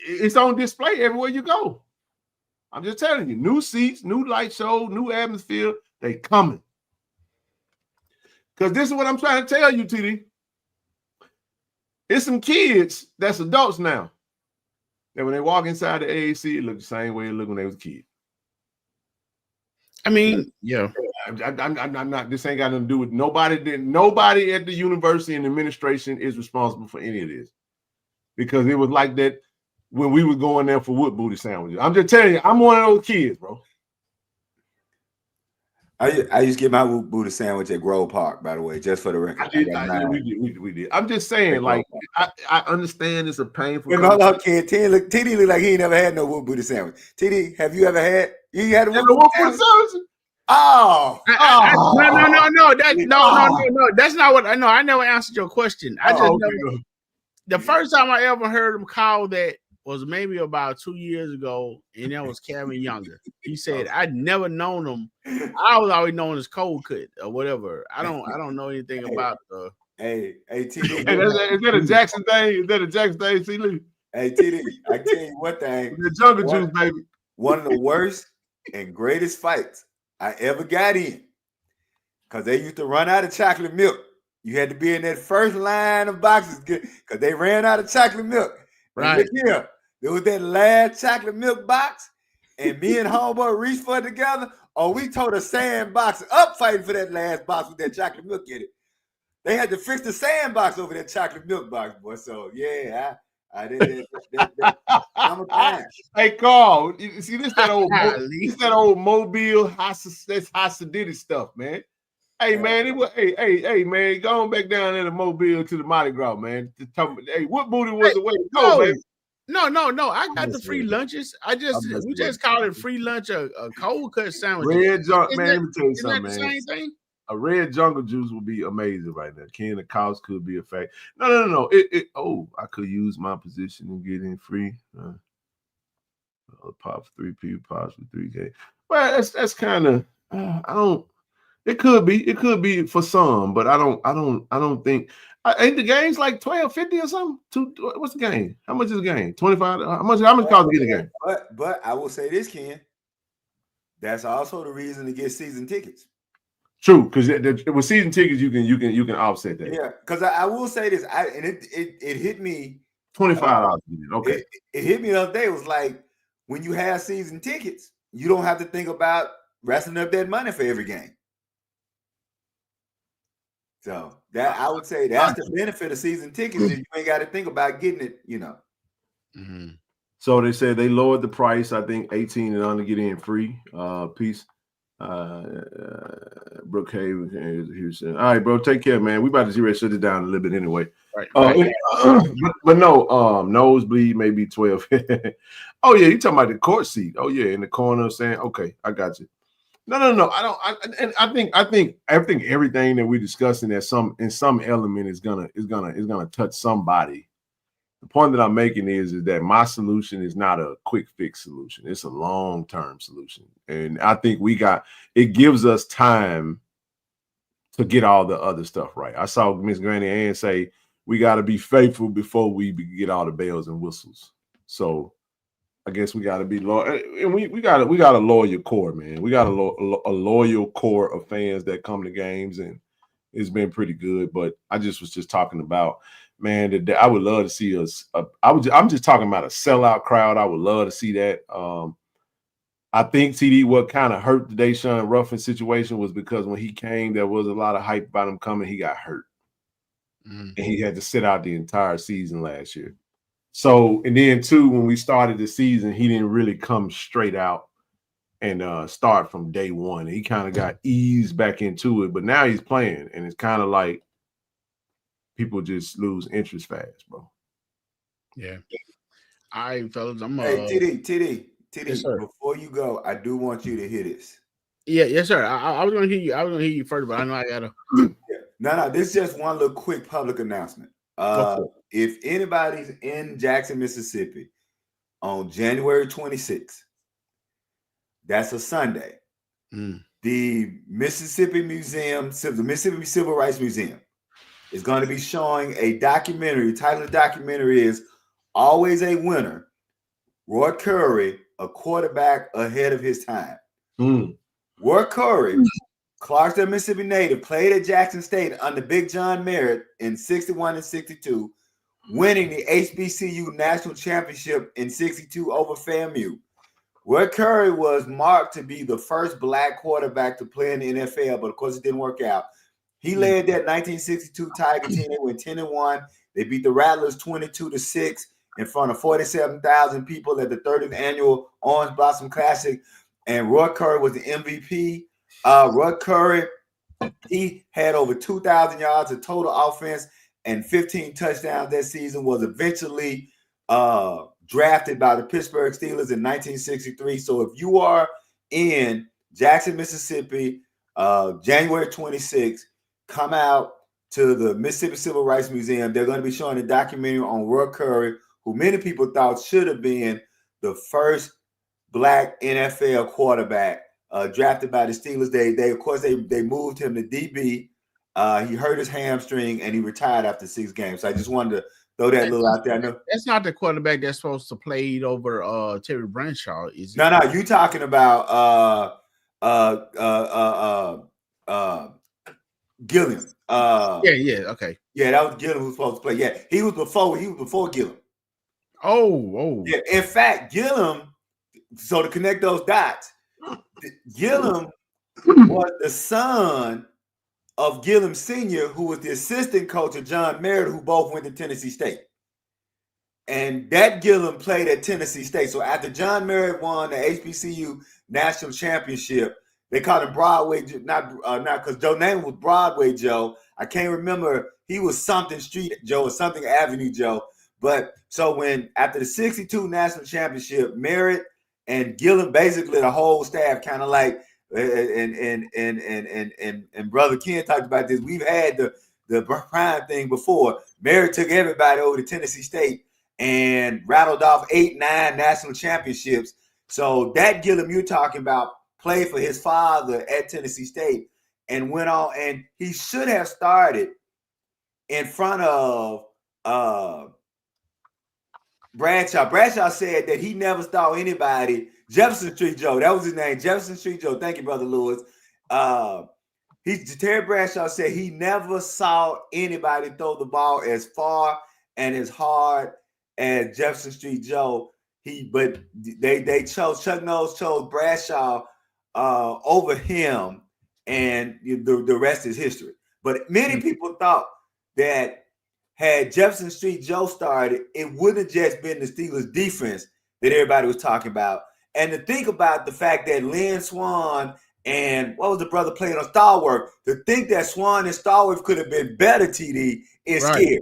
It's on display everywhere you go. I'm just telling you, new seats, new light show, new atmosphere. They coming. Because this is what I'm trying to tell you, TD. It's some kids that's adults now. And when they walk inside the AAC, it looks the same way it looked when they was a kid. I mean, yeah. I'm not. This ain't got nothing to do with nobody. Nobody at the university and administration is responsible for any of this, because it was like that when we were going there for wood booty sandwiches. I'm just telling you, I'm one of those kids, bro. I used to get my wood booty sandwich at Grove Park, by the way, just for the record. We did. I'm just saying, like, I understand it's a painful. No, kid, TD look like he ain't never had no wood booty sandwich. TD, have you ever had? You had a wood booty sandwich? Oh, no. That's not what I know. I never answered your question. I just never. The first time I ever heard him call that was maybe about 2 years ago, and that was Kevin Younger. He said, "I'd never known him. I was always known as Cold Cut or whatever. I don't know anything about the." Hey, TD. Is that a Jackson thing? Is that a Jackson thing, C-Lee? Hey, TD, I tell you one thing. The jungle juice, baby. One of the worst and greatest fights I ever got in, because they used to run out of chocolate milk. You had to be in that first line of boxes because they ran out of chocolate milk. Right. Here, there was that last chocolate milk box, and me and homeboy reached for it together. Oh, we tore the sandbox up fighting for that last box with that chocolate milk in it. They had to fix the sandbox over that chocolate milk box, boy. So yeah, I did that. I'm a fan. Hey, Carl, you see this that old Mobile Hasidity stuff, man. Hey, man, hey, man, go on back down there to Mobile to the Mardi Gras, man. Hey, what booty was the way to go, man? No. I got the free lunches. We just call it free lunch, a cold cut sandwich. Red jungle, man. Let me tell you something, man. Same thing? A red jungle juice would be amazing right now. Ken, the cows could be a fact. No. I could use my position and get in free. Pop for 3 people, pops for 3K. Well, that's kind of I don't. It could be for some, but I don't think. Ain't the game's like $12.50 or something? What's the game? How much is the game? $25. How much cost to get the game? But I will say this, Ken. That's also the reason to get season tickets. True, because with season tickets you can offset that. Yeah, because I will say this, it hit me $25. Okay, it hit me the other day. It was like, when you have season tickets, you don't have to think about wrestling up that money for every game. So that I would say that's the benefit of season tickets. Is you ain't got to think about getting it, you know. Mm-hmm. So they said they lowered the price. I think 18 and under get in free. Peace. Brookhaven here's all right, bro. Take care, man. We about to shut it down a little bit anyway. Right. But no, nosebleed maybe 12. Oh yeah, you talking about the court seat? Oh yeah, in the corner saying, okay, I got you. No. I think everything that we're discussing in some element is gonna touch somebody. The point that I'm making is that my solution is not a quick fix solution. It's a long-term solution. And I think it gives us time to get all the other stuff right. I saw Miss Granny Ann say, we got to be faithful before we get all the bells and whistles. So I guess we got to be loyal. And we got a loyal core, man. We got a loyal core of fans that come to games, and it's been pretty good. But I was just talking about, man, I would love to see us. I'm just talking about a sellout crowd. I would love to see that. I think TD, what kind of hurt the Deshaun Ruffin situation was because when he came, there was a lot of hype about him coming. He got hurt, and he had to sit out the entire season last year. So, and then too, when we started the season, he didn't really come straight out and start from day one. He kind of got eased back into it, but now he's playing, and it's kind of like people just lose interest fast, bro. Yeah. All right, fellas. Hey, TD. Yes, before you go, I do want you to hear this. Yeah, yes, sir. I was gonna hear you. I was gonna hear you first, but I know I gotta. No. This is just one little quick public announcement. If anybody's in Jackson, Mississippi, on January 26th. That's a Sunday. The Mississippi Museum, the Mississippi Civil Rights Museum, is going to be showing a documentary. The title of the documentary is Always a Winner. Roy Curry, a quarterback ahead of his time. Roy Curry, Clarksdale, Mississippi native, played at Jackson State under Big John Merritt in 61 and 62, winning the HBCU National Championship in 62 over FAMU. Roy Curry was marked to be the first black quarterback to play in the NFL, but of course it didn't work out. He led that 1962 Tiger team. They went 10-1. They beat the Rattlers 22-6 in front of 47,000 people at the 30th annual Orange Blossom Classic. And Roy Curry was the MVP. Roy Curry, he had over 2,000 yards of total offense and 15 touchdowns that season, was eventually drafted by the Pittsburgh Steelers in 1963. So if you are in Jackson, Mississippi, January 26th, come out to the Mississippi Civil Rights Museum. They're going to be showing a documentary on Roy Curry, who many people thought should have been the first black NFL quarterback drafted by the Steelers. They of course they moved him to DB. He hurt his hamstring and he retired after 6 games. So I just wanted to throw that little out there. I know that's not the quarterback that's supposed to play over Terry Bradshaw, is it? No, you talking about Gilliam. Okay. Yeah, that was Gilliam who was supposed to play. Yeah, he was before Gilliam. Oh. Yeah, in fact, Gilliam, so to connect those dots, Gilliam was the son of Gilliam Sr., who was the assistant coach of John Merritt, who both went to Tennessee State. And that Gilliam played at Tennessee State. So after John Merritt won the HBCU National Championship, they called him Broadway, not because Joe's name was Broadway Joe. I can't remember. He was something Street Joe or something Avenue Joe. But so when after the 62 National Championship, Merritt and Gilliam, basically the whole staff, kind of like and Brother Ken talked about this. We've had the prime thing before. Merritt took everybody over to Tennessee State and rattled off 8-9 national championships. So that Gilliam you're talking about played for his father at Tennessee State and went on, and he should have started in front of Bradshaw. Bradshaw said that he never saw anybody. Jefferson Street Joe, that was his name. Jefferson Street Joe. Thank you, Brother Lewis. Terry Bradshaw said he never saw anybody throw the ball as far and as hard as Jefferson Street Joe. But they chose, Chuck Knowles chose Bradshaw over him, and the rest is history. But many people thought that had Jefferson Street Joe started, it wouldn't have just been the Steelers' defense that everybody was talking about. And to think about the fact that Lynn Swann and what was the brother playing on Stallworth, to think that Swann and Stallworth could have been better, TD, is scary.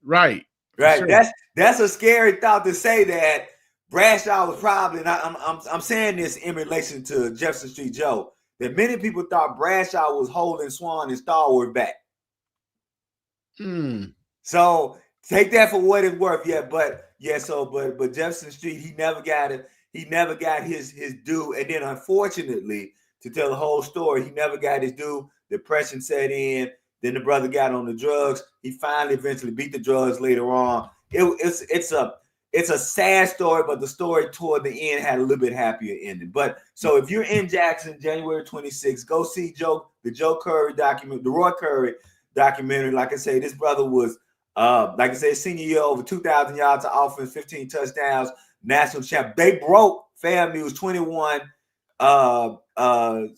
Right. Sure. That's a scary thought to say that Bradshaw was probably, and I'm saying this in relation to Jefferson Street Joe, that many people thought Bradshaw was holding Swann and Stallworth back. So take that for what it's worth. But Jefferson Street, he never got it. He never got his due. And then unfortunately, to tell the whole story, he never got his due. Depression set in. Then the brother got on the drugs. He finally eventually beat the drugs later on. It's a sad story, but the story toward the end had a little bit happier ending. But so if you're in Jackson, January 26th, go see the Roy Curry documentary. Like I say, this brother was, like I said, senior year, over 2,000 yards of offense, 15 touchdowns, national champ. They broke FAMU's 21. FAMU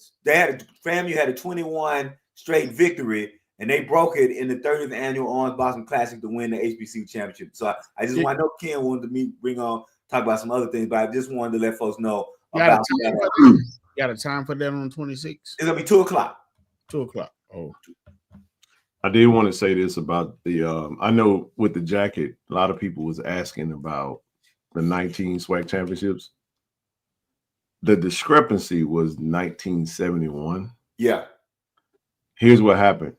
had a 21 straight victory, and they broke it in the 30th annual Orange Blossom Classic to win the HBCU championship. So I just want to know Ken wanted to talk about some other things, but I just wanted to let folks know about that. You got a time for that on 26? It's gonna be 2:00. 2:00. Oh. I did want to say this about the I know with the jacket, a lot of people was asking about the 19 SWAC championships. The discrepancy was 1971. Yeah. Here's what happened.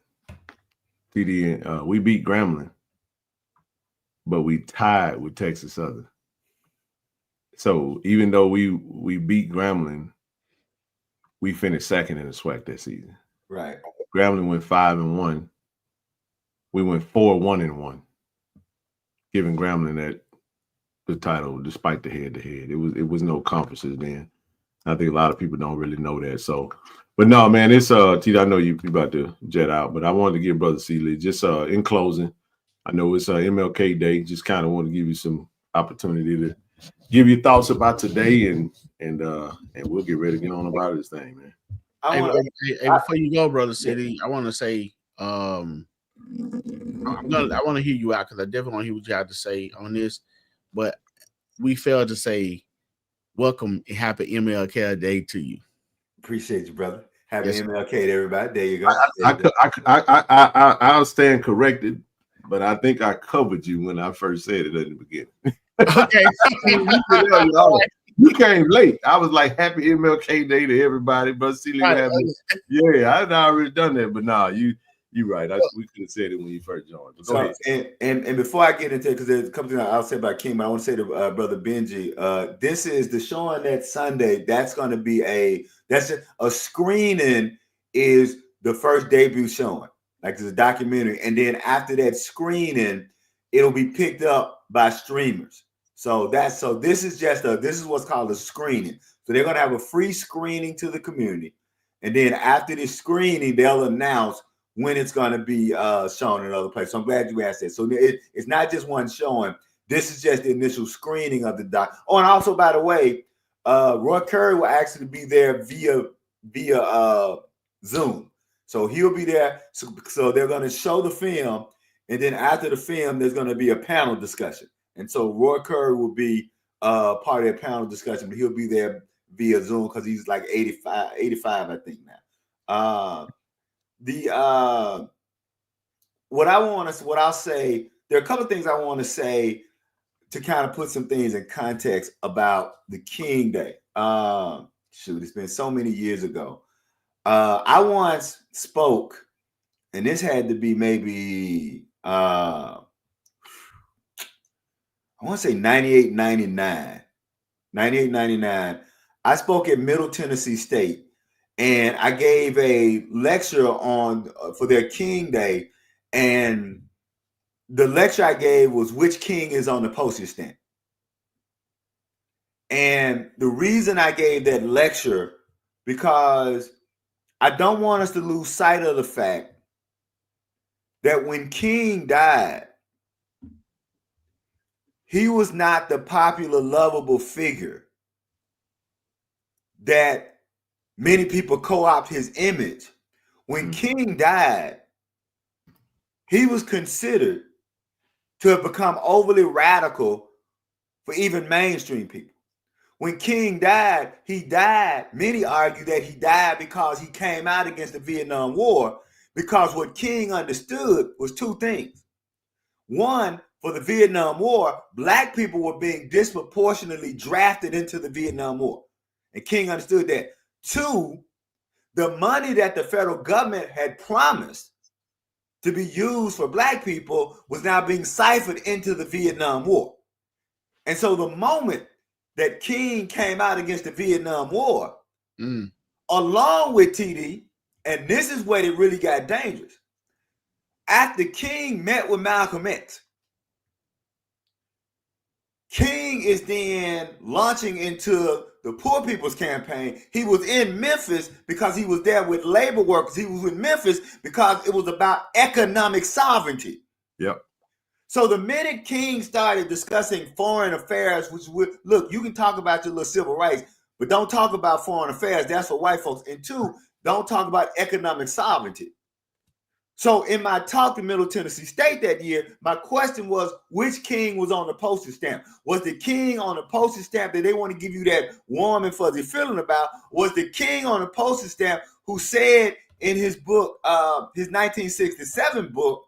TD, we beat Grambling, but we tied with Texas Southern. So even though we beat Grambling, we finished second in the SWAC that season. Right. Grambling went 5-1. We went 4-1-1, giving Grambling the title despite the head-to-head. It was no conferences then. I think a lot of people don't really know that. So, but no, man, it's Tito, I know you about to jet out, but I wanted to give Brother Sealy just in closing. I know it's MLK Day. Just kind of want to give you some opportunity to give your thoughts about today, and we'll get ready to get on about this thing, man. Before you go, Brother City, I want to say I want to hear you out because I definitely want to hear what you have to say on this. But we failed to say welcome and happy MLK Day to you. Appreciate you, brother. Happy MLK to everybody. There you go. I'll stand corrected, but I think I covered you when I first said it at the beginning. Okay. You came late. I was like, happy MLK Day to everybody. But I'd already done that. But nah, you're right. We could have said it when you first joined. But go ahead. And before I get into it, because there's a couple things I'll say about King, but I want to say to Brother Benji, this is the showing that Sunday. That's going to be a screening is the first debut showing. Like it's a documentary. And then after that screening, it'll be picked up by streamers. So this is what's called a screening. So they're going to have a free screening to the community. And then after the screening, they'll announce when it's going to be shown in other places. So I'm glad you asked that. So it's not just one showing. This is just the initial screening of the doc. Oh, and also, by the way, Roy Curry will actually be there via Zoom. So he'll be there. So they're going to show the film. And then after the film, there's going to be a panel discussion. And so Roy Curry will be part of that panel discussion, but he'll be there via Zoom because he's like 85, I think now. What I'll say, there are a couple of things I want to say to kind of put some things in context about the King Day. It's been so many years ago. I once spoke, and this had to be maybe I want to say 98, 99. I spoke at Middle Tennessee State, and I gave a lecture for their King Day, and the lecture I gave was which king is on the postage stamp. And the reason I gave that lecture, because I don't want us to lose sight of the fact that when King died, he was not the popular, lovable figure that many people co-opt his image. When King died, he was considered to have become overly radical for even mainstream people. When King died, many argue that he died because he came out against the Vietnam War, because what King understood was two things. One, for the Vietnam War, Black people were being disproportionately drafted into the Vietnam War. And King understood that. Two, the money that the federal government had promised to be used for Black people was now being siphoned into the Vietnam War. And so the moment that King came out against the Vietnam War, along with TD, and this is where it really got dangerous, after King met with Malcolm X, King is then launching into the Poor People's Campaign. He was in Memphis because he was there with labor workers. He was in Memphis because it was about economic sovereignty. Yep. So the minute King started discussing foreign affairs, look, you can talk about your little civil rights, but don't talk about foreign affairs. That's for white folks. And two, don't talk about economic sovereignty. So in my talk to Middle Tennessee State that year, my question was, which king was on the postage stamp? Was the king on the postage stamp that they want to give you that warm and fuzzy feeling about? Was the king on the postage stamp who said in his book, his 1967 book,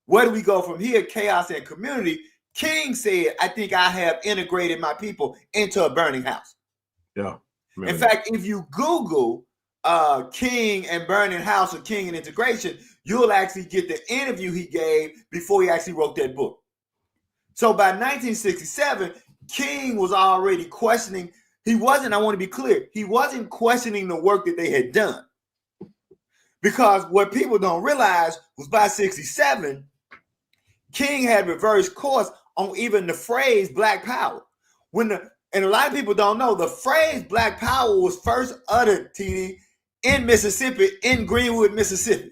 Where Do We Go From Here, Chaos and Community? King said, I think I have integrated my people into a burning house. Yeah. In fact, if you Google King and Burning House or King and Integration, you'll actually get the interview he gave before he actually wrote that book. So by 1967, King was already questioning. He wasn't, I want to be clear, he wasn't questioning the work that they had done. Because what people don't realize was by 67, King had reversed course on even the phrase Black Power. And a lot of people don't know, the phrase Black Power was first uttered, TD, in Mississippi, in Greenwood, Mississippi.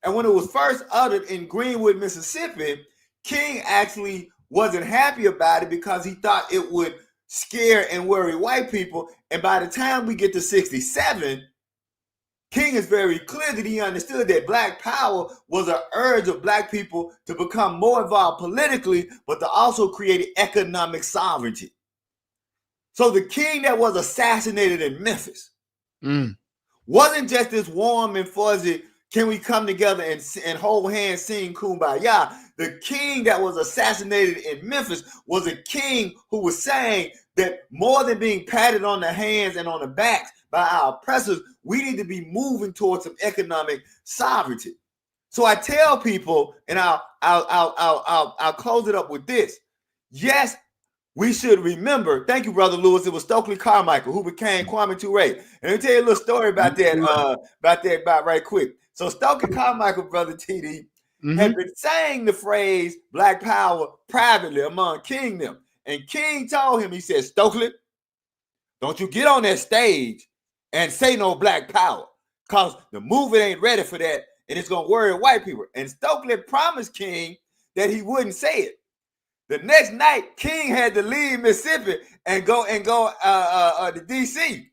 And when it was first uttered in Greenwood, Mississippi, King actually wasn't happy about it because he thought it would scare and worry white people. And by the time we get to 67, King is very clear that he understood that Black Power was an urge of Black people to become more involved politically, but to also create economic sovereignty. So the king that was assassinated in Memphis wasn't just this warm and fuzzy, can we come together and hold hands, sing Kumbaya? The king that was assassinated in Memphis was a king who was saying that more than being patted on the hands and on the backs by our oppressors, we need to be moving towards some economic sovereignty. So I tell people, and I'll close it up with this. Yes, we should remember. Thank you, Brother Lewis. It was Stokely Carmichael who became Kwame Ture. And let me tell you a little story about that, right quick. So Stokely Carmichael, Brother TD, had been saying the phrase Black Power privately among King them. And King told him, he said, Stokely, don't you get on that stage and say no Black Power, because the movement ain't ready for that, and it's going to worry white people. And Stokely promised King that he wouldn't say it. The next night, King had to leave Mississippi and go to D.C.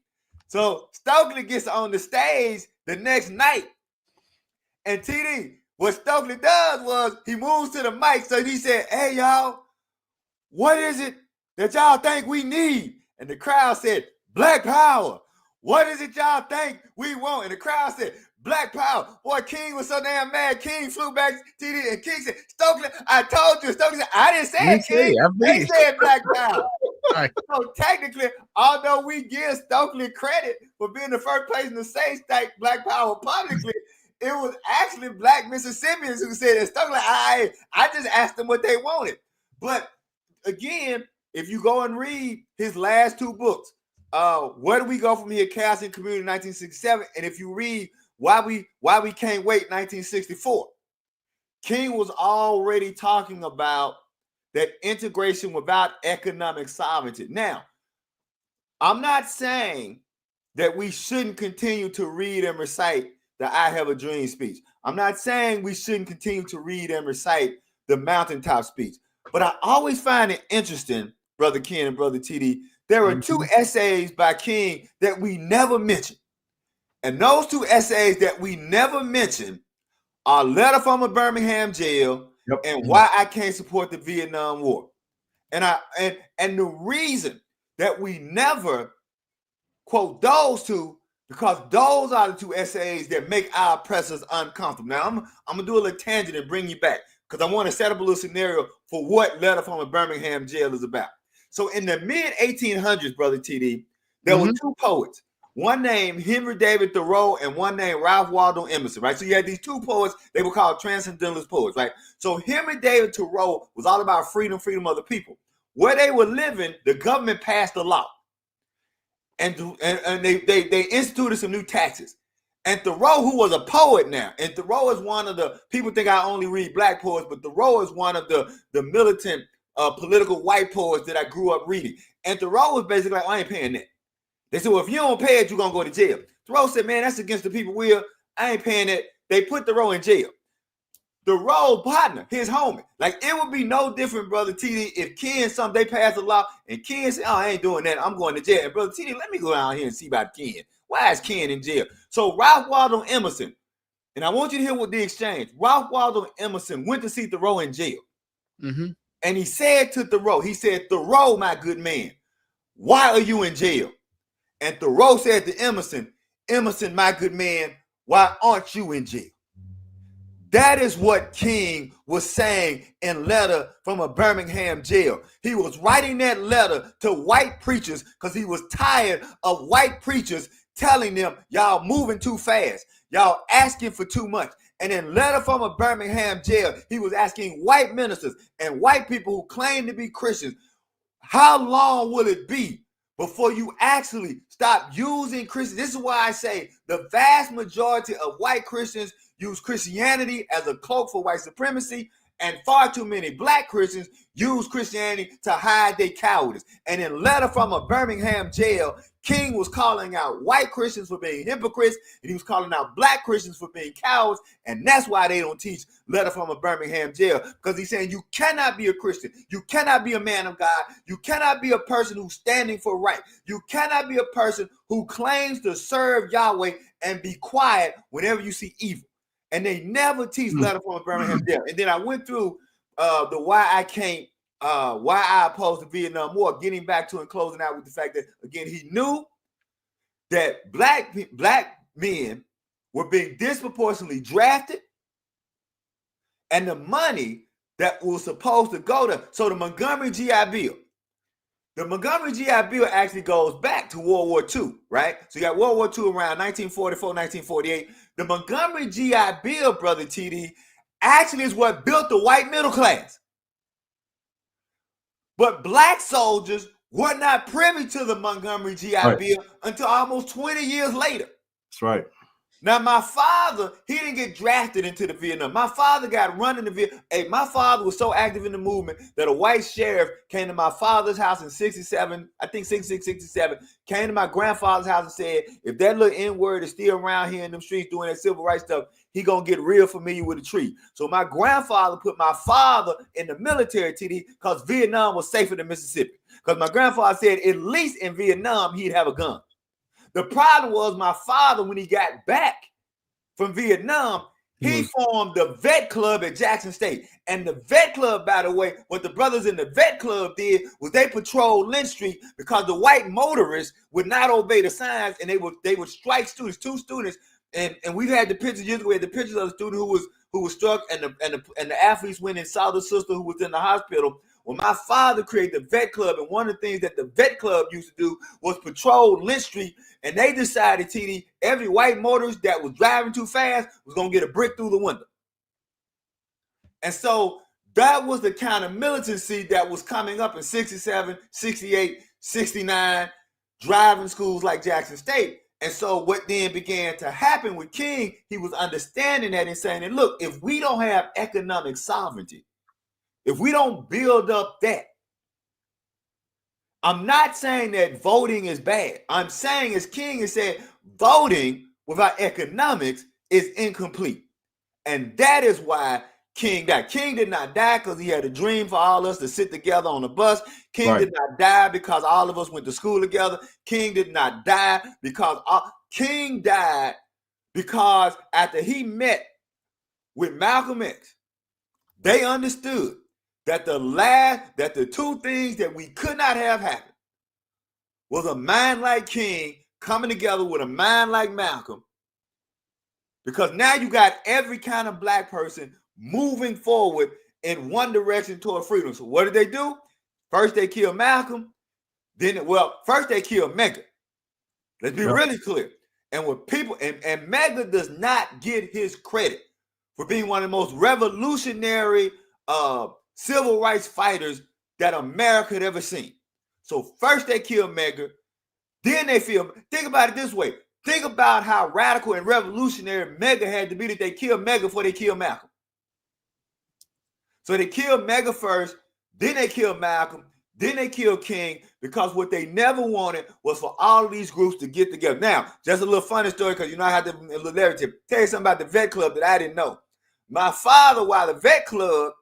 So Stokely gets on the stage the next night. And TD, what Stokely does was he moves to the mic. So he said, hey, y'all, what is it that y'all think we need? And the crowd said, Black Power. What is it y'all think we want? And the crowd said, Black Power. Boy, King was so damn mad. King flew back to TD, and King said, Stokely, I told you. Stokely said, I didn't say it, King. They said Black Power. Right. So technically, although we give Stokely credit for being the first person to say Black Power publicly, it was actually Black Mississippians who said it. Stokely, I just asked them what they wanted. But again, if you go and read his last two books, Where Do We Go From Here, Chaos in Community, 1967, and if you read Why We Can't Wait, 1964, King was already talking about that integration without economic sovereignty. Now, I'm not saying that we shouldn't continue to read and recite the I Have a Dream speech. I'm not saying we shouldn't continue to read and recite the Mountaintop speech. But I always find it interesting, Brother Ken and Brother TD, there are two essays by King that we never mention. And those two essays that we never mention are Letter from a Birmingham Jail and Why I Can't Support the Vietnam War. And the reason that we never quote those two, because those are the two essays that make our oppressors uncomfortable. Now, I'm going to do a little tangent and bring you back, because I want to set up a little scenario for what Letter from a Birmingham Jail is about. So in the mid-1800s, Brother TD, there were two poets, one named Henry David Thoreau and one named Ralph Waldo Emerson, right? So you had these two poets, they were called transcendentalist poets, right? So Henry David Thoreau was all about freedom of the people. Where they were living, the government passed a law. And they instituted some new taxes. And Thoreau, who was a poet now, and Thoreau is one of the, people think I only read Black poets, but Thoreau is one of the militant political white poets that I grew up reading. And Thoreau was basically like, I ain't paying that. They said, well, if you don't pay it, you're going to go to jail. Thoreau said, man, that's against the people will. I ain't paying that. They put Thoreau in jail. Thoreau's partner, his homie, like it would be no different, Brother TD, if Ken they passed a law and Ken said, oh, I ain't doing that, I'm going to jail. And Brother TD, let me go down here and see about Ken. Why is Ken in jail? So Ralph Waldo Emerson, and I want you to hear what the exchange. Ralph Waldo Emerson went to see Thoreau in jail. And he said to Thoreau, he said, Thoreau, my good man, why are you in jail? And Thoreau said to Emerson, Emerson, my good man, why aren't you in jail? That is what King was saying in Letter from a Birmingham Jail. He was writing that letter to white preachers because he was tired of white preachers telling them, y'all moving too fast. Y'all asking for too much. And in letter from a Birmingham jail, he was asking white ministers and white people who claim to be Christians, how long will it be before you actually stop using Christians? This is why I say the vast majority of white Christians use Christianity as a cloak for white supremacy, and far too many black Christians use Christianity to hide their cowardice. And in letter from a Birmingham jail, King was calling out white Christians for being hypocrites, and he was calling out black Christians for being cowards, and that's why they don't teach letter from a Birmingham jail, because he's saying you cannot be a Christian, you cannot be a man of God, you cannot be a person who's standing for right, you cannot be a person who claims to serve Yahweh and be quiet whenever you see evil. And they never teach letter from a Birmingham jail. And then I went through the why I oppose the Vietnam War, getting back to and closing out with the fact that, again, he knew that black men were being disproportionately drafted, and the money that was supposed to go to, so the Montgomery GI Bill. The Montgomery GI Bill actually goes back to World War II, right? So you got World War II around 1944, 1948. The Montgomery GI Bill, brother TD, actually is what built the white middle class. But black soldiers were not privy to the Montgomery GI Bill until almost 20 years later. That's right. Now, my father, he didn't get drafted into the Vietnam. My father got run in the Vietnam. Hey, my father was so active in the movement that a white sheriff came to my father's house in 67, I think 66, 67, came to my grandfather's house and said, if that little N-word is still around here in them streets doing that civil rights stuff, he gonna get real familiar with the tree. So my grandfather put my father in the military, TD, because Vietnam was safer than Mississippi. Because my grandfather said at least in Vietnam, he'd have a gun. The problem was my father, when he got back from Vietnam, he formed the vet club at Jackson State. And the vet club, by the way, what the brothers in the vet club did was they patrolled Lynch Street because the white motorists would not obey the signs, and they would strike students, two students. And we've had the pictures years ago. We had the pictures of the student who was struck, and the athletes went and saw the sister who was in the hospital. Well, my father created the vet club, and one of the things that the vet club used to do was patrol Lynch Street, and they decided, TD, every white motorist that was driving too fast was going to get a brick through the window. And so that was the kind of militancy that was coming up in 67, 68, 69, driving schools like Jackson State. And so what then began to happen with King, he was understanding that and saying, look, if we don't have economic sovereignty, if we don't build up that, I'm not saying that voting is bad. I'm saying, as King has said, voting without economics is incomplete. And that is why King died. King did not die because he had a dream for all of us to sit together on the bus. King did not die because all of us went to school together. King did not die because King died because after he met with Malcolm X, they understood that the two things that we could not have happen was a mind like King coming together with a mind like Malcolm, because now you got every kind of black person moving forward in one direction toward freedom. So what did they do? First they killed Malcolm, first they killed Medgar. Let's be really clear. And with people, and Medgar does not get his credit for being one of the most revolutionary civil rights fighters that America had ever seen. So first they killed Medgar, then they think about it this way. Think about how radical and revolutionary Medgar had to be that they killed Medgar before they killed Malcolm. So they killed Medgar first, then they killed Malcolm, then they killed King, because what they never wanted was for all of these groups to get together. Now, just a little funny story, because you know I had a little narrative. Tell you something about the vet club that I didn't know. My father, while the vet club,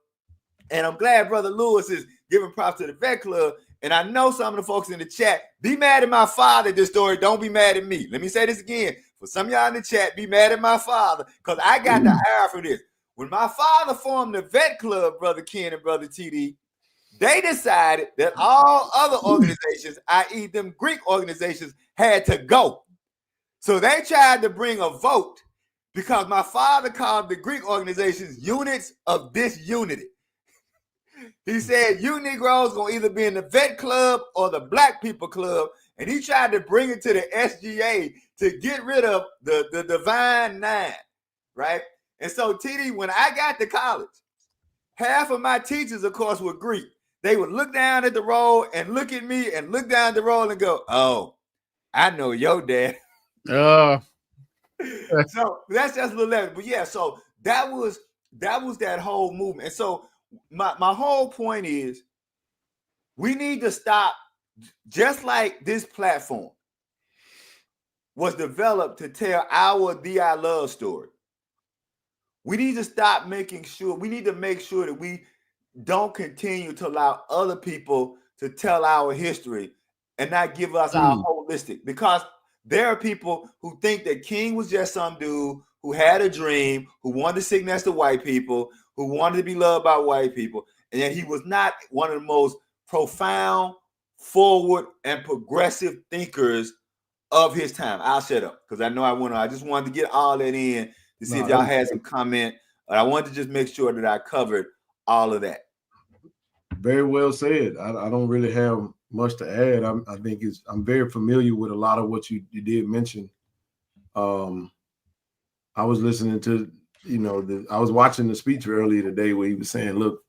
and I'm glad Brother Lewis is giving props to the vet club, and I know some of the folks in the chat, be mad at my father at this story, don't be mad at me. Let me say this again. For some of y'all in the chat, be mad at my father, because I got the ire for this. When my father formed the vet club, Brother Ken and Brother TD, they decided that all other organizations, i.e. them Greek organizations, had to go. So they tried to bring a vote, because my father called the Greek organizations units of disunity. He said you Negroes gonna either be in the vet club or the black people club, and he tried to bring it to the SGA to get rid of the Divine Nine, right? And so TD, when I got to college, half of my teachers, of course, were Greek. They would look down at the roll and look at me and look down the roll and go, "Oh, I know your dad." So that's just a little level. But yeah, so that was that whole movement. And so my whole point is we need to stop, just like this platform was developed to tell our DI love story. We need to stop making sure, we need to make sure that we don't continue to allow other people to tell our history and not give us our holistic, because there are people who think that King was just some dude who had a dream, who wanted to sit next to white people, who wanted to be loved by white people, and that he was not one of the most profound, forward, and progressive thinkers of his time. I'll shut up because I know I just wanted to get all that in to see if y'all had some comment. But I wanted to just make sure that I covered all of that. Very well said. I don't really have much to add. I think I'm very familiar with a lot of what you did mention. I was listening to, I was watching the speech earlier today where he was saying, look,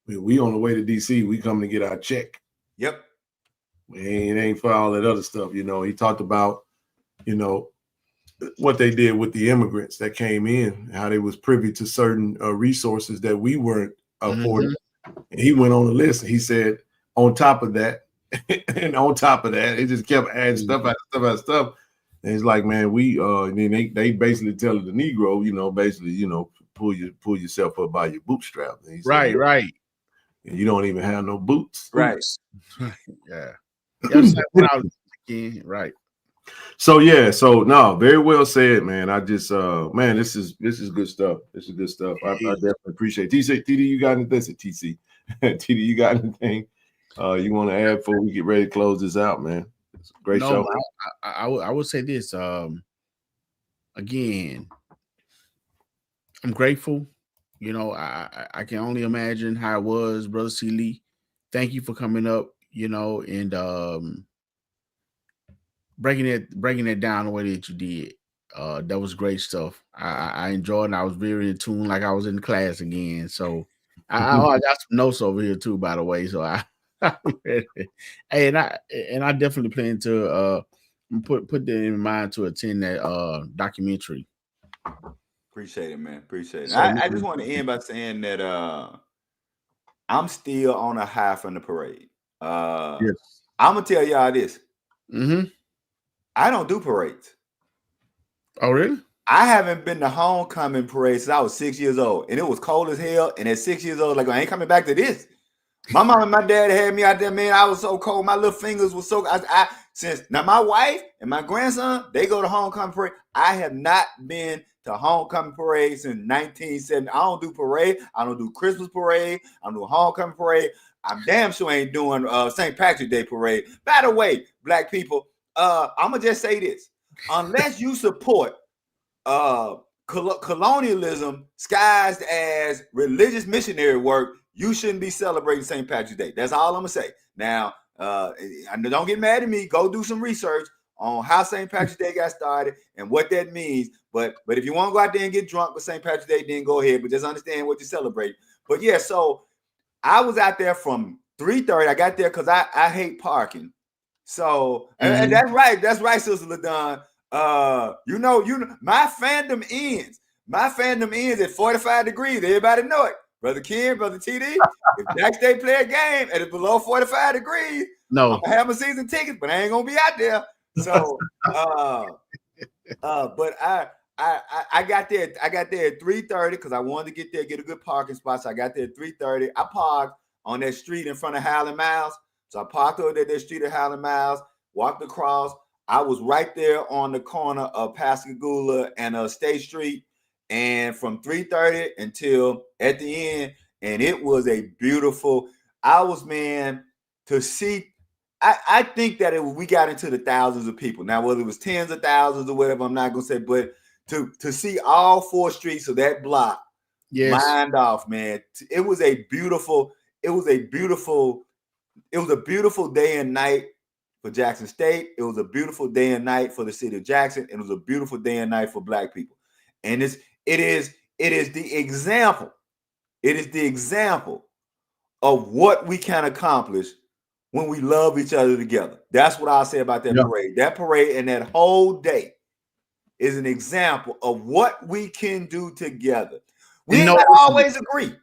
we on the way to DC, we come to get our check. Yep. It ain't for all that other stuff. He talked about, what they did with the immigrants that came in, how they was privy to certain resources that we weren't affording. And he went on the list and he said, on top of that, and on top of that, it just kept adding stuff out stuff. And it's like, man, then they basically tell the Negro, basically, pull yourself up by your bootstrap. And said, right. And you don't even have no boots. Right. Yeah. That's what I was thinking. Right. So no, very well said, man. I just man, this is good stuff. This is good stuff. I definitely appreciate it. TD, you got anything? TC. TD, you got anything you want to add before we get ready to close this out, man? It's a great show. I would say this. Again, I'm grateful. I can only imagine how it was, Brother C. Lee. Thank you for coming up, and breaking it down the way that you did. That was great stuff. I enjoyed it. I was very in tune, like I was in class again. So I got some notes over here too, by the way. So and I definitely plan to put that in mind to attend that documentary. Appreciate it, man. Appreciate it. So, I just want to end by saying that I'm still on a high from the parade. Yes. I'm gonna tell y'all this. I don't do parades. Oh, really? I haven't been to homecoming parade since I was 6 years old, and it was cold as hell. And at 6 years old, like, I ain't coming back to this. My mom and my dad had me out there, man. I was so cold. My little fingers were so. Since now, my wife and my grandson, they go to homecoming parade. I have not been to homecoming parade since 1970. I don't do parade. I don't do Christmas parade. I don't do homecoming parade. I'm damn sure ain't doing St. Patrick's Day parade. By the way, black people. I'm gonna just say this: unless you support colonialism disguised as religious missionary work, you shouldn't be celebrating St. Patrick's Day. That's all I'm gonna say. Now, don't get mad at me. Go do some research on how St. Patrick's Day got started and what that means. But if you want to go out there and get drunk with St. Patrick's Day, then go ahead. But just understand what you celebrate. But yeah, so I was out there from 3:30. I got there because I hate parking. So and that's right, Sister LaDon. You know, my fandom ends. My fandom ends at 45 degrees. Everybody know it. Brother Ken, Brother TD. If Jack State play a game and it's below 45 degrees, no, I'm gonna have my season tickets, but I ain't gonna be out there. So but I got there. I got there at 3:30 because I wanted to get there, get a good parking spot. So I got there at 3:30. I parked on that street in front of Howland Miles. So I parked over there, that street at Howland Miles, walked across. I was right there on the corner of Pascagoula and State Street. And from 3:30 until at the end, and it was a beautiful, to see. I think that we got into the thousands of people. Now, whether it was tens of thousands or whatever, I'm not gonna say, but to see all four streets of that block lined off, man. It was a beautiful day and night for Jackson State. It was a beautiful day and night for the city of Jackson. It was a beautiful day and night for Black people. And it it is the example. It is the example of what we can accomplish when we love each other together. That's what I'll say about that parade. That parade and that whole day is an example of what we can do together. We ain't gotta always agree.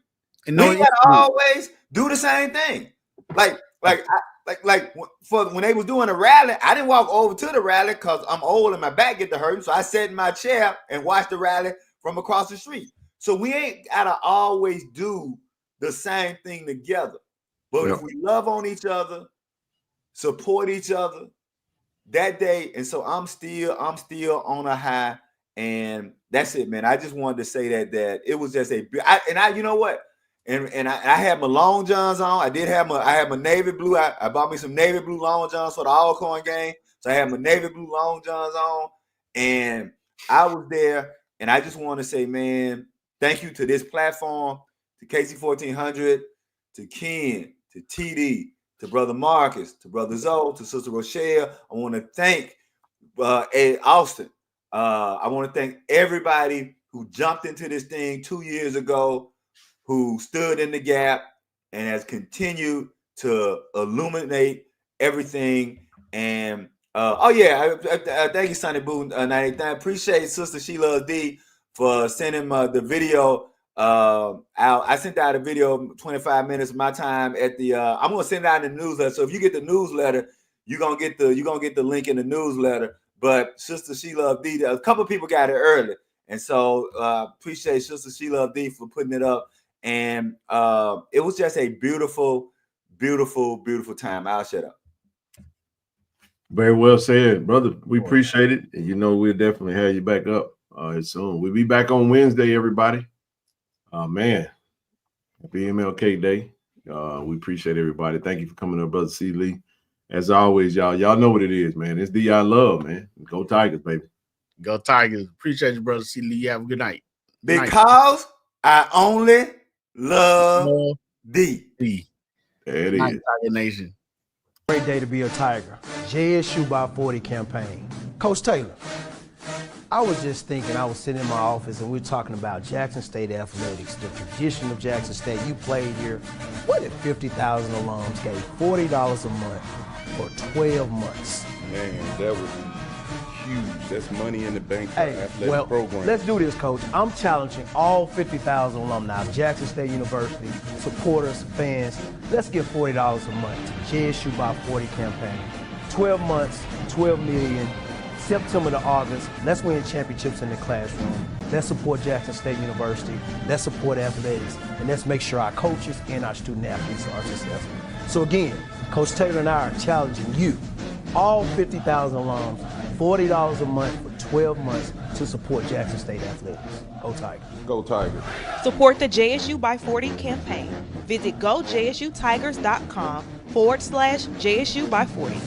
We ain't gotta always do the same thing. Like for when they was doing a rally, I didn't walk over to the rally because I'm old and my back get to hurting. So I sat in my chair and watched the rally from across the street. So we ain't gotta always do the same thing together. But if we love on each other, support each other that day, and so I'm still on a high, and that's it, man. I just wanted to say that it was just you know what? And I had my long johns on. I had my navy blue. I bought me some navy blue long johns for the Alcorn game. So I had my navy blue long johns on, and I was there. And I just want to say, man, thank you to this platform, to KC-1400, to Ken, to TD, to Brother Marcus, to Brother Zoe, to Sister Rochelle. I want to thank Ed Austin. I want to thank everybody who jumped into this thing 2 years ago, who stood in the gap and has continued to illuminate everything. And thank you, Sonny Boo. I appreciate Sister Sheila D for sending the video out. I sent out a video 25 minutes of my time at the. I'm gonna send it out in the newsletter. So if you get the newsletter, you're gonna get the link in the newsletter. But Sister Sheila D, a couple of people got it early, and so appreciate Sister Sheila D for putting it up. And it was just a beautiful, beautiful, beautiful time. I'll shut up. Very well said, brother. We appreciate it. And we'll definitely have you back up soon. We'll be back on Wednesday, everybody. Man, happy MLK Day. We appreciate everybody. Thank you for coming up, Brother C. Lee. As always, y'all know what it is, man. It's D.I. love, man. Go Tigers, baby. Go Tigers. Appreciate you, Brother C. Lee. Have a good night. Because I only love D. There it is. Tiger Nation. Great day to be a Tiger. JSU by 40 campaign. Coach Taylor, I was just thinking, I was sitting in my office and we were talking about Jackson State athletics, the tradition of Jackson State. You played here. What if 50,000 alums gave $40 a month for 12 months? Man, that would be huge. That's money in the bank for athletic program. Let's do this, Coach. I'm challenging all 50,000 alumni of Jackson State University, supporters, fans. Let's give $40 a month to JSU by 40 campaign. 12 months, 12 million. September to August, let's win championships in the classroom. Let's support Jackson State University. Let's support athletics. And let's make sure our coaches and our student athletes are successful. So again, Coach Taylor and I are challenging you, all 50,000 alums, $40 a month for 12 months to support Jackson State athletics. Go Tigers. Go Tigers. Support the JSU by 40 campaign. Visit gojsutigers.com/JSU by 40.